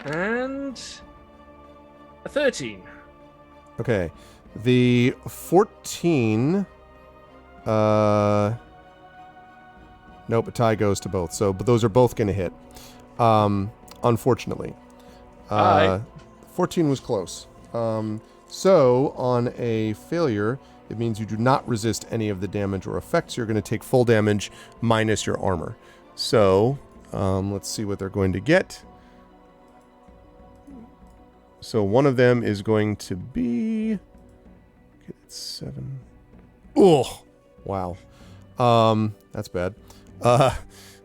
and a 13. Okay, the 14. Nope, a tie goes to both. So, but those are both going to hit. Unfortunately, Aye. 14 was close. So on a failure, it means you do not resist any of the damage or effects. You're going to take full damage minus your armor. So let's see what they're going to get. So one of them is going to be. Okay, that's 7. Oh, wow. That's bad.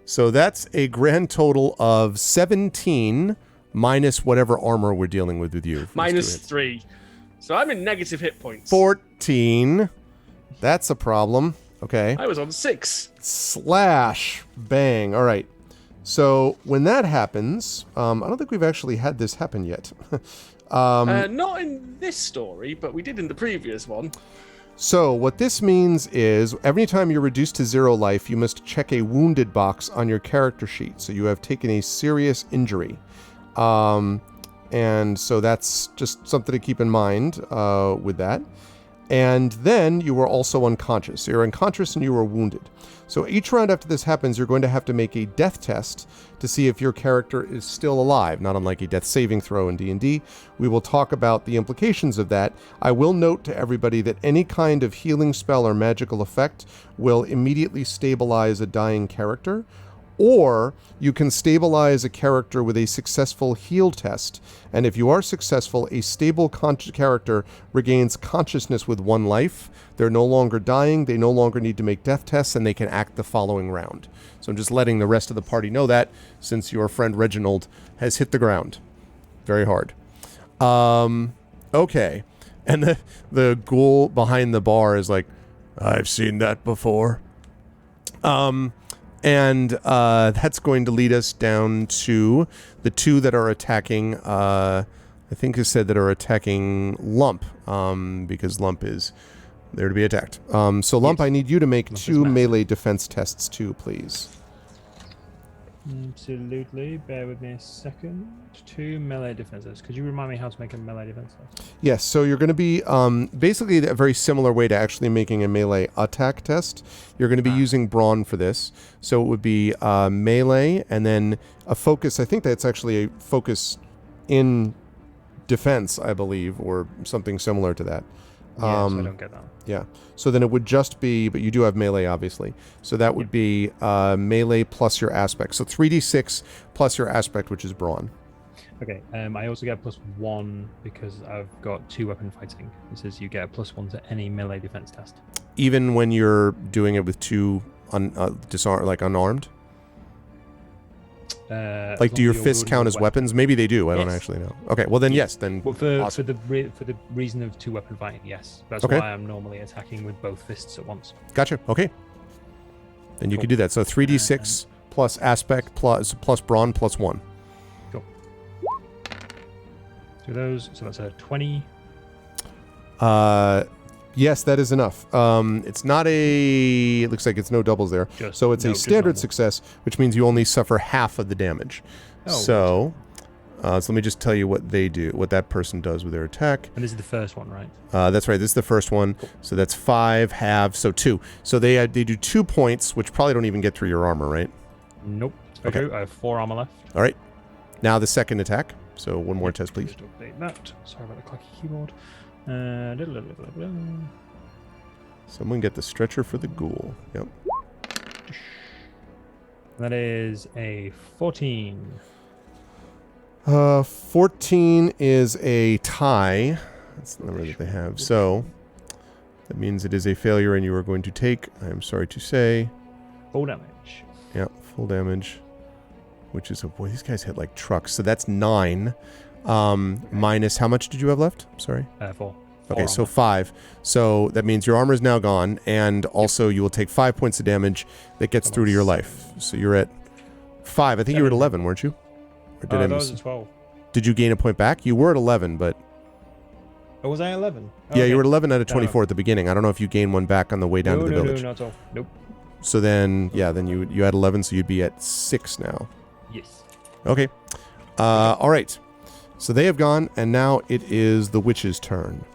So that's a grand total of 17 minus whatever armor we're dealing with you. Minus 3. So I'm in negative hit points. 14. That's a problem. Okay. I was on 6. Slash. Bang. All right. So when that happens, I don't think we've actually had this happen yet. Not in this story, but we did in the previous one. So what this means is every time you're reduced to 0 life, you must check a wounded box on your character sheet. So you have taken a serious injury. And so that's just something to keep in mind with that. And then you were also unconscious. So you're unconscious and you were wounded. So each round after this happens, you're going to have to make a death test to see if your character is still alive, not unlike a death saving throw in D&D. We will talk about the implications of that. I will note to everybody that any kind of healing spell or magical effect will immediately stabilize a dying character, or you can stabilize a character with a successful heal test. And if you are successful, a stable character regains consciousness with 1 life. They're no longer dying, they no longer need to make death tests, and they can act the following round. So I'm just letting the rest of the party know that, since your friend Reginald has hit the ground very hard. Okay. And the ghoul behind the bar is like, I've seen that before. And that's going to lead us down to the 2 that are attacking, I think it said that are attacking Lump, because Lump is there to be attacked. So Lump, yes. I need you to make Lump 2 melee defense tests too, please. Absolutely. Bear with me a second. 2 melee defenses. Could you remind me how to make a melee defense test? Yes, so you're going to be basically a very similar way to actually making a melee attack test. You're going to be using brawn for this. So it would be melee and then a focus. I think that's actually a focus in defense, I believe, or something similar to that. Yeah, so I don't get that. Yeah. So then it would just be, but you do have melee, obviously. So that would be melee plus your aspect. So 3d6 plus your aspect, which is brawn. Okay. I also get +1 because I've got 2 weapon fighting. It says you get a +1 to any melee defense test. Even when you're doing it with 2 unarmed? Like, do your fists count as weapons? Maybe they do. I don't actually know. Okay, well then, yes. Then well, for the reason of 2 weapon fighting, yes. That's why I'm normally attacking with both fists at once. Gotcha. Okay. Then you could do that. So 3d6 plus aspect plus brawn plus 1. Cool. Do those. So that's a 20. Yes, that is enough. It's not a... It looks like it's no doubles there. So it's a standard success, which means you only suffer half of the damage. Oh, so let me just tell you what they do, what that person does with their attack. And this is the first one, right? That's right. This is the first one. Cool. So that's 5 halves, so 2. So they do 2 points, which probably don't even get through your armor, right? Nope. Okay. I have 4 armor left. All right. Now the second attack. So one more test, please. Just update that. Sorry about the clucky keyboard. Someone get the stretcher for the ghoul. Yep. That is a 14. 14 is a tie. That's the number that they have. So that means it is a failure, and you are going to take, I am sorry to say, full damage. Yep, full damage. Which is, boy, these guys hit like trucks. So that's 9. Minus, how much did you have left? Sorry. 4. Okay, so 5. So that means your armor is now gone, and also you will take 5 points of damage that gets through to your life. So you're at 5. I think you were at 11, weren't you? Or did I was at 12. Did you gain a point back? You were at 11, but... Oh, was I 11? Oh, yeah, okay. You were at 11 out of 24 at the beginning. I don't know if you gained one back on the way down to the village. No, not at all. Nope. So then, yeah, then you had 11, so you'd be at 6 now. Yes. Okay. All right. So they have gone, and now it is the witch's turn.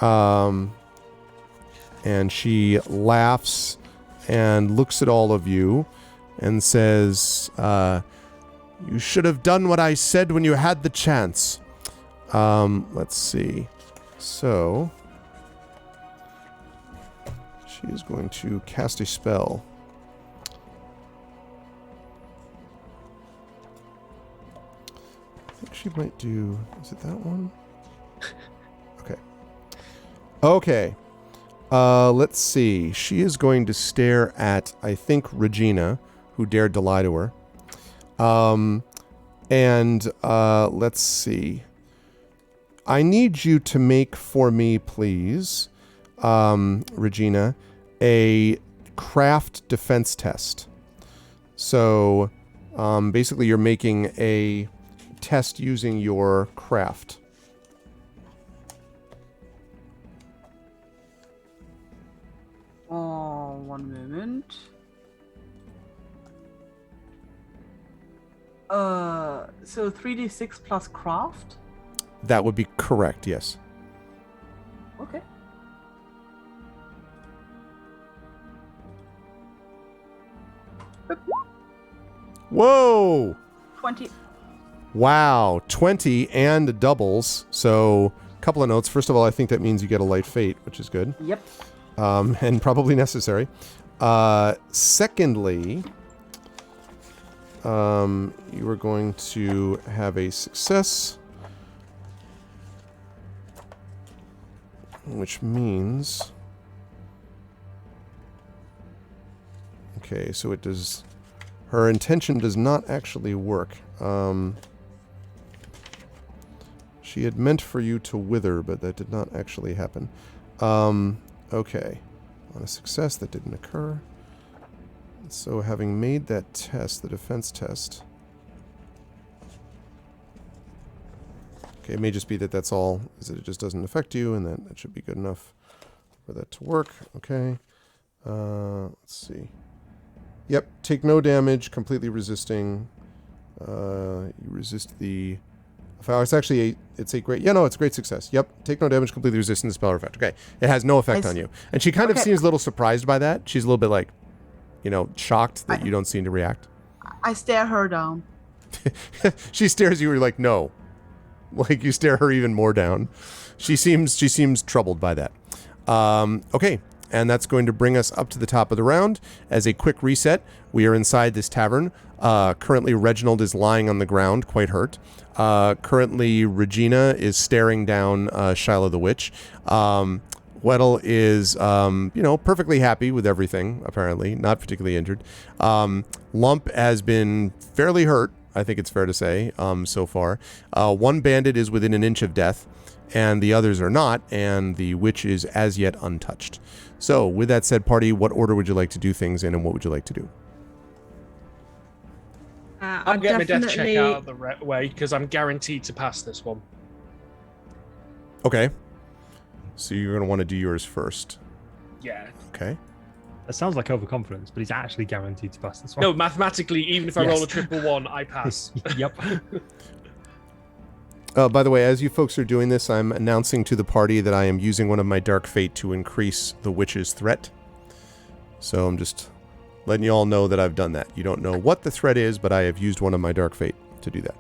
And she laughs and looks at all of you and says, you should have done what I said when you had the chance. Let's see. So she is going to cast a spell. I think she might do... Is it that one? Okay. Okay. Let's see. She is going to stare at, I think, Regina, who dared to lie to her. Let's see. I need you to make for me, please, Regina, a craft defense test. So, basically, you're making a test using your craft. Oh, 1 moment. So 3d6 plus craft? That would be correct, yes. Okay. Whoa! 20. Wow, 20 and doubles. So, a couple of notes. First of all, I think that means you get a light fate, which is good. Yep. And probably necessary. Secondly, you are going to have a success, which means... Okay, so it does... Her intention does not actually work. She had meant for you to wither, but that did not actually happen. Okay. On a success, that didn't occur. So having made that test, the defense test... Okay, it may just be that that's all, is that it just doesn't affect you, and that should be good enough for that to work. Okay. Let's see. Yep, take no damage, completely resisting. You resist the... It's actually it's a great... Yeah, no, it's a great success. Yep, take no damage, completely resisting the spell effect. Okay, it has no effect on you. And she kind of seems a little surprised by that. She's a little bit like, shocked that you don't seem to react. I stare her down. She stares you, you're like, no. Like, you stare her even more down. She seems troubled by that. Okay. And that's going to bring us up to the top of the round. As a quick reset, we are inside this tavern. Currently, Reginald is lying on the ground, quite hurt. Currently, Regina is staring down Shiloh the Witch. Weddle is, perfectly happy with everything, apparently. Not particularly injured. Lump has been fairly hurt, I think it's fair to say, so far. One bandit is within an inch of death, and the others are not, and the witch is as yet untouched. So, with that said, party, what order would you like to do things in, and what would you like to do? I'm getting my death check out of the way, because I'm guaranteed to pass this one. Okay. So you're going to want to do yours first. Yeah. Okay. That sounds like overconfidence, but he's actually guaranteed to pass this one. No, mathematically, even if I roll a 111, I pass. Yep. By the way, as you folks are doing this, I'm announcing to the party that I am using one of my Dark Fate to increase the witch's threat. So I'm just letting you all know that I've done that. You don't know what the threat is, but I have used one of my Dark Fate to do that.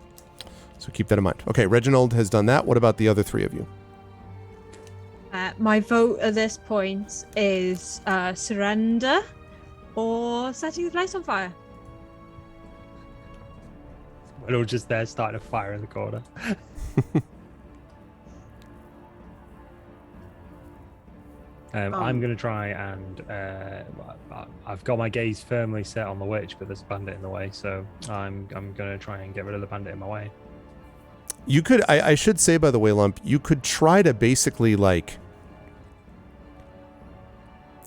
So keep that in mind. Okay, Reginald has done that. What about the other three of you? My vote at this point is surrender or setting the place on fire. We're all just there starting a fire in the corner. I'm going to try and... I've got my gaze firmly set on the witch, but there's a bandit in the way, so I'm going to try and get rid of the bandit in my way. You could... I should say, by the way, Lump, you could try to basically, like...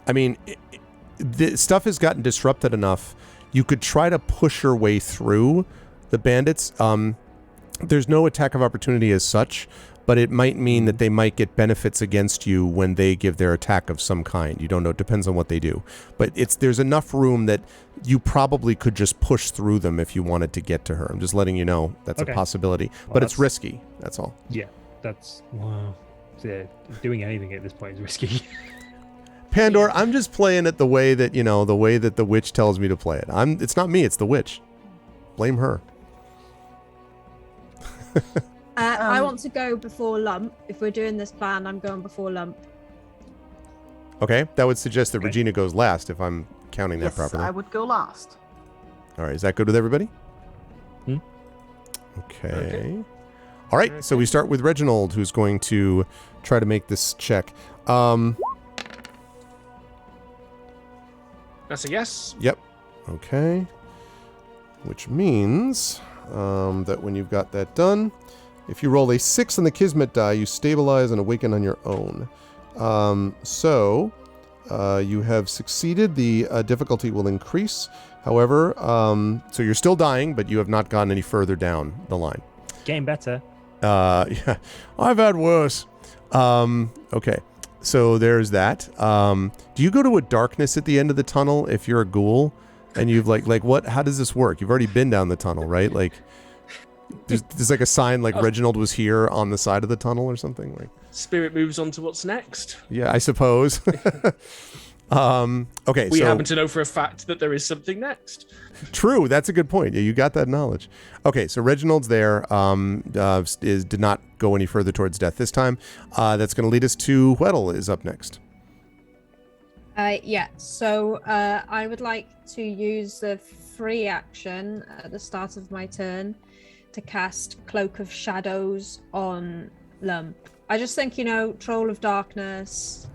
I mean, the stuff has gotten disrupted enough. You could try to push your way through the bandits. There's no attack of opportunity as such, but it might mean that they might get benefits against you when they give their attack of some kind. You don't know. It depends on what they do. But there's enough room that you probably could just push through them if you wanted to get to her. I'm just letting you know that's a possibility. Well, but it's risky. That's all. Yeah, that's... Wow. Yeah, doing anything at this point is risky. Pandora, I'm just playing it the way that, the way that the witch tells me to play it. It's not me, it's the witch. Blame her. I want to go before Lump. If we're doing this plan, I'm going before Lump. Okay, that would suggest that Regina goes last, if I'm counting that properly. Yes, I would go last. All right, is that good with everybody? Okay. All right, so we start with Reginald, who's going to try to make this check. That's a yes. Yep. Okay. Which means that when you've got that done, if you roll a 6 on the Kismet die, you stabilize and awaken on your own. So you have succeeded. The difficulty will increase. However, so you're still dying, but you have not gone any further down the line. Getting better. Yeah, I've had worse. Okay. So there's that. Do you go to a darkness at the end of the tunnel if you're a ghoul? And you've like what? How does this work? You've already been down the tunnel, right? Like, there's like a sign like Reginald was here on the side of the tunnel or something. Like, Spirit moves on to what's next. yeah, I suppose. Okay, We so happen to know for a fact that there is something next. true. That's a good point. Yeah, you got that knowledge. Okay, so Reginald's there. Did not go any further towards death this time. That's going to lead us to Weddle is up next. Yeah, so I would like to use the free action at the start of my turn to cast Cloak of Shadows on Lump. I just think, Troll of Darkness.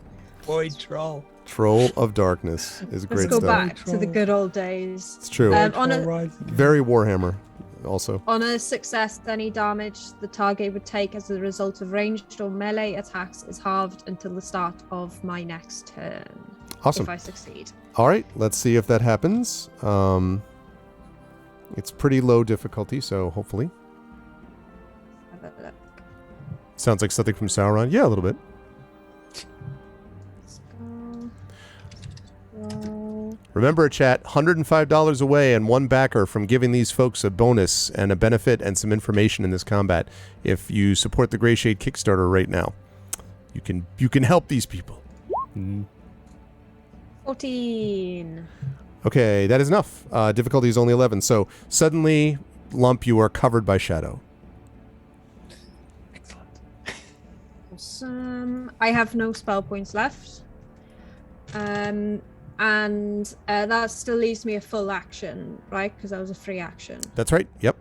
Void Troll. Troll of Darkness is great Let's go stuff. back to the good old days. It's true. On Very Warhammer also. On a success, any damage the target would take as a result of ranged or melee attacks is halved until the start of my next turn. Awesome. If I succeed. All right, let's see if that happens. It's pretty low difficulty, so hopefully. Have a look. Sounds like something from Sauron. Yeah, a little bit. Let's go. Roll. Remember, chat, $105 away and one backer from giving these folks a bonus and a benefit and some information in this combat. If you support the Grey Shade Kickstarter right now, you can help these people. 14. Okay, that is enough. Difficulty is only 11. So suddenly, Lump, you are covered by shadow. Excellent. Awesome. I have no spell points left. And that still leaves me a full action, right? Because that was a free action. That's right. Yep.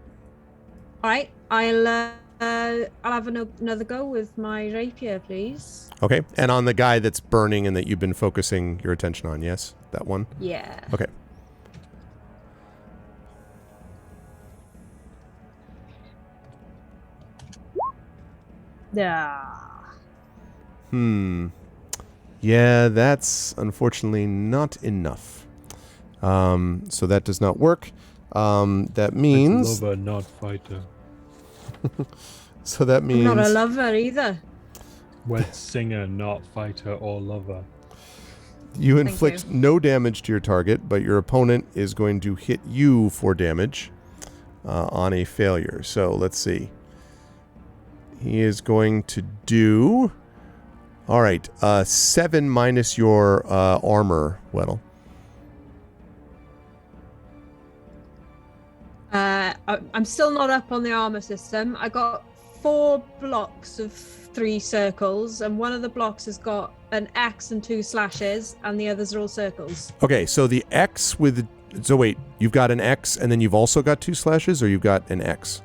All right. I'll have another go with my rapier, please. Okay. And on the guy that's burning and that you've been focusing your attention on, yes? That one? Yeah. Okay. Yeah. Yeah, that's unfortunately not enough. So that does not work. That means... Lover, not fighter. So that means... I'm not a lover either. Wed singer, not fighter or lover. You inflict no damage to your target, but your opponent is going to hit you for damage on a failure. So let's see. He is going to do... All right, 7 minus your armor, Weddle. I'm still not up on the armor system. I got 4 blocks of 3 circles, and one of the blocks has got an X and 2 slashes, and the others are all circles. Okay, so the X with... So wait, you've got an X, and then you've also got 2 slashes, or you've got an X?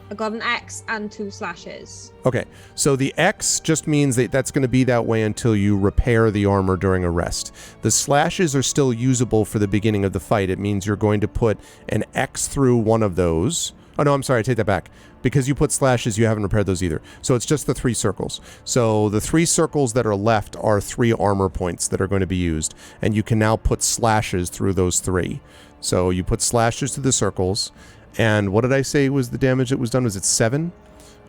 I got an X and 2 slashes. Okay, so the X just means that that's going to be that way until you repair the armor during a rest. The slashes are still usable for the beginning of the fight. It means you're going to put an X through one of those. Oh, no, I'm sorry, I take that back. Because you put slashes, you haven't repaired those either. So it's just the 3 circles. So the 3 circles that are left are 3 armor points that are going to be used. And you can now put slashes through those 3. So you put slashes to the circles. And what did I say was the damage that was done? Was it 7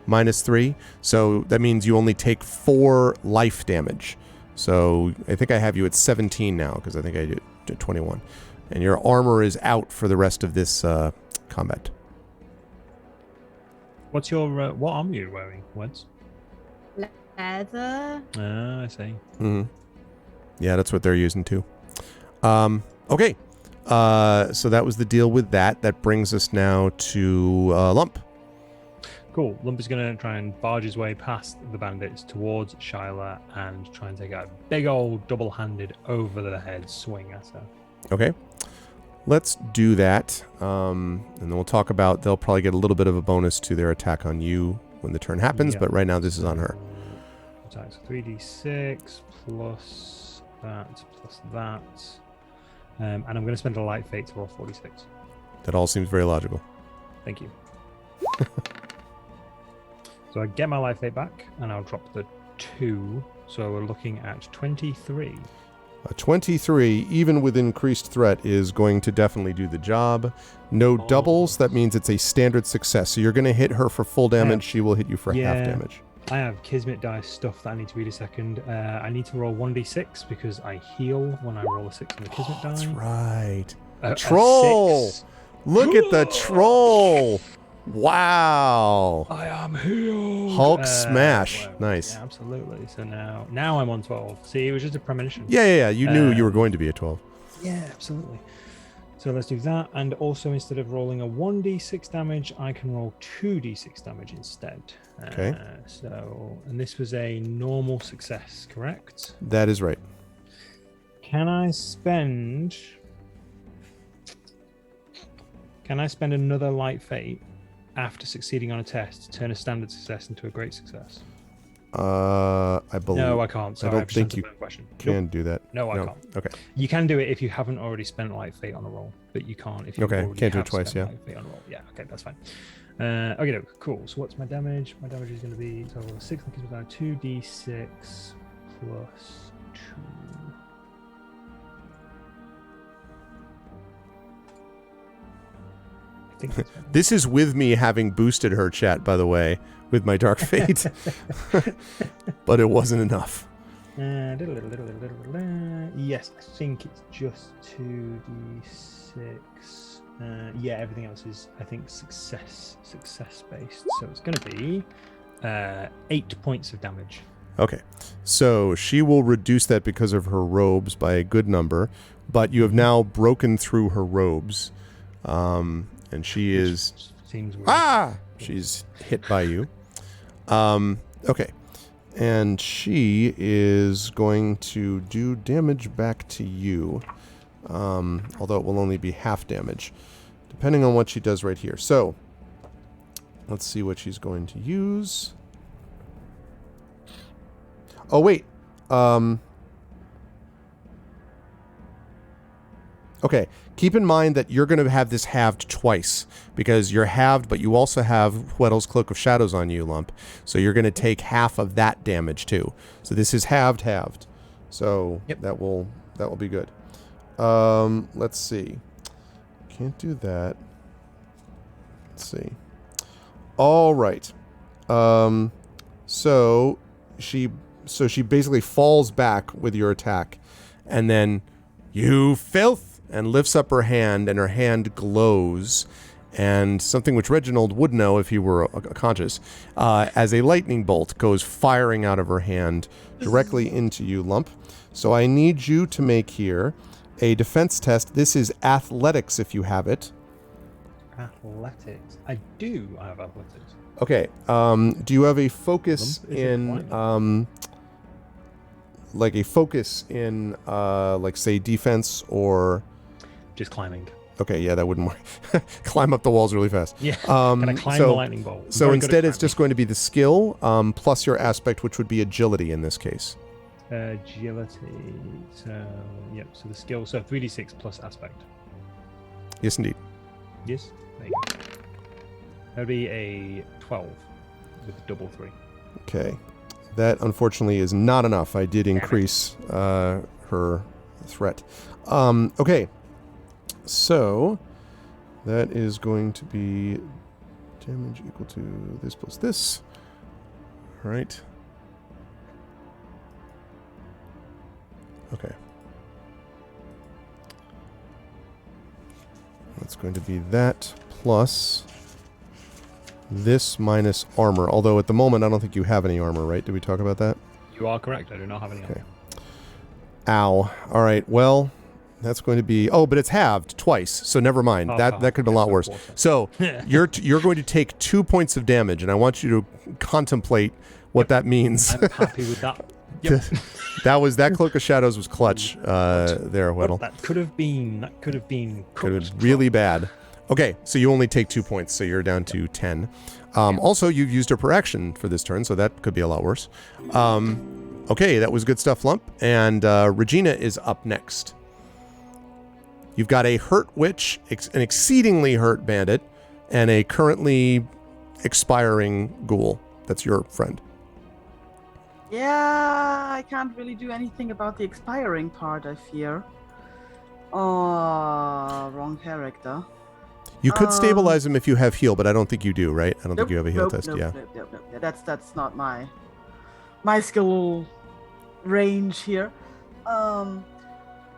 minus 3? So that means you only take 4 life damage. So I think I have you at 17 now, because I think I did 21. And your armor is out for the rest of this combat. What's your what armor are you wearing, Weds? Leather. I see. Mm-hmm. Yeah, that's what they're using too. Okay. So that was the deal with that. That brings us now to Lump. Cool. Lump is going to try and barge his way past the bandits towards Shyla and try and take a big old double-handed over-the-head swing at her. Okay. Let's do that. And then we'll talk about, they'll probably get a little bit of a bonus to their attack on you when the turn happens, Yep. but right now this is on her. Attack, so 3d6 plus that, plus that. And I'm going to spend a light fate to roll 46. That all seems very logical. Thank you. So I get my life fate back, and I'll drop the 2. So we're looking at 23. A 23, even with increased threat, is going to definitely do the job. No doubles, that means it's a standard success. So you're going to hit her for full damage, she will hit you for half damage. I have Kismet dice stuff that I need to read a second. I need to roll 1d6 because I heal when I roll a 6 on the Kismet die. That's right. A Troll! 6. Look at the troll! Wow. I am healed. Hulk smash. Well, Nice. Yeah, absolutely. So now I'm on 12. See, it was just a premonition. Yeah. You knew you were going to be a 12. Yeah, absolutely. So let's do that. And also, instead of rolling a 1d6 damage, I can roll 2d6 damage instead. Okay. And this was a normal success, correct? That is right. Can I spend another light fate after succeeding on a test to turn a standard success into a great success? I believe. No, I can't. Sorry, I don't I've just think you answered that question. can do that. No, I can't. Okay. You can do it if you haven't already spent light fate on a roll, but you can't if you Okay, already can't do it have twice, spent yeah. light fate on a roll. Yeah, okay, that's fine. Okay, no, cool. So what's my damage? My damage is going to be 6 gives me down 2d6 plus 2. I think that's This is with me having boosted her chat, by the way, with my Dark Fate. But it wasn't enough. Yes, I think it's just 2d6. Yeah, everything else is, I think, success based. So it's going to be 8 points of damage. Okay. So she will reduce that because of her robes by a good number, but you have now broken through her robes. And she is... Seems weird. She's hit by you. Okay. And she is going to do damage back to you. Although it will only be half damage, depending on what she does right here. So, let's see what she's going to use. Oh, wait. Okay, keep in mind that you're going to have this halved twice, because you're halved, but you also have Weddle's Cloak of Shadows on you, Lump. So you're going to take half of that damage too. So this is halved. So yep. that will be good. Let's see. Can't do that. Let's see. All right. So she basically falls back with your attack, and then you filth, and lifts up her hand, and her hand glows, and something which Reginald would know if he were conscious, as a lightning bolt goes firing out of her hand directly into you, Lump. So I need you to make here a defense test. This is athletics if you have it. Athletics. I do have athletics. Okay. Do you have a focus in like a focus in like say defense or just climbing? Okay, yeah, that wouldn't work. Climb up the walls really fast. Yeah. Can I climb the lightning bolt? So instead it's just going to be the skill plus your aspect, which would be agility in this case. Agility. So yep, so the skill, so 3d6 plus aspect. Yes, indeed. Yes. There you go. That would be a 12 with double 3. Okay. That unfortunately is not enough. I did increase her threat. Okay. So that is going to be damage equal to this plus this. All right. Okay. That's going to be that plus this minus armor. Although at the moment, I don't think you have any armor, right? Did we talk about that? You are correct. I do not have any armor. Ow. All right. Well, that's going to be... Oh, but it's halved twice, so never mind. That could have been a lot worse. So you're going to take 2 points of damage, and I want you to contemplate what that means. I'm happy with that. Yep. that Cloak of Shadows was clutch there, Weddle. That could have been really bad. Okay, so you only take 2 points, so you're down to 10. Also, you've used a per action for this turn, so that could be a lot worse. Okay, that was good stuff, Lump. And Regina is up next. You've got a hurt witch, an exceedingly hurt bandit, and a currently expiring ghoul. That's your friend. Yeah, I can't really do anything about the expiring part, I fear. Oh, wrong character. You could stabilize him if you have heal, but I don't think you do, right? I don't think you have a heal nope, test. nope, Yeah. Nope. Yeah, that's not my skill range here. I'm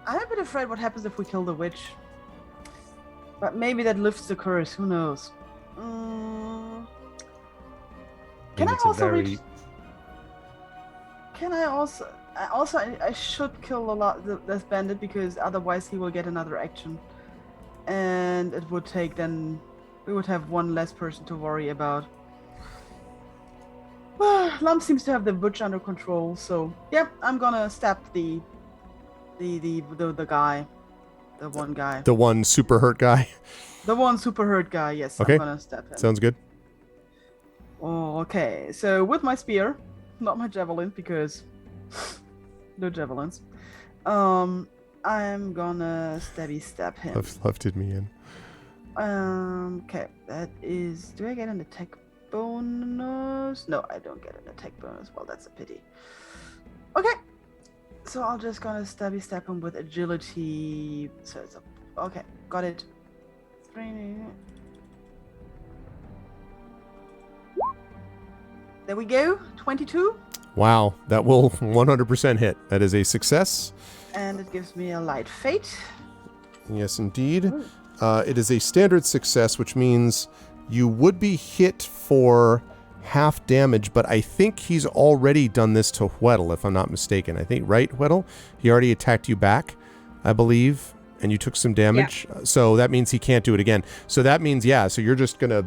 a bit afraid what happens if we kill the witch. But maybe that lifts the curse. Who knows? Can I also reach? Can I also? I should kill a lot this bandit because otherwise he will get another action, and it would take then we would have one less person to worry about. Lump seems to have the butch under control, so yeah, I'm gonna stab the guy, the one guy, The one super hurt guy. the one super hurt guy. Yes, Okay. I'm gonna stab him. Sounds good. Oh, okay, so with my spear, not my javelin because no javelins. I'm gonna stab him. Lefted me in. Okay, that is. Do I get an attack bonus? No, I don't get an attack bonus. Well, that's a pity. Okay, so I'm just gonna stab him with agility. So it's a. Okay, got it. 3. There we go. 22. Wow, that will 100% hit. That is a success. And it gives me a light fate. Yes, indeed. It is a standard success, which means you would be hit for half damage, but I think he's already done this to Weddle, if I'm not mistaken. I think, right, Weddle? He already attacked you back, I believe, and you took some damage. Yeah. So that means he can't do it again. So that means, yeah, so you're just gonna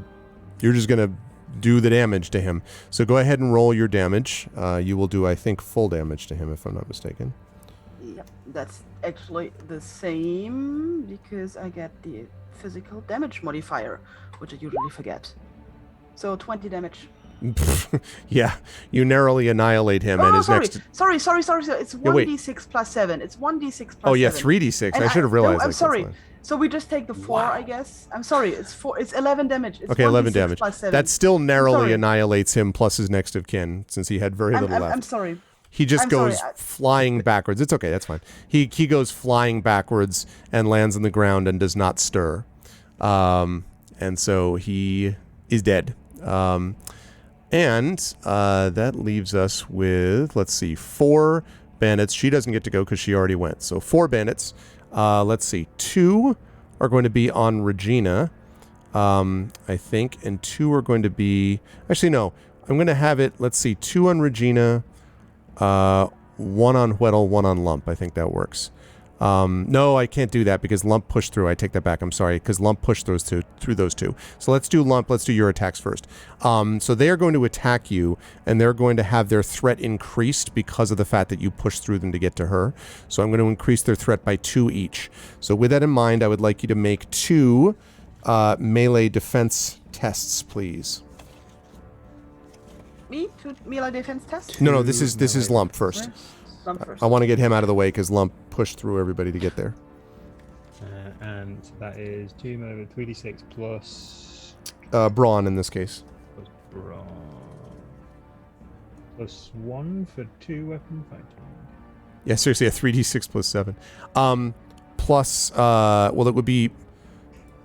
do the damage to him. So go ahead and roll your damage. You will do, I think, full damage to him, if I'm not mistaken. Yep, that's actually the same because I get the physical damage modifier, which I usually forget. So 20 damage. Yeah, you narrowly annihilate him and his next... Sorry. It's 1d6 plus 7. It's 1d6 plus 7. Oh, yeah, 3d6. I should have realized. No, I'm sorry. So we just take the 4, I guess. I'm sorry. It's 4. It's 11 damage. It's okay, 11 damage. Plus 7. That still narrowly annihilates him plus his next of kin, since he had very little left. I'm sorry. He just goes flying backwards. It's okay. That's fine. He goes flying backwards and lands on the ground and does not stir. And so he is dead. And that leaves us with, let's see, 4 bandits. She doesn't get to go because she already went. So 4 bandits. Let's see. 2 are going to be on Regina, I think. And 2 are going to be... Actually, no. I'm going to have it, let's see, 2 on Regina, 1 on Weddle, 1 on Lump. I think that works. No, I can't do that because Lump pushed through. I take that back. I'm sorry, because Lump pushed through those 2. So let's do Lump. Let's do your attacks first. So they are going to attack you, and they're going to have their threat increased because of the fact that you pushed through them to get to her. So I'm going to increase their threat by 2 each. So with that in mind, I would like you to make 2 melee defense tests, please. Me? 2 melee defense tests? No, this is Lump first. Lump first. I want to get him out of the way because Lump pushed through everybody to get there. And that is 2 melee 3d6 plus... Brawn in this case. Plus brawn. Plus 1 for 2 weapon fighting. Yeah, seriously, a 3d6 plus 7. Plus, well, it would be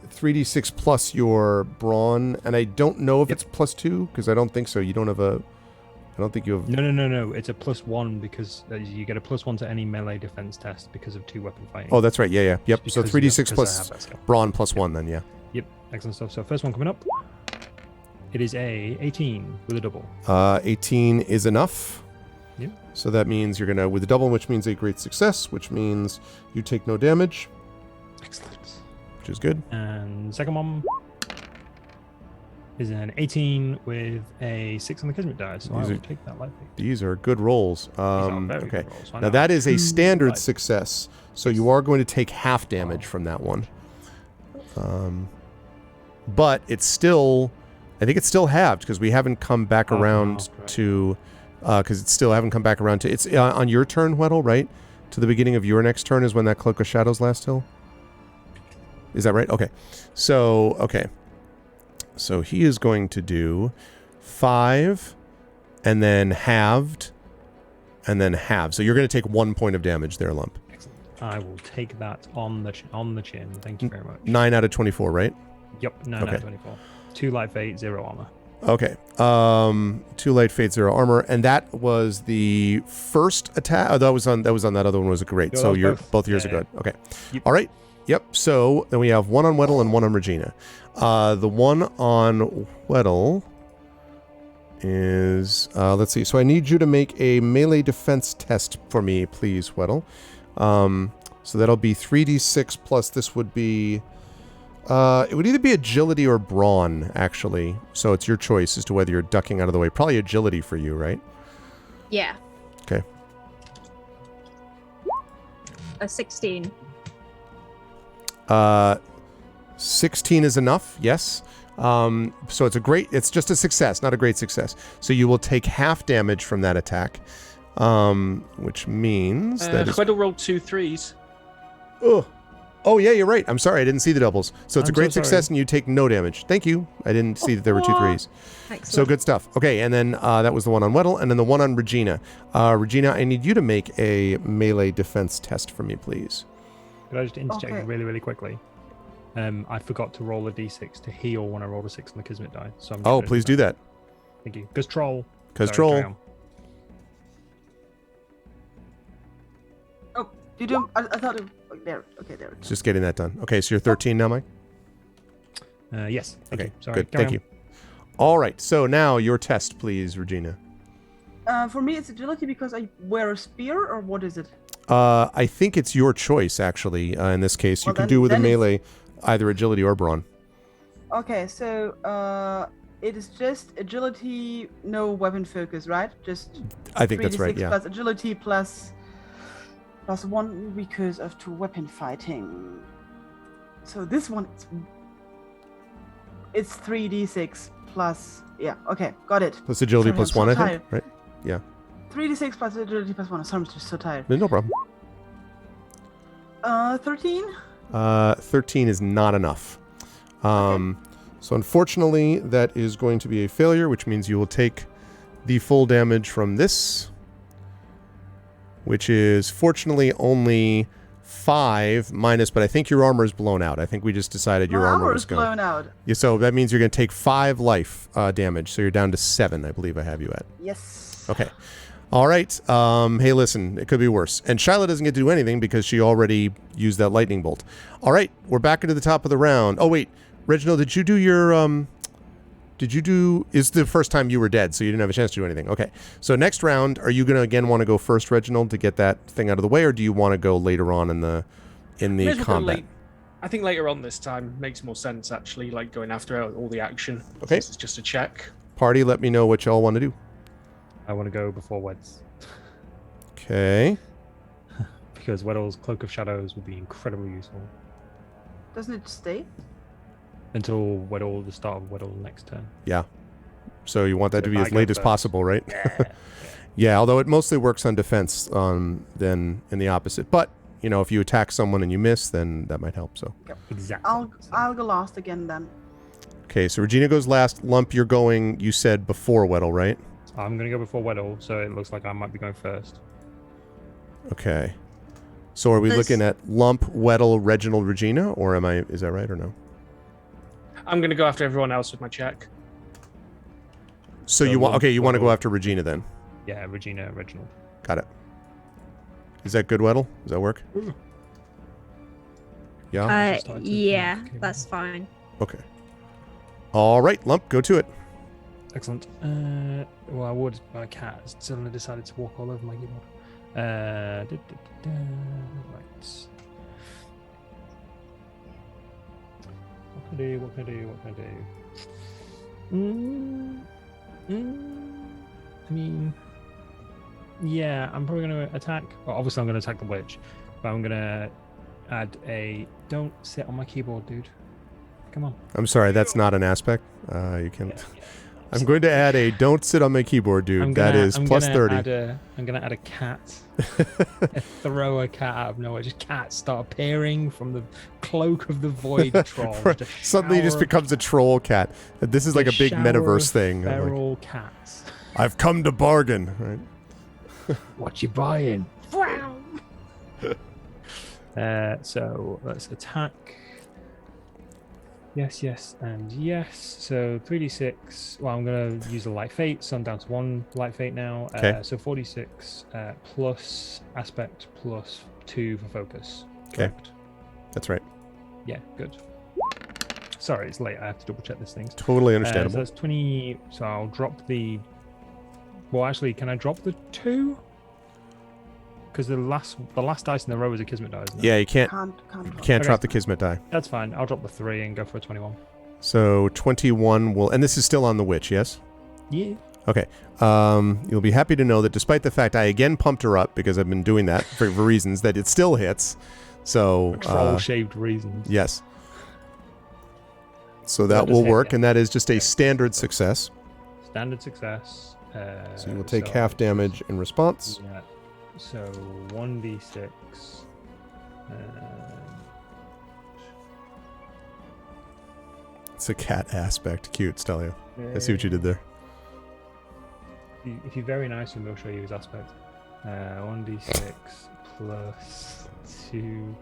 3d6 plus your brawn, and I don't know if it's plus 2, because I don't think so. You don't have a... I don't think you have... No. It's a plus 1 because you get a plus 1 to any melee defense test because of 2 weapon fighting. Oh, that's right. Yeah. Yep. So 3d6 plus brawn plus 1 then, yeah. Yep. Excellent stuff. So first one coming up. It is a 18 with a double. 18 is enough. Yep. So that means you're going to, with a double, which means a great success, which means you take no damage. Excellent. Which is good. And second one is an 18 with a 6 on the Kismet die, so I will take that light fate. These are good rolls. Okay. Good rolls. Now that is a standard success, so you are going to take half damage from that one. But it's still, I think it's still halved because we haven't come back around to, because it's still haven't come back around to, it's on your turn, Weddle, right? To the beginning of your next turn is when that Cloak of Shadows lasts till? Is that right? Okay. So he is going to do 5 and then halved and then halved. So you're going to take 1 point of damage there, Lump. Excellent. I will take that on the chin. Thank you very much. 9 out of 24, right? Yep. No, Okay. 24. 2 light fate, 0 armor. Okay. 2 light fate, 0 armor, and that was the first attack. Oh, that was on that other one was great. Yeah, So that was both yours yeah, are good. Okay. Yep. All right. Yep. So then we have one on Weddle and one on Regina. The one on Weddle is let's see. So I need you to make a melee defense test for me, please, Weddle. So that'll be 3d6 plus this would be it would either be agility or brawn, actually. So it's your choice as to whether you're ducking out of the way. Probably agility for you, right? Yeah. Okay. A 16. 16 is enough, yes. So it's just a success, not a great success. So you will take half damage from that attack, which means that Weddle rolled 2 3s. Oh, yeah, you're right. I'm sorry. I didn't see the doubles. So it's a I'm great so success and you take no damage. Thank you. I didn't see that there were 2 3s. Excellent. So good stuff. Okay, and then that was the one on Weddle, and then the one on Regina. Regina, I need you to make a melee defense test for me, please. Could I just interject Okay. really, really quickly? I forgot to roll a d6 to heal when I rolled a 6 on the Kismet die. So I'm Oh, please do that. Thank you. Because troll. Because Sorry, troll. carry on. Oh, you do. I thought it. There. Okay, there. It's just getting that done. Okay, so you're 13 now, Mike? Yes. Thank Okay, you. Sorry. good. carry Thank on. you. All right, so now your test, please, Regina. For me, it's agility because I wear a spear, or what is it? I think it's your choice, actually, in this case. You Well, can then- do with a then it's- melee either agility or brawn. Okay, so it is just agility, no weapon focus, right? Just I think that's 3d6 right, yeah. plus agility plus 1 because of 2 weapon fighting. So this one, it's 3d6 plus. Yeah, okay, got it. Plus agility Sorry, plus I'm so 1, I think, tired. right? 3d6 plus agility plus 1. Sorry, I'm just so tired. No problem. 13? 13 is not enough. So unfortunately, that is going to be a failure, which means you will take the full damage from this, which is fortunately only 5 minus, but I think your armor is blown out. I think we just decided your My armor armor was is gone. blown out. Yeah, so that means you're going to take 5 life damage. So you're down to 7, I believe I have you at. Yes. Okay. All right. Hey, listen, it could be worse. And Shyla doesn't get to do anything because she already used that lightning bolt. All right, we're back into the top of the round. Oh, wait. Reginald, did you do your... Is the first time you were dead, so you didn't have a chance to do anything. Okay. So next round, are you going to again want to go first, Reginald, to get that thing out of the way, or do you want to go later on in the May as well go combat? late. I think later on this time makes more sense, actually, like going after all the action. Okay. This is just a check. Party, let me know what y'all want to do. I want to go before Weds. Okay. Because Weddle's Cloak of Shadows will be incredibly useful. Doesn't it stay? Until Weddle, the start of Weddle next turn. Yeah. So you want that to If be I as go late as first. possible, right? Yeah, although it mostly works on defense than in the opposite. But, you know, if you attack someone and you miss, then that might help. So Exactly. I'll go last again then. okay, so Regina goes last. Lump, you're going, you said before Weddle, right? I'm going to go before Weddle, so it looks like I might be going first. Okay. So are we This- looking at Lump, Weddle, Reginald, Regina, or is that right or no? I'm going to go after everyone else with my check. So you want, Lump, okay, you want to go Weddle. after Regina then. Yeah, Regina, Reginald. Got it. Is that good, Weddle? Does that work? Yeah? just started to- Yeah, okay. that's fine. Okay. All right, Lump, go to it. Excellent. Well, I would, but my cat has suddenly decided to walk all over my keyboard. Right. What can I do? What can I do? What can I do? I mean, yeah, I'm probably going to attack. Well, obviously, I'm going to attack the witch, but I'm going to add a don't sit on my keyboard, dude. Come on. I'm sorry, that's not an aspect. You can. I'm going to add a don't sit on my keyboard, dude. That is plus 30. I'm gonna add a cat. Throw a cat out of nowhere. Just cats start appearing from the cloak of the void troll. Just a Suddenly, it just shower of becomes a troll cat. This is like a big shower metaverse of thing. I'm like, Feral cats. I've come to bargain. Right? What you buying? So let's attack Yes, and yes. So 3d6. Well, I'm going to use a light fate, so I'm down to 1 light fate now. Okay. So 46 plus aspect plus 2 for focus. Okay. Correct? That's right. Yeah, good. Sorry, it's late. I have to double check these things. Totally So understandable. that's 20. So I'll drop the. Well, actually, can I drop the 2? Because the last dice in the row is a Kismet die, isn't it? Yeah, you can't Can't drop the Kismet die. That's fine. I'll drop the 3 and go for a 21. So 21 will, and this is still on the witch, yes? Yeah. Okay. You'll be happy to know that despite the fact I again pumped her up because I've been doing that for reasons, that it still hits. So Troll-shaped reasons. yes. So that That does will hit, work, yeah. and that is just a standard success. Standard success. So you will take half damage in response. Yeah. So 1d6. It's a cat aspect. Cute, Stelio. I see what you did there. If you're very nice, we'll show you his aspect. 1d6 plus 2.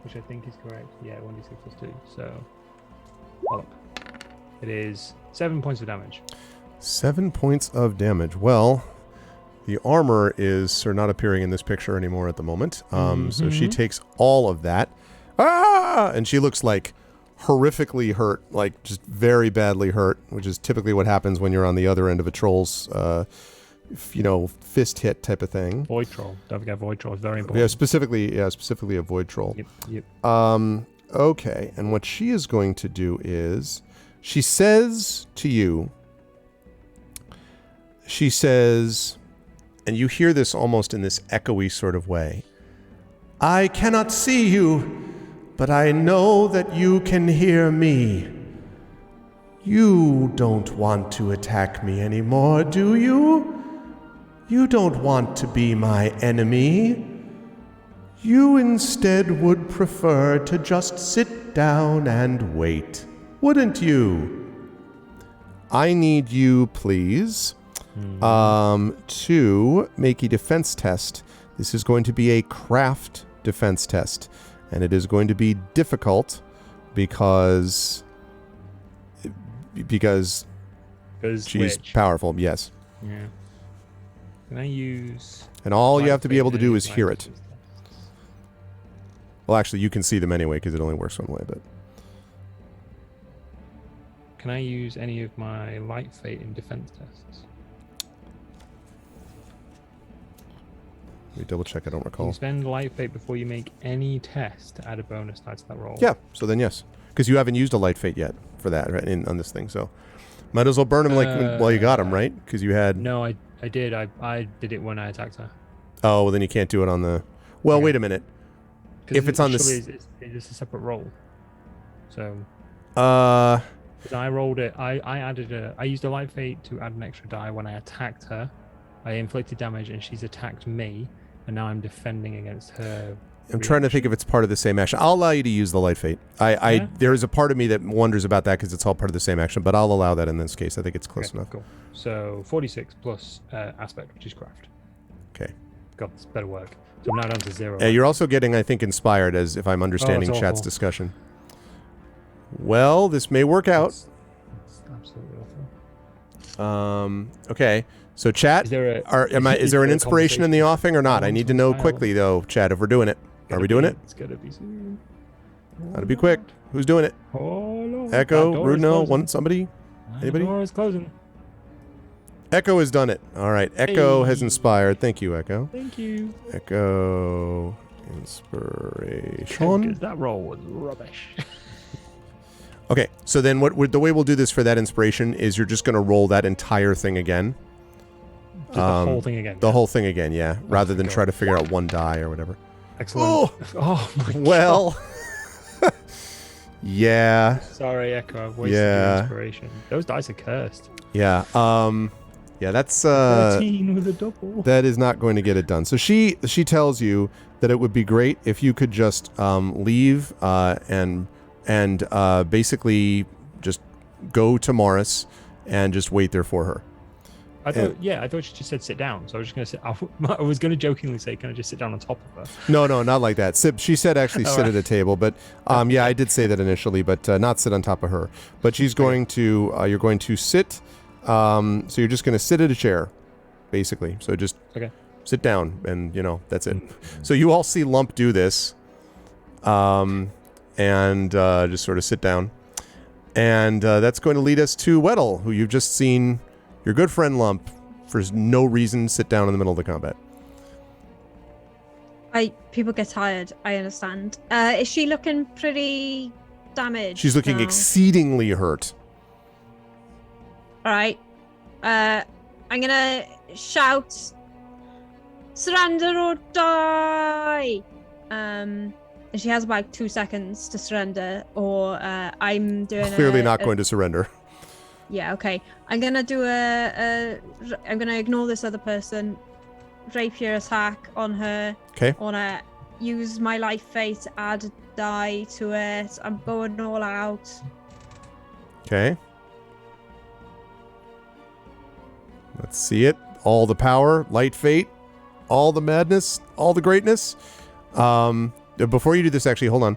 Which I think is correct. Yeah, 1d6 plus 2. So, up. It is 7 points of damage. 7 points of damage. Well, the armor is not appearing in this picture anymore at the moment. So she takes all of that. Ah! And she looks like horrifically hurt, like just very badly hurt, which is typically what happens when you're on the other end of a troll's, fist hit type of thing. Void Troll. Don't forget Void Troll is very important. Yeah, specifically a void troll. Yep. Okay, and what she is going to do is, she says to you, and you hear this almost in this echoey sort of way, I cannot see you, but I know that you can hear me. You don't want to attack me anymore, do you? You don't want to be my enemy. You instead would prefer to just sit down and wait, wouldn't you? I need you, please, to make a defense test. This is going to be a craft defense test, and it is going to be difficult because she's witch. powerful, yes. Yeah. Can I use... And all you light have to be fate able to in do any is of hear my it. defense tests? Well, actually, you can see them anyway because it only works one way, but... Can I use any of my light fate in defense tests? Let me double check, I don't Can recall. you spend light fate before you make any test to add a bonus die to that roll? Yeah, so then yes. Because you haven't used a light fate yet for that, right, on this thing, so... Might as well burn him while you got him, right? Because you had... No, I did. I did it when I attacked her. Oh, well, then you can't do it on the... Well, Okay. wait a minute. 'Cause If it's on this... it's a separate roll. So... Uh... Because I rolled it, I used a light fate to add an extra die when I attacked her. I inflicted damage and she's attacked me, and now I'm defending against her. I'm trying to think if it's part of the same action. I'll allow you to use the light fate. Yeah? There is a part of me that wonders about that because it's all part of the same action, but I'll allow that in this case. I think it's close enough. Cool. So 46 plus aspect, which is craft. Okay. God, this better work. So I'm now down to 0. You're also getting, I think, inspired, as if I'm understanding that's chat's awful. discussion. Well, this may work out. It's absolutely awful. Okay. So, chat, Is there is there an inspiration in the offing or not? I need to know File. quickly, though, chat, if we're doing it. Are we doing it? It's gonna be soon. Gotta be quick. Who's doing it? Oh, Lord. Echo, That door is Rudno, closing. somebody? That Anybody? door is closing. Echo has done it. All right. Echo has Hey. inspired. Thank you, Echo. Thank you. Echo inspiration. Because that roll was rubbish. Okay, so then the way we'll do this for that inspiration is you're just going to roll that entire thing again. Just the whole thing again. The whole thing again, yeah. Rather than God. try to figure out one die or whatever. Excellent. Oh my Well, yeah, God. Sorry, Echo. I've wasted Yeah. your inspiration. Those dice are cursed. yeah. Yeah, that's 13 with a double. that is not going to get it done. So she tells you that it would be great if you could just leave and basically just go to Morris and just wait there for her. I thought she just said sit down. So I was just going to sit. I was going to jokingly say, can I just sit down on top of her? No, not like that. She said actually sit right. at a table, but yeah, I did say that initially, but not sit on top of her. But she's going to, you're going to sit, so you're just going to sit at a chair, basically. So just sit down and, that's it. So you all see Lump do this, and just sort of sit down. And that's going to lead us to Weddle, who you've just seen your good friend Lump, for no reason, sit down in the middle of the combat. People get tired, I understand. Is she looking pretty damaged? She's looking exceedingly hurt. All right. I'm going to shout, surrender or die! And she has about 2 seconds to surrender, or I'm doing Clearly not going to surrender. Yeah, okay. I'm gonna do I'm gonna ignore this other person, rapier attack on her. Okay. Wanna use my life fate, add a die to it. I'm going all out. Okay. Let's see it. All the power, light fate, all the madness, all the greatness. Before you do this, actually, hold on.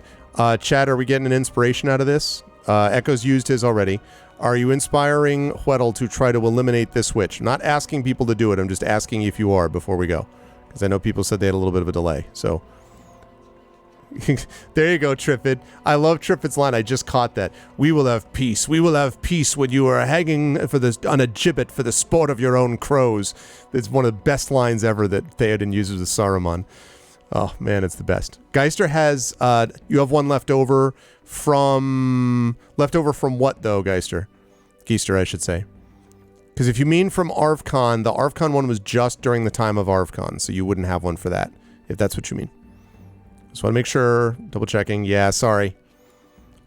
Chad, are we getting an inspiration out of this? Echo's used his already. Are you inspiring Weddle to try to eliminate this witch? I'm not asking people to do it. I'm just asking if you are before we go. Because I know people said they had a little bit of a delay. So, there you go, Triffid. I love Triffid's line. I just caught that. We will have peace. We will have peace when you are hanging on a gibbet for the sport of your own crows. It's one of the best lines ever that Theoden uses with Saruman. Oh, man, it's the best. Geister has, you have one left over from what, though, Geister? Geister, I should say. Because if you mean from ArvCon, the ArvCon one was just during the time of ArvCon, so you wouldn't have one for that, if that's what you mean. Just want to make sure, double checking. Yeah, sorry.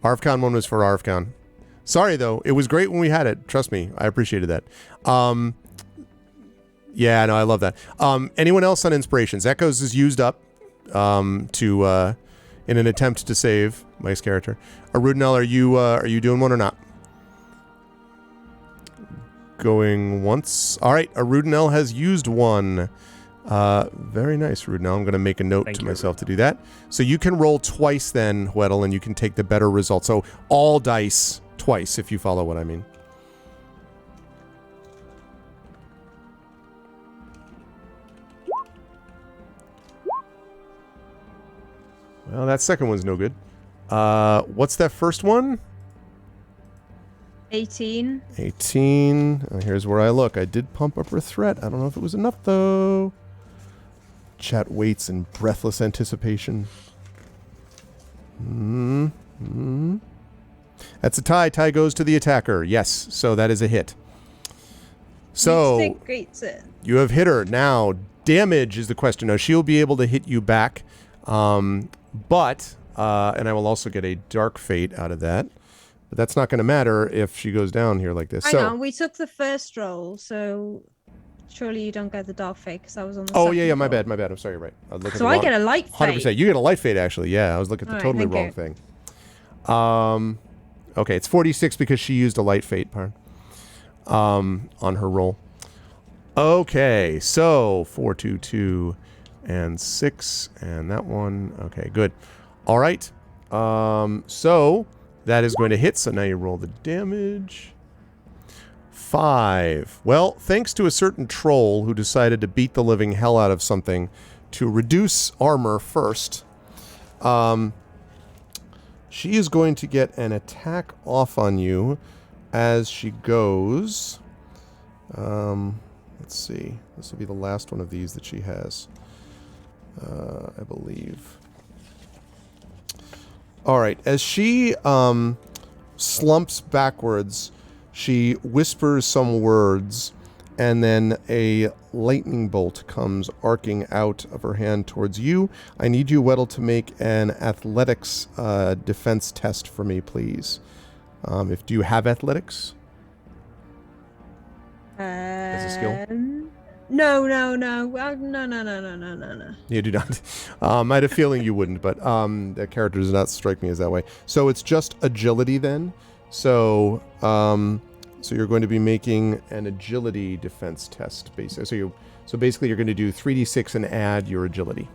ArvCon one was for ArvCon. Sorry, though. It was great when we had it. Trust me. I appreciated that. Yeah, no, I love that. Anyone else on inspirations? Echoes is used up in an attempt to save Mike's character. Arudinel, are you doing one or not? Going once. All right, Arudinel has used one. Very nice, Arudinel. I'm going to make a note to myself to do that. So you can roll twice then, Weddle, and you can take the better result. So all dice twice, if you follow what I mean. Well, that second one's no good. What's that first one? 18. 18. Here's where I look. I did pump up her threat. I don't know if it was enough, though. Chat waits in breathless anticipation. That's a tie. Tie goes to the attacker. Yes, so that is a hit. So, you have hit her. Now, damage is the question. Now, she'll be able to hit you back. But, and I will also get a dark fate out of that. But that's not going to matter if she goes down here like this. Hang on, we took the first roll, so surely you don't get the dark fate because I was on the second yeah, my roll. bad. I'm sorry, you're right. So I get a light fate. 100%. You get a light fate, actually. Yeah, I was looking at the totally wrong thing. Okay, it's 46 because she used a light fate, on her roll. Okay, so 4, 2, 2, and 6, and that one. Okay, good. All right. So that is going to hit. So now you roll the damage. 5. Well, thanks to a certain troll who decided to beat the living hell out of something to reduce armor first, she is going to get an attack off on you as she goes. Let's see. This will be the last one of these that she has, I believe. All right. As she slumps backwards, she whispers some words, and then a lightning bolt comes arcing out of her hand towards you. I need you, Weddle, to make an athletics defense test for me, please. Do you have athletics? As a skill? No. No. You do not. I had a feeling you wouldn't, but that character does not strike me as that way. So it's just agility then. So So you're going to be making an agility defense test, basically. So basically, you're going to do 3d6 and add your agility.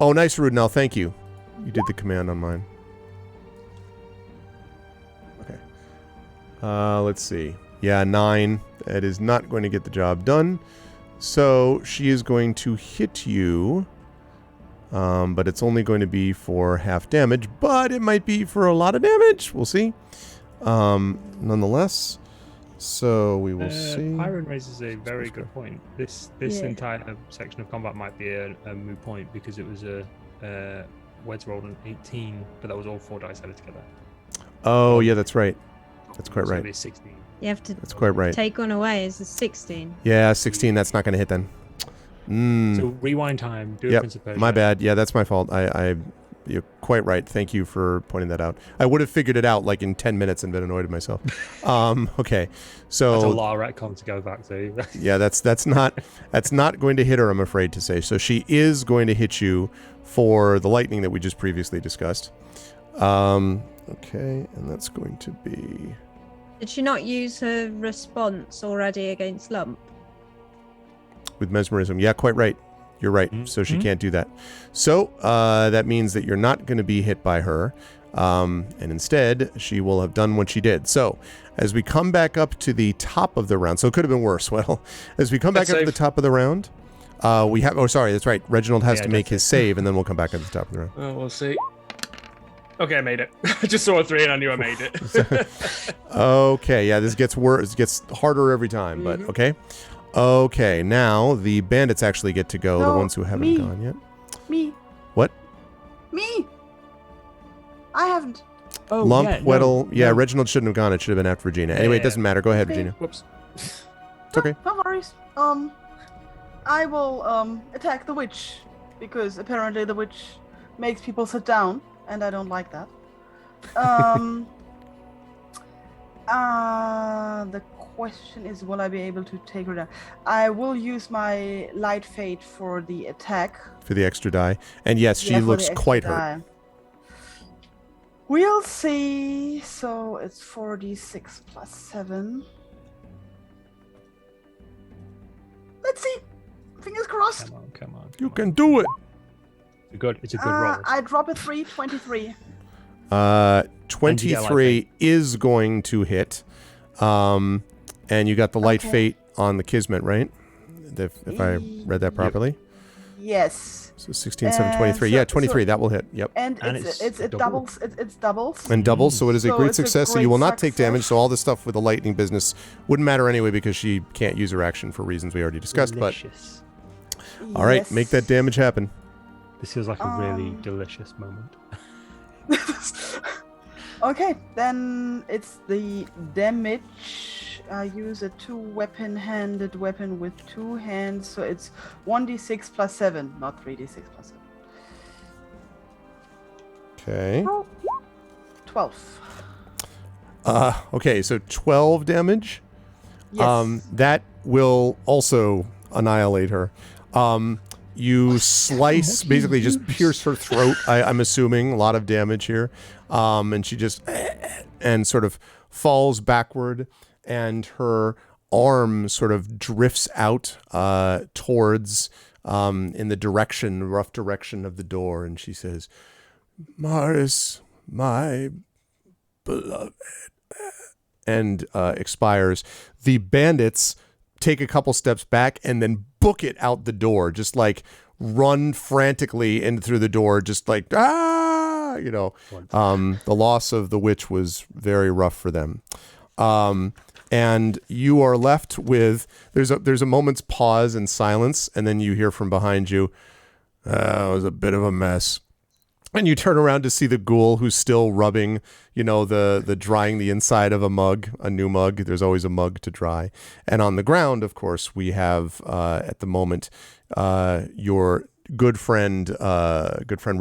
Oh, nice, Rudnell. Thank you. You did the command on mine. Okay. Let's see. Yeah, 9. That is not going to get the job done. So she is going to hit you. But it's only going to be for half damage, but it might be for a lot of damage. We'll see. Nonetheless, so we will see. Byron raises a very good point. This entire section of combat might be a moot point because it was Wed's rolled an 18, but that was all 4 dice added together. Oh, yeah, that's right. That's quite So right. it'd be 16. You have to That's quite right. take one away. It's a 16. Yeah, 16. That's not going to hit then. So rewind time. Do a Prince of Persia. My bad. Yeah, that's my fault. You're quite right. Thank you for pointing that out. I would have figured it out like in 10 minutes and been annoyed at myself. Okay, so that's a lot of retcon to go back to. Yeah, that's not going to hit her, I'm afraid to say. So she is going to hit you for the lightning that we just previously discussed. Okay, and that's going to be. Did she not use her response already against Lump? With mesmerism. Yeah, quite right. You're right. So she can't do that. So that means that you're not going to be hit by her. And instead, she will have done what she did. So as we come back up to the top of the round, so it could have been worse. Well, as we come back up to the top of the round, we have. Oh, sorry. That's right. Reginald has to make his save, and then we'll come back at the top of the round. Oh, we'll see. Okay, I made it. I just saw a 3 and I knew I made it. Okay. Yeah, this gets worse. It gets harder every time, but okay. Okay, now the bandits actually get to go, the ones who haven't gone yet. Me. What? Me. I haven't. Oh, Lump, yeah, Weddle. no. Reginald shouldn't have gone. It should have been after Regina. Anyway, it doesn't matter. Go ahead, Regina. Whoops. It's okay. No worries. I will attack the witch because apparently the witch makes people sit down, and I don't like that. The question is, will I be able to take her down? I will use my light fate for the attack. For the extra die. And yes, she Yeah, for looks the extra quite hurt. die. We'll see. So it's 4d6 plus 7. Let's see. Fingers crossed. Come on. You can do it. It's a good roll. I drop a 3, 23. 23 is going to hit. And you got the light fate on the Kismet, right? If I read that properly. Yes. So 16, 7, 23. Yeah, 23. That will hit. Yep. And it doubles. It's doubles. And doubles, so it is a So great it's a success. So great you will not take success. damage. So all this stuff with the lightning business wouldn't matter anyway because she can't use her action for reasons we already discussed. Delicious. But all right, Yes. make that damage happen. This feels like a really delicious moment. Okay, then it's the damage. I use a 2-handed weapon with 2 hands, so it's 1d6 plus 7, not 3d6 plus 7. Okay. 12. Okay, so 12 damage. Yes. That will also annihilate her. You slice, basically just pierce her throat, I'm assuming. A lot of damage here. And she just, and sort of falls backward, and her arm sort of drifts out towards, in the rough direction of the door. And she says, Maris, my beloved, and expires. The bandits take a couple steps back and then book it out the door, just like run frantically in through the door, just like, the loss of the witch was very rough for them. And you are left with, there's a moment's pause and silence, and then you hear from behind you, it was a bit of a mess. And you turn around to see the ghoul who's still rubbing, the drying the inside of a new mug. There's always a mug to dry. And on the ground, of course, we have, at the moment, your good friend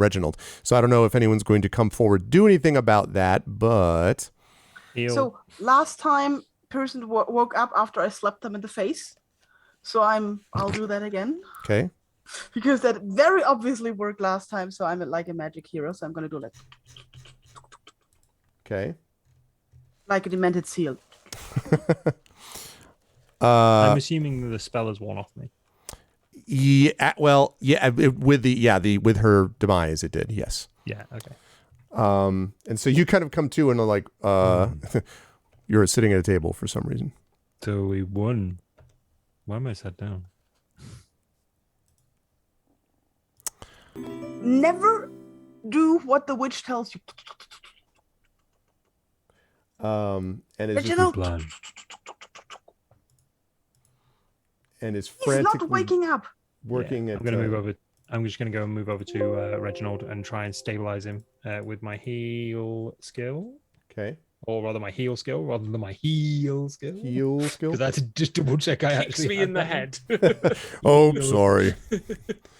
Reginald. So I don't know if anyone's going to come forward, do anything about that, but. So last time, person woke up after I slapped them in the face. So I'll do that again. Okay. Because that very obviously worked last time, so I'm like a magic hero, so I'm gonna do like. Okay. Like a demented seal. I'm assuming that the spell has worn off me. Yeah, well, yeah, with her demise, it did. Yes. Yeah. Okay. And so you kind of come to and are like, you're sitting at a table for some reason. So we won. Why am I sat down? Never do what the witch tells you. And is Reginald, Plan. and is he's frantically not waking up. working at. I'm gonna move over. I'm just gonna go and move over to Reginald and try and stabilize him with my heal skill, Okay. or rather my heal skill, rather than my heal skill. Heal skill. Because I had to just double check. I Kicks actually me had in the that one. head. Oh, sorry.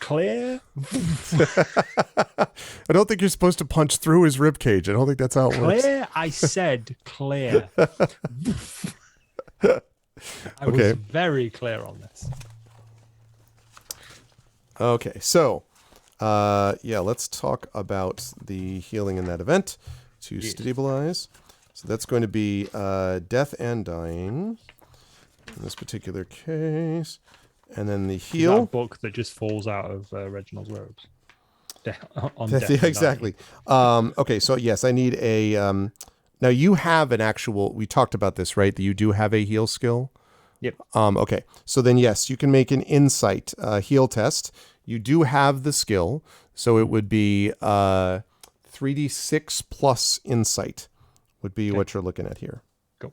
Clear. I don't think you're supposed to punch through his rib cage. I don't think that's how it works. Clear. I said clear. I Okay. was very clear on this. Okay, so let's talk about the healing in that event to stabilize. So that's going to be death and dying in this particular case, and then the Is that a heal. book that just falls out of Reginald's robes. On Yeah, death and dying. exactly. Okay, so yes, I need a. Now you have an actual. We talked about this, right? That you do have a heal skill. Yep. Okay, so then yes, you can make an insight heal test. You do have the skill, so it would be 3d6 plus insight would be what you're looking at here. Cool.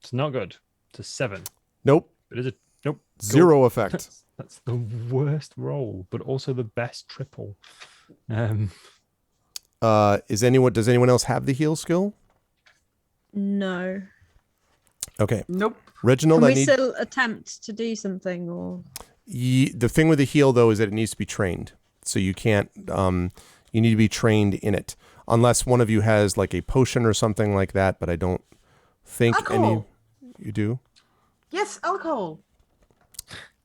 It's not good. It's a 7. Nope, It is a nope. zero effect. That's the worst roll, but also the best triple. Does anyone else have the heal skill? No. Okay, Nope. Reginald, Can I we need. still attempt to do something, or The thing with the heal though is that it needs to be trained, so you can't. You need to be trained in it, unless one of you has like a potion or something like that. But I don't think Alcohol. you do. Yes, alcohol.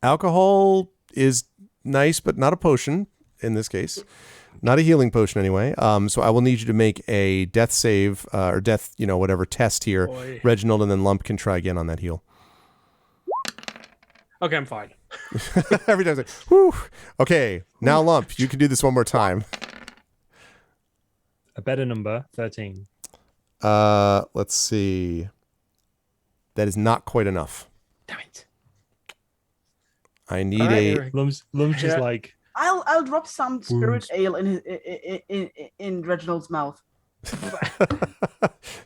Alcohol is nice, but not a potion in this case. Not a healing potion anyway. So I will need you to make a death save or death, whatever test here, Boy. Reginald, and then Lump can try again on that heal. Okay, I'm fine. Every time, it's like, whew. Okay, now Lump, you can do this one more time. A better number, 13. Let's see. That is not quite enough. Damn it. I need All right, a. Eric. Lum's just Yeah. like, I'll drop some spirit Wounds. ale in Reginald's mouth.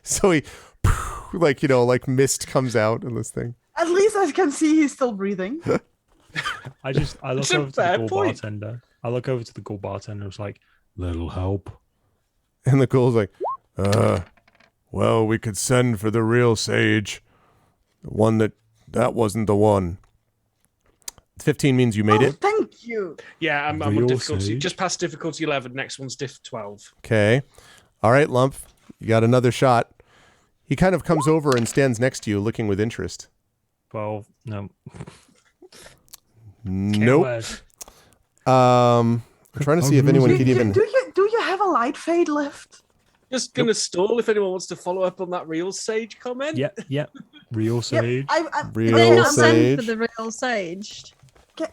So he, like mist comes out in this thing. At least I can see he's still breathing. I look It's a over to the fair ghoul point. bartender. I look over to the ghoul bartender. It's like, little help. And the ghoul's like, well, we could send for the real sage. The one that wasn't the one. 15 means you made Oh, it. thank you. Yeah, I'm on Real difficulty. sage. Just past difficulty 11. Next one's diff 12. Okay. All right, Lump. You got another shot. He kind of comes over and stands next to you, looking with interest. 12. No. Nope. Word. I'm trying to see if anyone Do, could you, even. do you have a light fade left? Just gonna stall if anyone wants to follow up on that real sage comment. Yep. Real sage. I'm Real did they not sage. send for the real sage?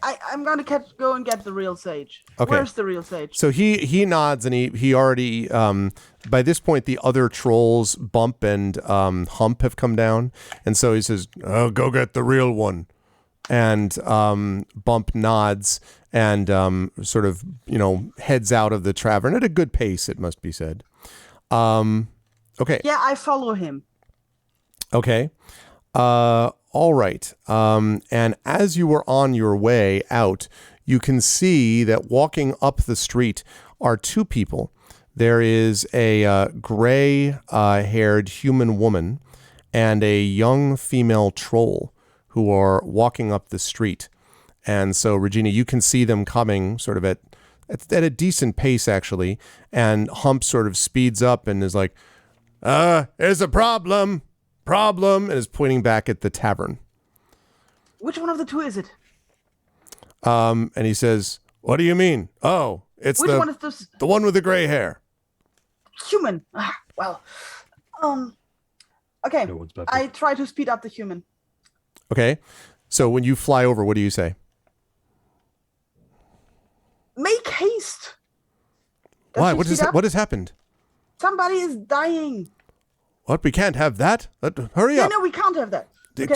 I'm gonna go and get the real sage. Okay. Where's the real sage? So he nods and he already by this point the other trolls Bump and Hump have come down, and so he says, "Oh, go get the real one." And Bump nods and sort of heads out of the tavern at a good pace, it must be said. Okay. Yeah, I follow him. Okay. All right. And as you were on your way out, you can see that walking up the street are two people. There is a gray haired human woman and a young female troll who are walking up the street. And so, Regina, you can see them coming sort of at a decent pace, actually. And Hump sort of speeds up and is like, there's a problem, and is pointing back at the tavern. Which one of the two is it? And he says, what do you mean? Oh, it's Which one is this the one with the gray hair. human? Well, Okay. No one's perfect. I try to speed up the human. Okay. So when you fly over, what do you say? Make haste. Does Why? she What speed up? what has happened? Somebody is dying. What? We can't have that. Hurry Yeah, up. no, we can't have that. Okay,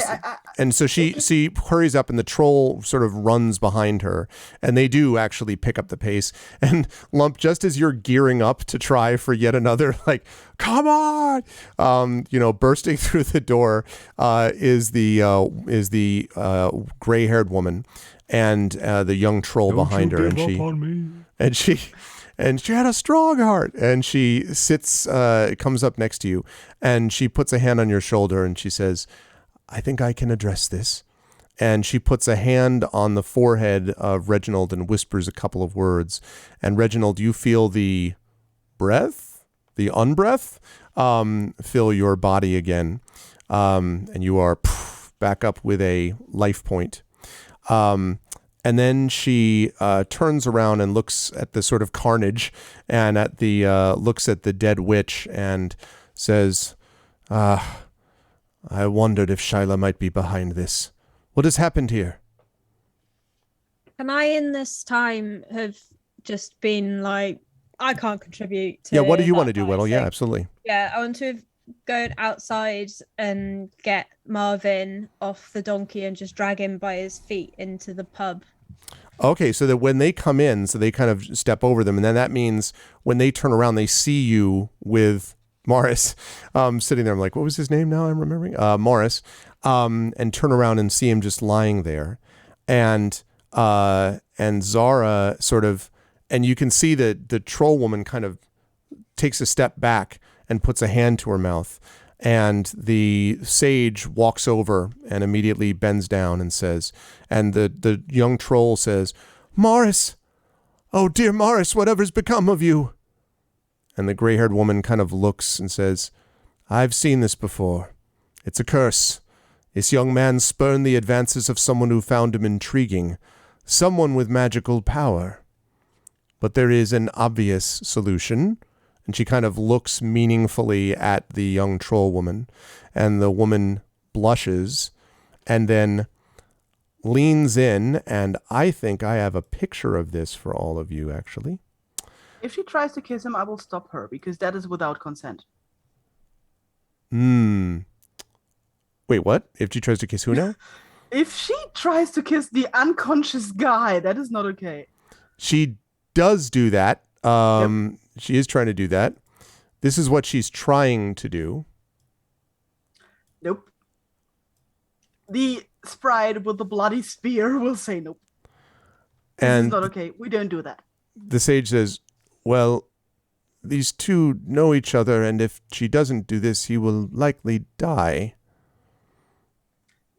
And so she hurries up, and the troll sort of runs behind her, and they do actually pick up the pace. And Lump, just as you're gearing up to try for yet another, like, come on, bursting through the door is the gray-haired woman, and the young troll behind her, and she had a strong heart, and she sits, comes up next to you, and she puts a hand on your shoulder, and she says, I think I can address this. And she puts a hand on the forehead of Reginald and whispers a couple of words. And Reginald, you feel the breath, the unbreath, fill your body again. And you are back up with a life point. And then she turns around and looks at the sort of carnage and at the looks at the dead witch and says, I wondered if Shyla might be behind this. What has happened here? Can I, in this time, have just been like, I can't contribute to... Yeah, what do you want to do, Weddle? Yeah, absolutely. Yeah, I want to go outside and get Marvin off the donkey and just drag him by his feet into the pub. Okay, so that when they come in, so they kind of step over them, and then that means when they turn around, they see you with Morris sitting there. I'm like, what was his name now? I'm remembering. Morris. And turn around and see him just lying there. And Zara sort of, and you can see that the troll woman kind of takes a step back and puts a hand to her mouth. And the sage walks over and immediately bends down and says, and the young troll says, Morris, oh dear Morris, whatever's become of you? And the gray-haired woman kind of looks and says, I've seen this before. It's a curse. This young man spurned the advances of someone who found him intriguing, someone with magical power. But there is an obvious solution. And she kind of looks meaningfully at the young troll woman. And the woman blushes and then leans in. And I think I have a picture of this for all of you, actually. If she tries to kiss him, I will stop her, because that is without consent. Wait, what? If she tries to kiss who now? If she tries to kiss the unconscious guy, that is not okay. She does do that. Yep. She is trying to do that. This is what she's trying to do. Nope. The sprite with the bloody spear will say nope. This is not okay. We don't do that. The sage says, well, these two know each other, and if she doesn't do this, he will likely die.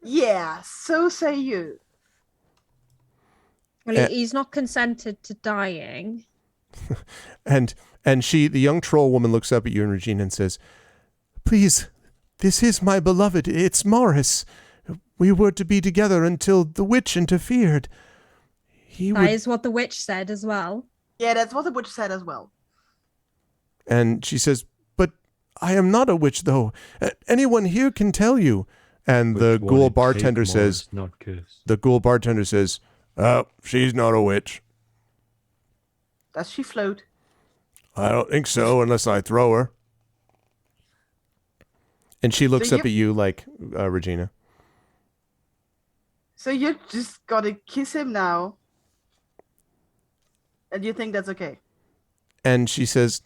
Yeah, so say you. Well, he's not consented to dying. And she, the young troll woman, looks up at you and Regina and says, please, this is my beloved. It's Morris. We were to be together until the witch interfered. That is what the witch said as well. Yeah, that's what the witch said as well. And she says, but I am not a witch, though. Anyone here can tell you. And the ghoul bartender says, oh, she's not a witch. Does she float? I don't think so, unless I throw her. And she looks up at you like, Regina. So you just gotta kiss him now. And you think that's okay? And she says,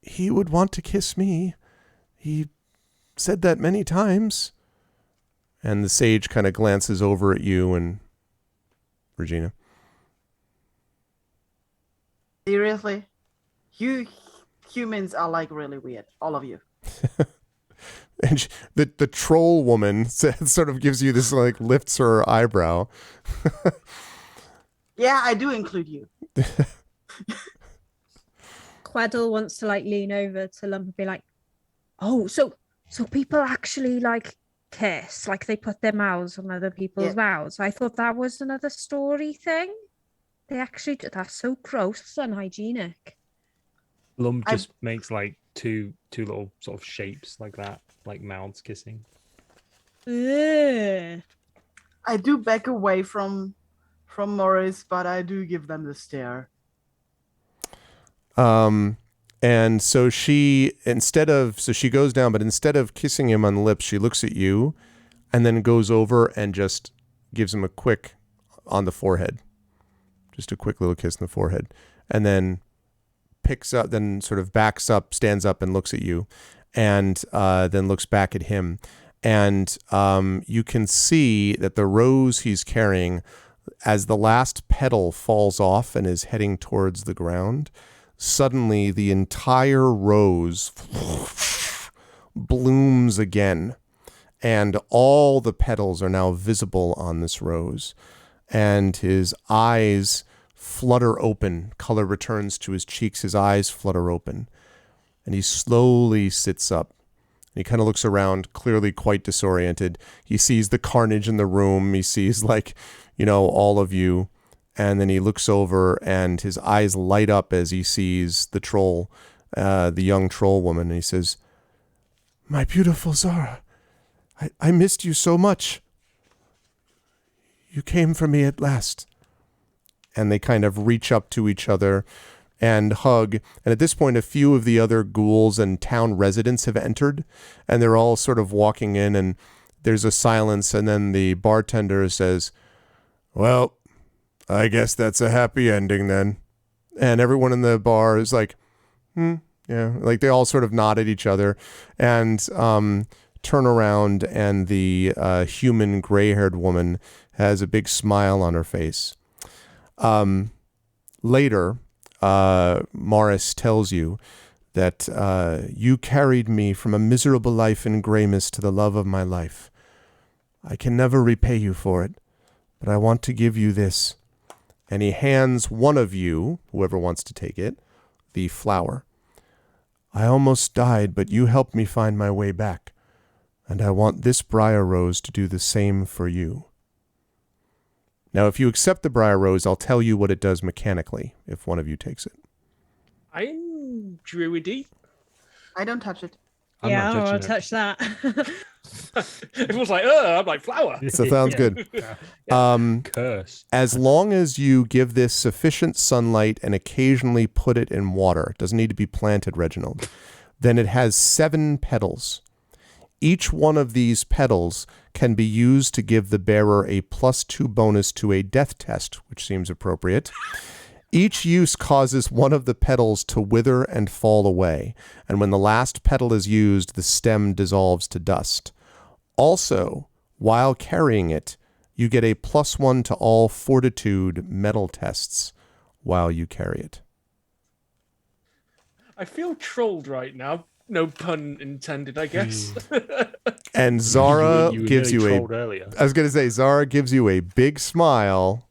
he would want to kiss me. He said that many times. And the sage kind of glances over at you and Regina. Seriously? You humans are like really weird. All of you. And the troll woman sort of gives you this, like, lifts her eyebrow. Yeah, I do include you. Quaddle wants to like lean over to Lump and be like, oh, so people actually like kiss, like they put their mouths on other people's mouths. I thought that was another story thing. They actually, that's so gross and unhygienic. Lump just makes like two little sort of shapes like that, like mouths kissing. Ugh. I do back away from Morris, but I do give them the stare. And so she goes down, but instead of kissing him on the lips, she looks at you and then goes over and just gives him a quick on the forehead. Just a quick little kiss in the forehead. And then picks up, then sort of backs up, stands up and looks at you, and then looks back at him. And you can see that the rose he's carrying, as the last petal falls off and is heading towards the ground, suddenly the entire rose blooms again. And all the petals are now visible on this rose. And his eyes flutter open. Color returns to his cheeks. His eyes flutter open. And he slowly sits up. He kind of looks around, clearly quite disoriented. He sees the carnage in the room. He sees, all of you. And then he looks over and his eyes light up as he sees the troll, the young troll woman. And he says, "My beautiful Zara, I missed you so much. You came for me at last." And they kind of reach up to each other and hug. And at this point, a few of the other ghouls and town residents have entered, and they're all sort of walking in, and there's a silence. And then the bartender says, "Well, I guess that's a happy ending then." And everyone in the bar is like, yeah. Like they all sort of nod at each other and turn around, and the human gray-haired woman has a big smile on her face. Later, Morris tells you that you carried me from a miserable life in grayness to the love of my life. I can never repay you for it, but I want to give you this. And he hands one of you, whoever wants to take it, the flower. I almost died, but you helped me find my way back. And I want this briar rose to do the same for you. Now, if you accept the briar rose, I'll tell you what it does mechanically, if one of you takes it. I'm druidy. I don't touch it. I'm Yeah, I not don't want to touching touch that. It was like, I'm like flower. So sounds good. Curse. As long as you give this sufficient sunlight and occasionally put it in water, it doesn't need to be planted, Reginald, then it has 7 petals. Each one of these petals can be used to give the bearer a +2 bonus to a death test, which seems appropriate. Each use causes one of the petals to wither and fall away, and when the last petal is used, the stem dissolves to dust. Also, while carrying it, you get a +1 to all fortitude metal tests while you carry it. I feel trolled right now. No pun intended, I guess. And Zara gives you earlier. I was going to say, Zara gives you a big smile,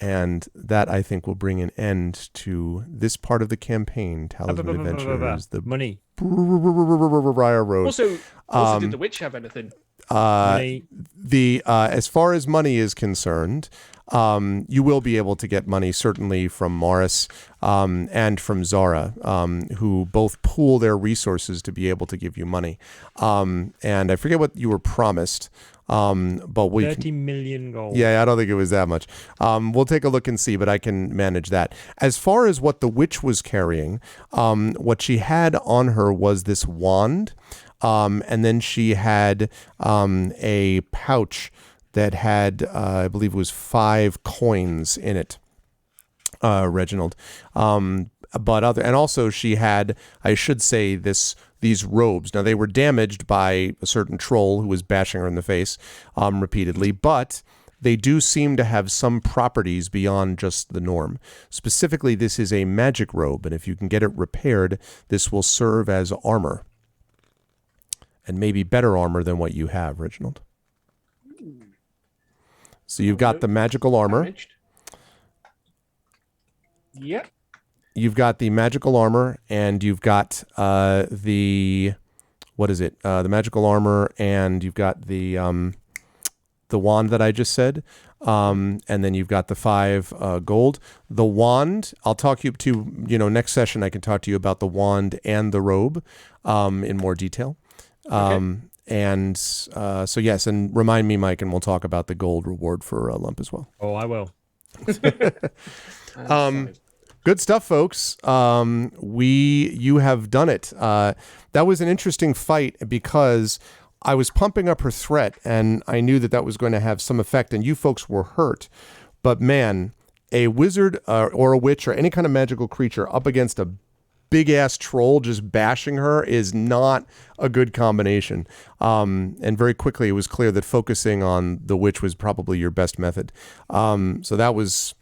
and that, I think, will bring an end to this part of the campaign, Talisman Adventures. The money. Briar Road. Also, did the witch have anything? As far as money is concerned, you will be able to get money certainly from Morris and from Zara, who both pool their resources to be able to give you money. And I forget what you were promised, but we 30 million gold. Yeah, I don't think it was that much. We'll take a look and see, but I can manage that. As far as what the witch was carrying, what she had on her was this wand. And then she had a pouch that had, I believe it was 5 coins in it, Reginald. And also she had, I should say, these robes. Now, they were damaged by a certain troll who was bashing her in the face repeatedly, but they do seem to have some properties beyond just the norm. Specifically, this is a magic robe, and if you can get it repaired, this will serve as armor. And maybe better armor than what you have, Reginald. So you've got the magical armor. Damaged. Yep. You've got the magical armor, and you've got the magical armor, and you've got the wand that I just said. And then you've got the 5 gold. The wand, I'll talk you to, next session I can talk to you about the wand and the robe in more detail. Okay. And so yes, and remind me, Mike, and we'll talk about the gold reward for Lump as well. Oh, I will. Good stuff, folks. You have done it. That was an interesting fight because I was pumping up her threat, and I knew that was going to have some effect, and you folks were hurt. But man, a wizard or a witch or any kind of magical creature up against a big-ass troll just bashing her is not a good combination. And very quickly, it was clear that focusing on the witch was probably your best method. So that was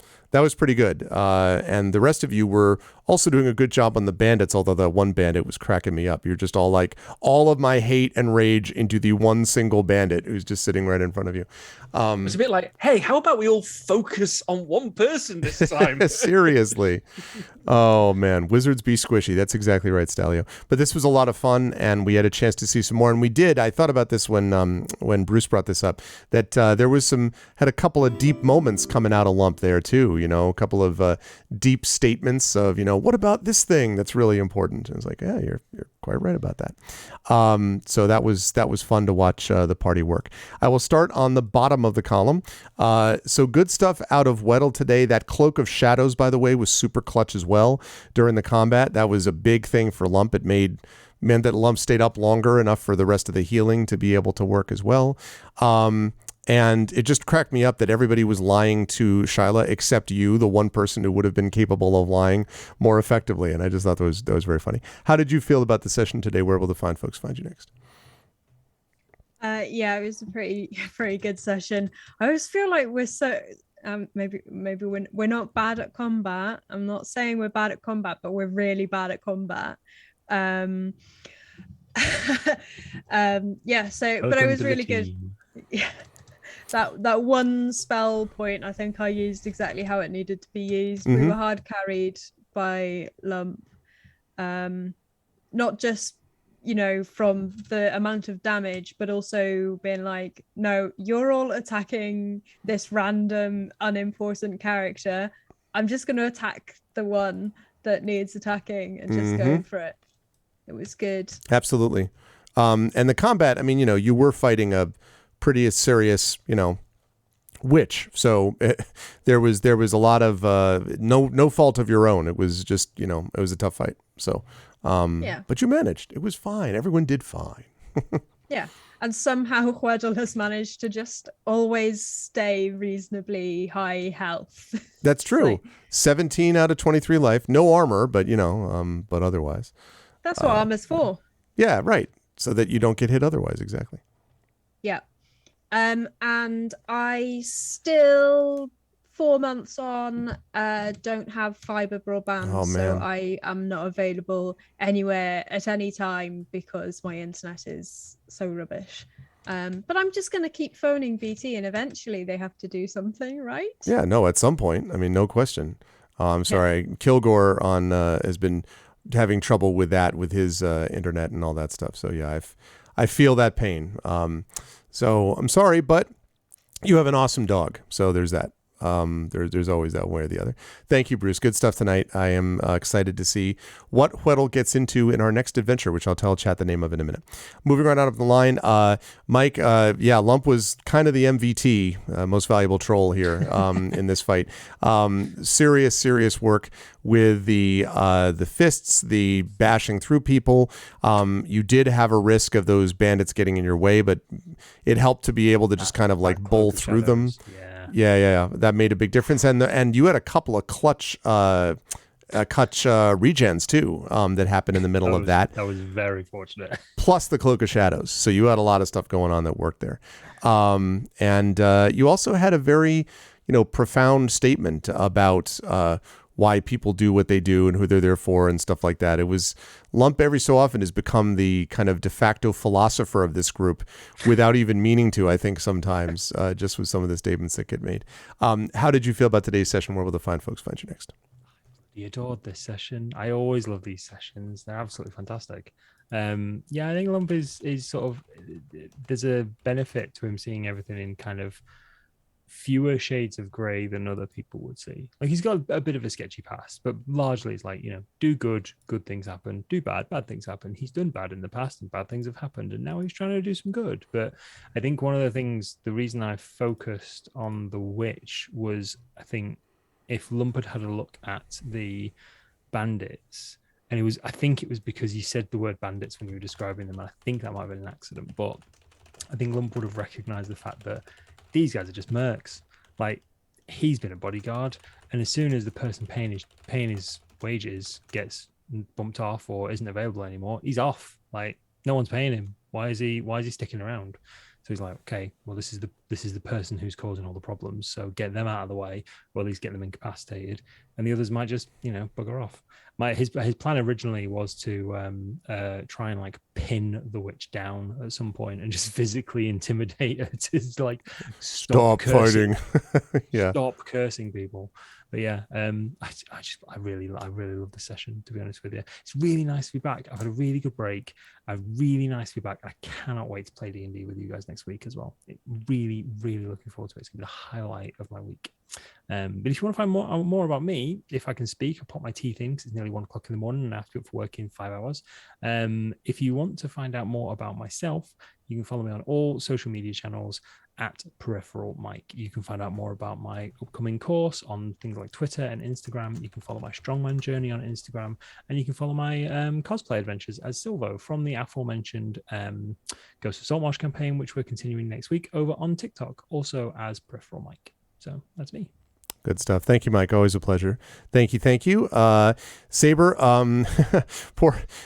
pretty good. And the rest of you were also doing a good job on the bandits, although that one bandit was cracking me up. You're just all like, all of my hate and rage into the one single bandit who's just sitting right in front of you. It's a bit like, hey, how about we all focus on one person this time? Seriously. Oh, man. Wizards be squishy. That's exactly right, Stalio. But this was a lot of fun, and we had a chance to see some more. And we did. I thought about this when Bruce brought this up, that there was had a couple of deep moments coming out of Lump there, too. A couple of deep statements of, what about this thing that's really important? And it's like, yeah, you're quite right about that. So that was fun to watch the party work. I will start on the bottom of the column. So good stuff out of Weddle today. That Cloak of Shadows, by the way, was super clutch as well during the combat. That was a big thing for Lump. It meant that Lump stayed up longer enough for the rest of the healing to be able to work as well. And it just cracked me up that everybody was lying to Shyla except you, the one person who would have been capable of lying more effectively. And I just thought that was very funny. How did you feel about the session today? Where will the fine folks find you next? Yeah, it was a pretty good session. I always feel like we're so maybe we're not bad at combat. I'm not saying we're bad at combat, but we're really bad at combat. Yeah. So, but it was really good. Yeah. That one spell point, I think I used exactly how it needed to be used. Mm-hmm. We were hard carried by Lump, not just from the amount of damage, but also being like, no, you're all attacking this random unimportant character. I'm just going to attack the one that needs attacking and just go for it. It was good. Absolutely. And the combat, I mean, you were fighting a pretty serious, witch. So there was a lot of no fault of your own. It was just, it was a tough fight. So, yeah. But you managed. It was fine. Everyone did fine. Yeah. And somehow Weddle has managed to just always stay reasonably high health. That's true. 17 out of 23 life. No armor, but, but otherwise. That's what armor's for. Yeah, right. So that you don't get hit otherwise. Exactly. Yeah. And I still 4 months on don't have fiber broadband. Oh, man. So I am not available anywhere at any time because my internet is so rubbish. But I'm just going to keep phoning BT and eventually they have to do something, right? Yeah, no, at some point. I mean, no question. I'm sorry. Yeah. Kilgore has been having trouble with that, with his internet and all that stuff. So yeah, I feel that pain. So I'm sorry, but you have an awesome dog. So there's that. There's always that way or the other. Thank you, Bruce. Good stuff tonight. I am excited to see what Weddle gets into in our next adventure, which I'll tell chat the name of in a minute. Moving right out of the line, Mike, Lump was kind of the MVT, most valuable troll here in this fight. Serious work with the fists, the bashing through people. You did have a risk of those bandits getting in your way, but it helped to be able to just kind of like bowl through them. Yeah. That made a big difference. And you had a couple of clutch regens too that happened in the middle of that. That was very fortunate. Plus the Cloak of Shadows. So you had a lot of stuff going on that worked there. And you also had a very, profound statement about why people do what they do and who they're there for and stuff like that. It was Lump every so often has become the kind of de facto philosopher of this group without even meaning to, I think sometimes, just with some of the statements that get made. How did you feel about today's session? Where will the fine folks find you next? I adored this session. I always love these sessions. They're absolutely fantastic. I think Lump is sort of, there's a benefit to him seeing everything in kind of fewer shades of grey than other people would see. Like he's got a bit of a sketchy past, but largely it's like, do good things happen, do bad things happen. He's done bad in the past and bad things have happened, and now he's trying to do some good. But I think one of the things, the reason I focused on the witch was, I think if Lump had a look at the bandits, and I think it was because you said the word bandits when you were describing them, and I think that might have been an accident, but I think Lump would have recognized the fact that these guys are just mercs. Like, he's been a bodyguard, and as soon as the person paying his wages gets bumped off or isn't available anymore, he's off. Like, no one's paying him. Why is he sticking around? So he's like, okay, well, this is the person who's causing all the problems, so get them out of the way, or at least get them incapacitated, and the others might just bugger off. His plan originally was to try and like pin the witch down at some point and just physically intimidate her to like stop fighting, stop cursing people. But yeah, I really love the session, to be honest with you. It's really nice to be back. I've had a really good break. I'm really nice to be back. I cannot wait to play D&D with you guys next week as well. Really, really looking forward to it. It's going to be the highlight of my week. But if you want to find more about me, if I can speak, I'll pop my teeth in because it's nearly 1 o'clock in the morning and I have to be up for work in 5 hours. If you want to find out more about myself, you can follow me on all social media channels at Peripheral Mike. You can find out more about my upcoming course on things like Twitter and Instagram. You can follow my strongman journey on Instagram, and you can follow my cosplay adventures as Silvo from the aforementioned Ghost of Saltmarsh campaign, which we're continuing next week, over on TikTok, also as Peripheral Mike. So that's me. Good stuff. Thank you, Mike. Always a pleasure. Thank you. Saber,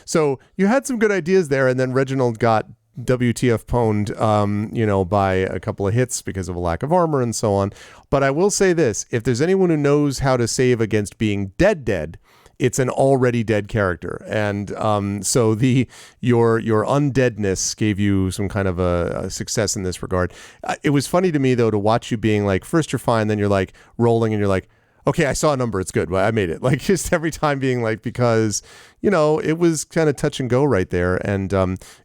so you had some good ideas there, and then Reginald got WTF pwned, by a couple of hits because of a lack of armor and so on. But I will say this, if there's anyone who knows how to save against being dead, it's an already dead character. And so your undeadness gave you some kind of a success in this regard. It was funny to me, though, to watch you being like, first you're fine, then you're like rolling and you're like, okay, I saw a number. It's good. Well, I made it. Like, just every time being like, because, it was kind of touch and go right there. And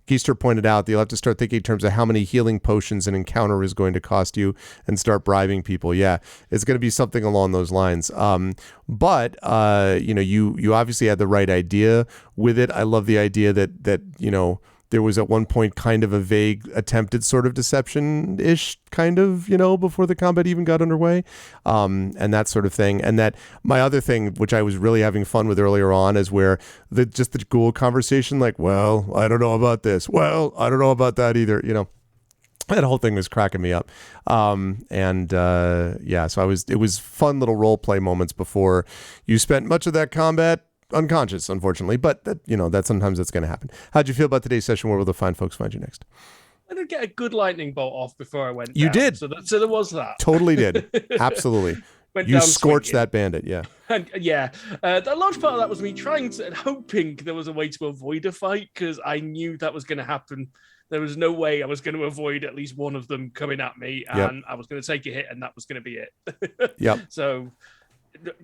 Geister pointed out that you'll have to start thinking in terms of how many healing potions an encounter is going to cost you and start bribing people. Yeah, it's going to be something along those lines. But you obviously had the right idea with it. I love the idea that there was at one point kind of a vague attempted sort of deception-ish kind of, before the combat even got underway, and that sort of thing. And that my other thing, which I was really having fun with earlier on, is where the ghoul conversation, like, well, I don't know about this. Well, I don't know about that either. That whole thing was cracking me up. So it was fun little role play moments before you spent much of that combat unconscious, unfortunately, but that sometimes that's going to happen. How'd you feel about today's session? Where will the fine folks find you next? I did get a good lightning bolt off before I went You down, did. So there was that. Totally did. Absolutely. You scorched that bandit, yeah. And the large part of that was me trying to, and hoping there was a way to avoid a fight, because I knew that was going to happen. There was no way I was going to avoid at least one of them coming at me, and I was going to take a hit, and that was going to be it. Yep. So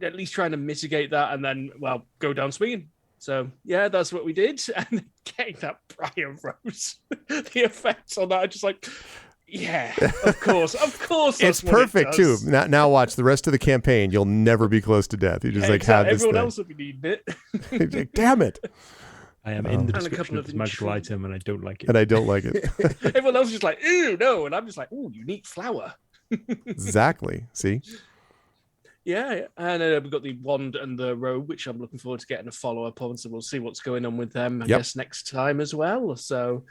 at least trying to mitigate that, and then, go down swinging. So yeah, that's what we did. And getting that Briar Rose, the effects on that, I just like, yeah, of course. It's perfect too. Now watch the rest of the campaign. You'll never be close to death. You just have this everyone thing. else will be needing it. Damn it. I am in the description of this magical item, and I don't like it. Everyone else is just like, ooh, no. And I'm just like, ooh, unique flower. Exactly. See? Yeah, and we've got the wand and the robe, which I'm looking forward to getting a follow-up on, so we'll see what's going on with them, I guess, next time as well. So,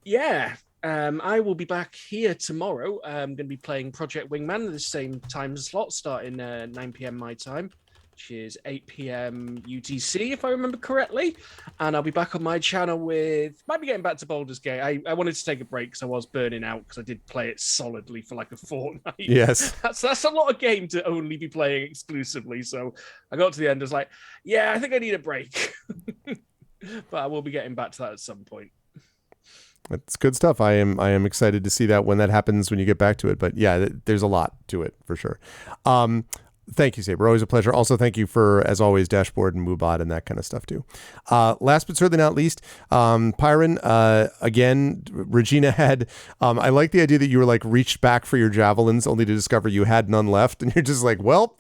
yeah, I will be back here tomorrow. I'm going to be playing Project Wingman at the same time slot, starting 9 p.m. my time, which is 8 p.m. UTC, if I remember correctly. And I'll be back on my channel might be getting back to Baldur's Gate. I wanted to take a break because I was burning out, because I did play it solidly for like a fortnight. Yes. That's a lot of game to only be playing exclusively. So I got to the end, I was like, yeah, I think I need a break. But I will be getting back to that at some point. That's good stuff. I am excited to see that when that happens, when you get back to it. But yeah, there's a lot to it for sure. Thank you, Saber. Always a pleasure. Also, thank you for, as always, Dashboard and Moobot and that kind of stuff, too. Last but certainly not least, Pyron, again, Regina had, I like the idea that you were like reached back for your javelins only to discover you had none left. And you're just like, well,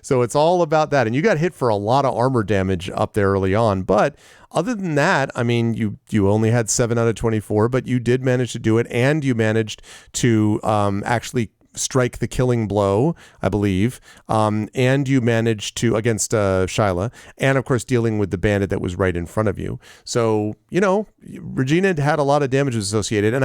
so it's all about that. And you got hit for a lot of armor damage up there early on. But other than that, I mean, you only had 7 out of 24, but you did manage to do it. And you managed to actually strike the killing blow, I believe, and you managed to, against Shyla, and of course dealing with the bandit that was right in front of you. So, you know, Regina had a lot of damage associated, and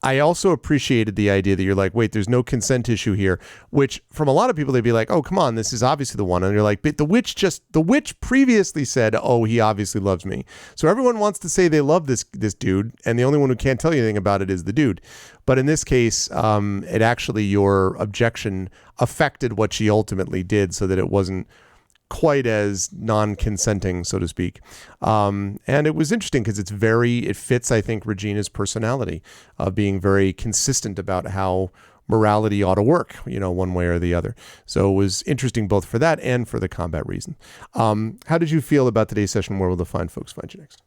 I also appreciated the idea that you're like, wait, there's no consent issue here, which from a lot of people, they'd be like, oh, come on, this is obviously the one. And you're like, but the witch previously said, oh, he obviously loves me. So everyone wants to say they love this dude. And the only one who can't tell you anything about it is the dude. But in this case, it actually, your objection affected what she ultimately did so that it wasn't quite as non-consenting, so to speak. And it was interesting because it fits, I think, Regina's personality of being very consistent about how morality ought to work, you know, one way or the other. So it was interesting both for that and for the combat reason. How did you feel about today's session? Where will the fine folks find you next?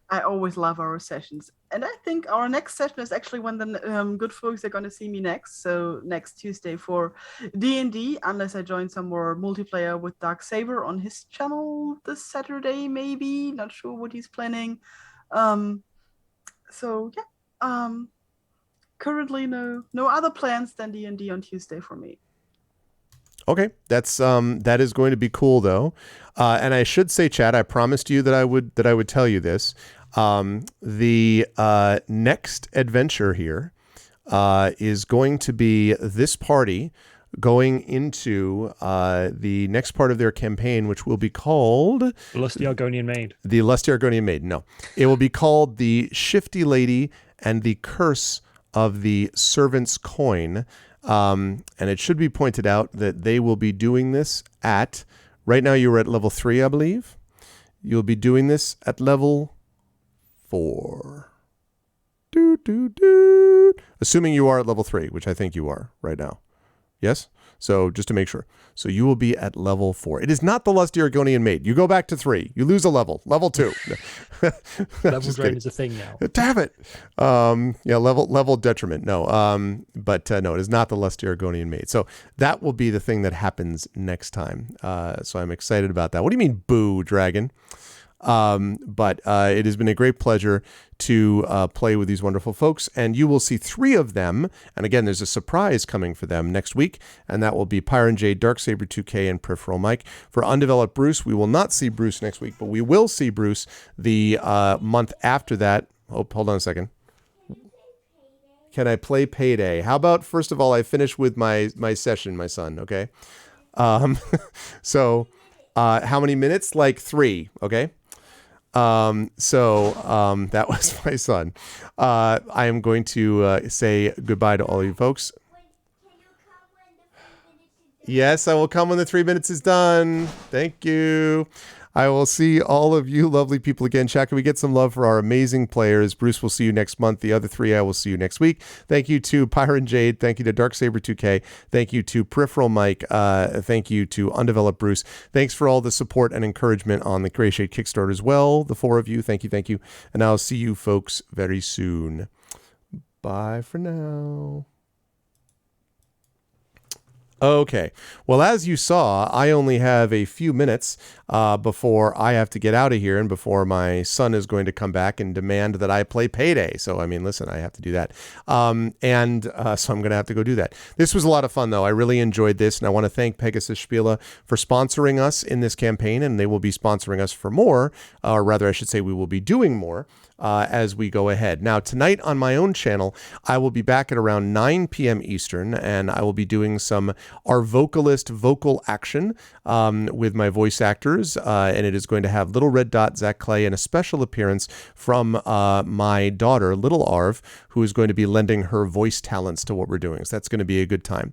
I always love our sessions. And I think our next session is actually when the good folks are going to see me next. So next Tuesday for D&D, unless I join some more multiplayer with Dark Saber on his channel this Saturday, maybe. Not sure what he's planning. So yeah, currently no other plans than D&D on Tuesday for me. Okay, that is going to be cool though, and I should say, Chad, I promised you that I would tell you this. The next adventure here is going to be this party going into the next part of their campaign, which will be called The Lusty Argonian Maid. The Lusty Argonian Maid. No, it will be called The Shifty Lady and the Curse of the Servant's Coin. And it should be pointed out that they will be doing this at, right now you were at level 3, I believe. You'll be doing this at level 4. Assuming you are at level 3, which I think you are right now. Yes? So just to make sure. So you will be at level 4. It is not the Lusty Argonian Maid. You go back to 3. You lose a level. Level 2. Level drain is a thing now. Damn it. Yeah, level detriment. No. But no, it is not the Lusty Argonian Maid. So that will be the thing that happens next time. So I'm excited about that. What do you mean, boo, dragon? But it has been a great pleasure to play with these wonderful folks, and you will see 3 of them. And again, there's a surprise coming for them next week, and that will be Pyron J, Darksaber 2K, and Peripheral Mike. For Undeveloped Bruce, we will not see Bruce next week, but we will see Bruce the month after that. Oh, hold on a second. Can I play Payday? How about, first of all, I finish with my session, my son, okay? So how many minutes? Like 3, okay? That was my son. I am going to say goodbye to all you folks. Yes, I will come when the 3 minutes is done. Thank you. I will see all of you lovely people again. Chat, can we get some love for our amazing players? Bruce will see you next month. The other 3, I will see you next week. Thank you to Pyron Jade. Thank you to Darksaber 2K. Thank you to Peripheral Mike. Thank you to Undeveloped Bruce. Thanks for all the support and encouragement on the Create Shade Kickstarter as well. The 4 of you. Thank you. Thank you. And I'll see you folks very soon. Bye for now. Okay. Well, as you saw, I only have a few minutes before I have to get out of here and before my son is going to come back and demand that I play Payday. So, I mean, listen, I have to do that. So I'm going to have to go do that. This was a lot of fun, though. I really enjoyed this, and I want to thank Pegasus Spiele for sponsoring us in this campaign, and they will be sponsoring us for more, or rather, I should say we will be doing more. As we go ahead. Now, tonight on my own channel, I will be back at around 9 p.m. Eastern, and I will be doing our vocalist vocal action with my voice actors, and it is going to have Little Red Dot, Zach Clay, and a special appearance from my daughter, Little Arv, who is going to be lending her voice talents to what we're doing. So that's going to be a good time.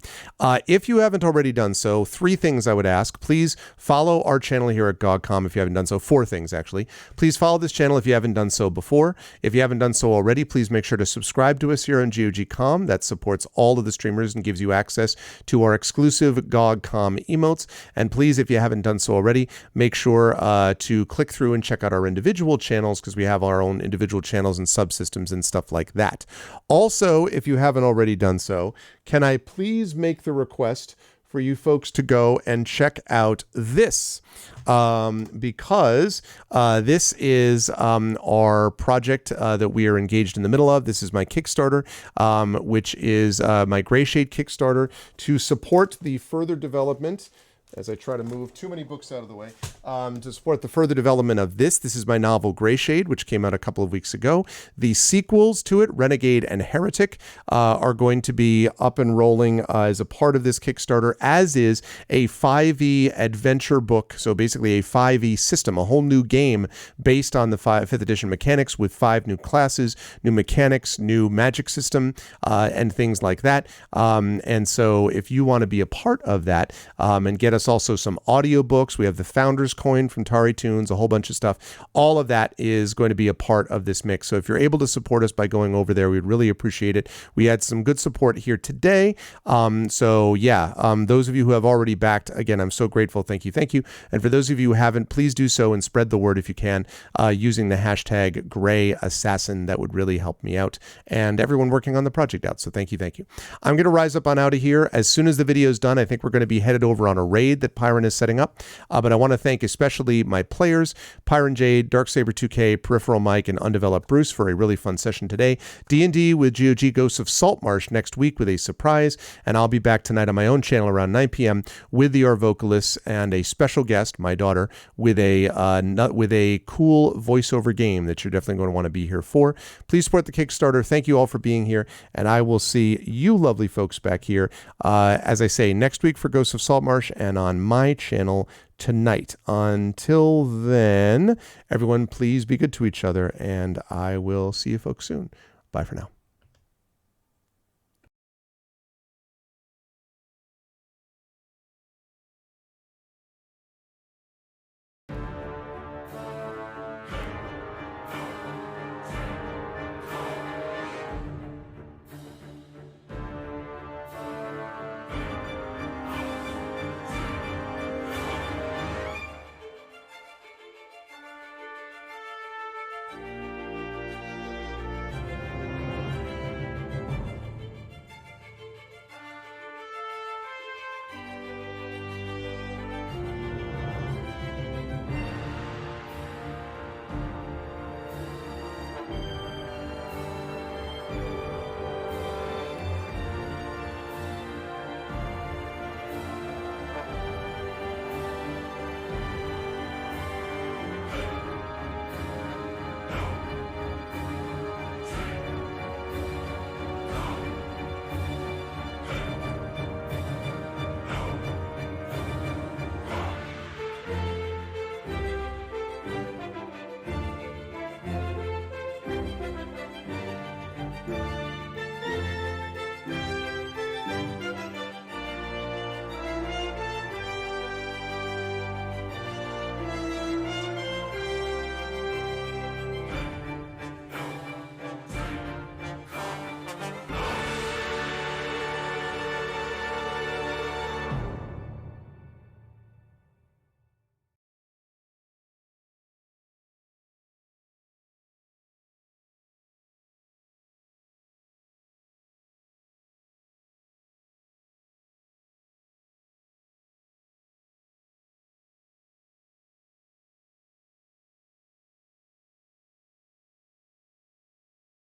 If you haven't already done so, 3 things I would ask. Please follow our channel here at GogCom if you haven't done so. 4 things, actually. Please follow this channel if you haven't done so before. before. If you haven't done so already, please make sure to subscribe to us here on GOG.com. That supports all of the streamers and gives you access to our exclusive GOG.com emotes. And please, if you haven't done so already, make sure to click through and check out our individual channels, because we have our own individual channels and subsystems and stuff like that. Also, if you haven't already done so, can I please make the request for you folks to go and check out this, because this is our project that we are engaged in the middle of. This is my Kickstarter, which is my Gray Shade Kickstarter to support the further development, as I try to move too many books out of the way, to support the further development of this. This is my novel Gray Shade, which came out a couple of weeks ago. The sequels to it, Renegade and Heretic, are going to be up and rolling as a part of this Kickstarter, as is a 5e adventure book. So basically a 5e system, a whole new game based on the 5th edition mechanics, with 5 new classes, new mechanics, new magic system, and things like that. And so if you want to be a part of that and get us also some audiobooks, we have the Founders Coin from Tari Tunes, a whole bunch of stuff. All of that is going to be a part of this mix. So if you're able to support us by going over there, we'd really appreciate it. We had some good support here today. So yeah, those of you who have already backed, again, I'm so grateful. Thank you. Thank you. And for those of you who haven't, please do so and spread the word if you can, using the hashtag Gray Assassin. That would really help me out and everyone working on the project out. So thank you. Thank you. I'm going to rise up on out of here. As soon as the video is done, I think we're going to be headed over on a raid that Pyron is setting up. But I want to thank especially my players, Pyron Jade, Darksaber2K, Peripheral Mike, and Undeveloped Bruce for a really fun session today. D&D with GOG Ghosts of Saltmarsh next week with a surprise. And I'll be back tonight on my own channel around 9 p.m. with the R vocalists and a special guest, my daughter, with a cool voiceover game that you're definitely going to want to be here for. Please support the Kickstarter. Thank you all for being here. And I will see you lovely folks back here, as I say, next week for Ghosts of Saltmarsh and on my channel tonight. Until then, everyone, please be good to each other, and I will see you folks soon. Bye for now.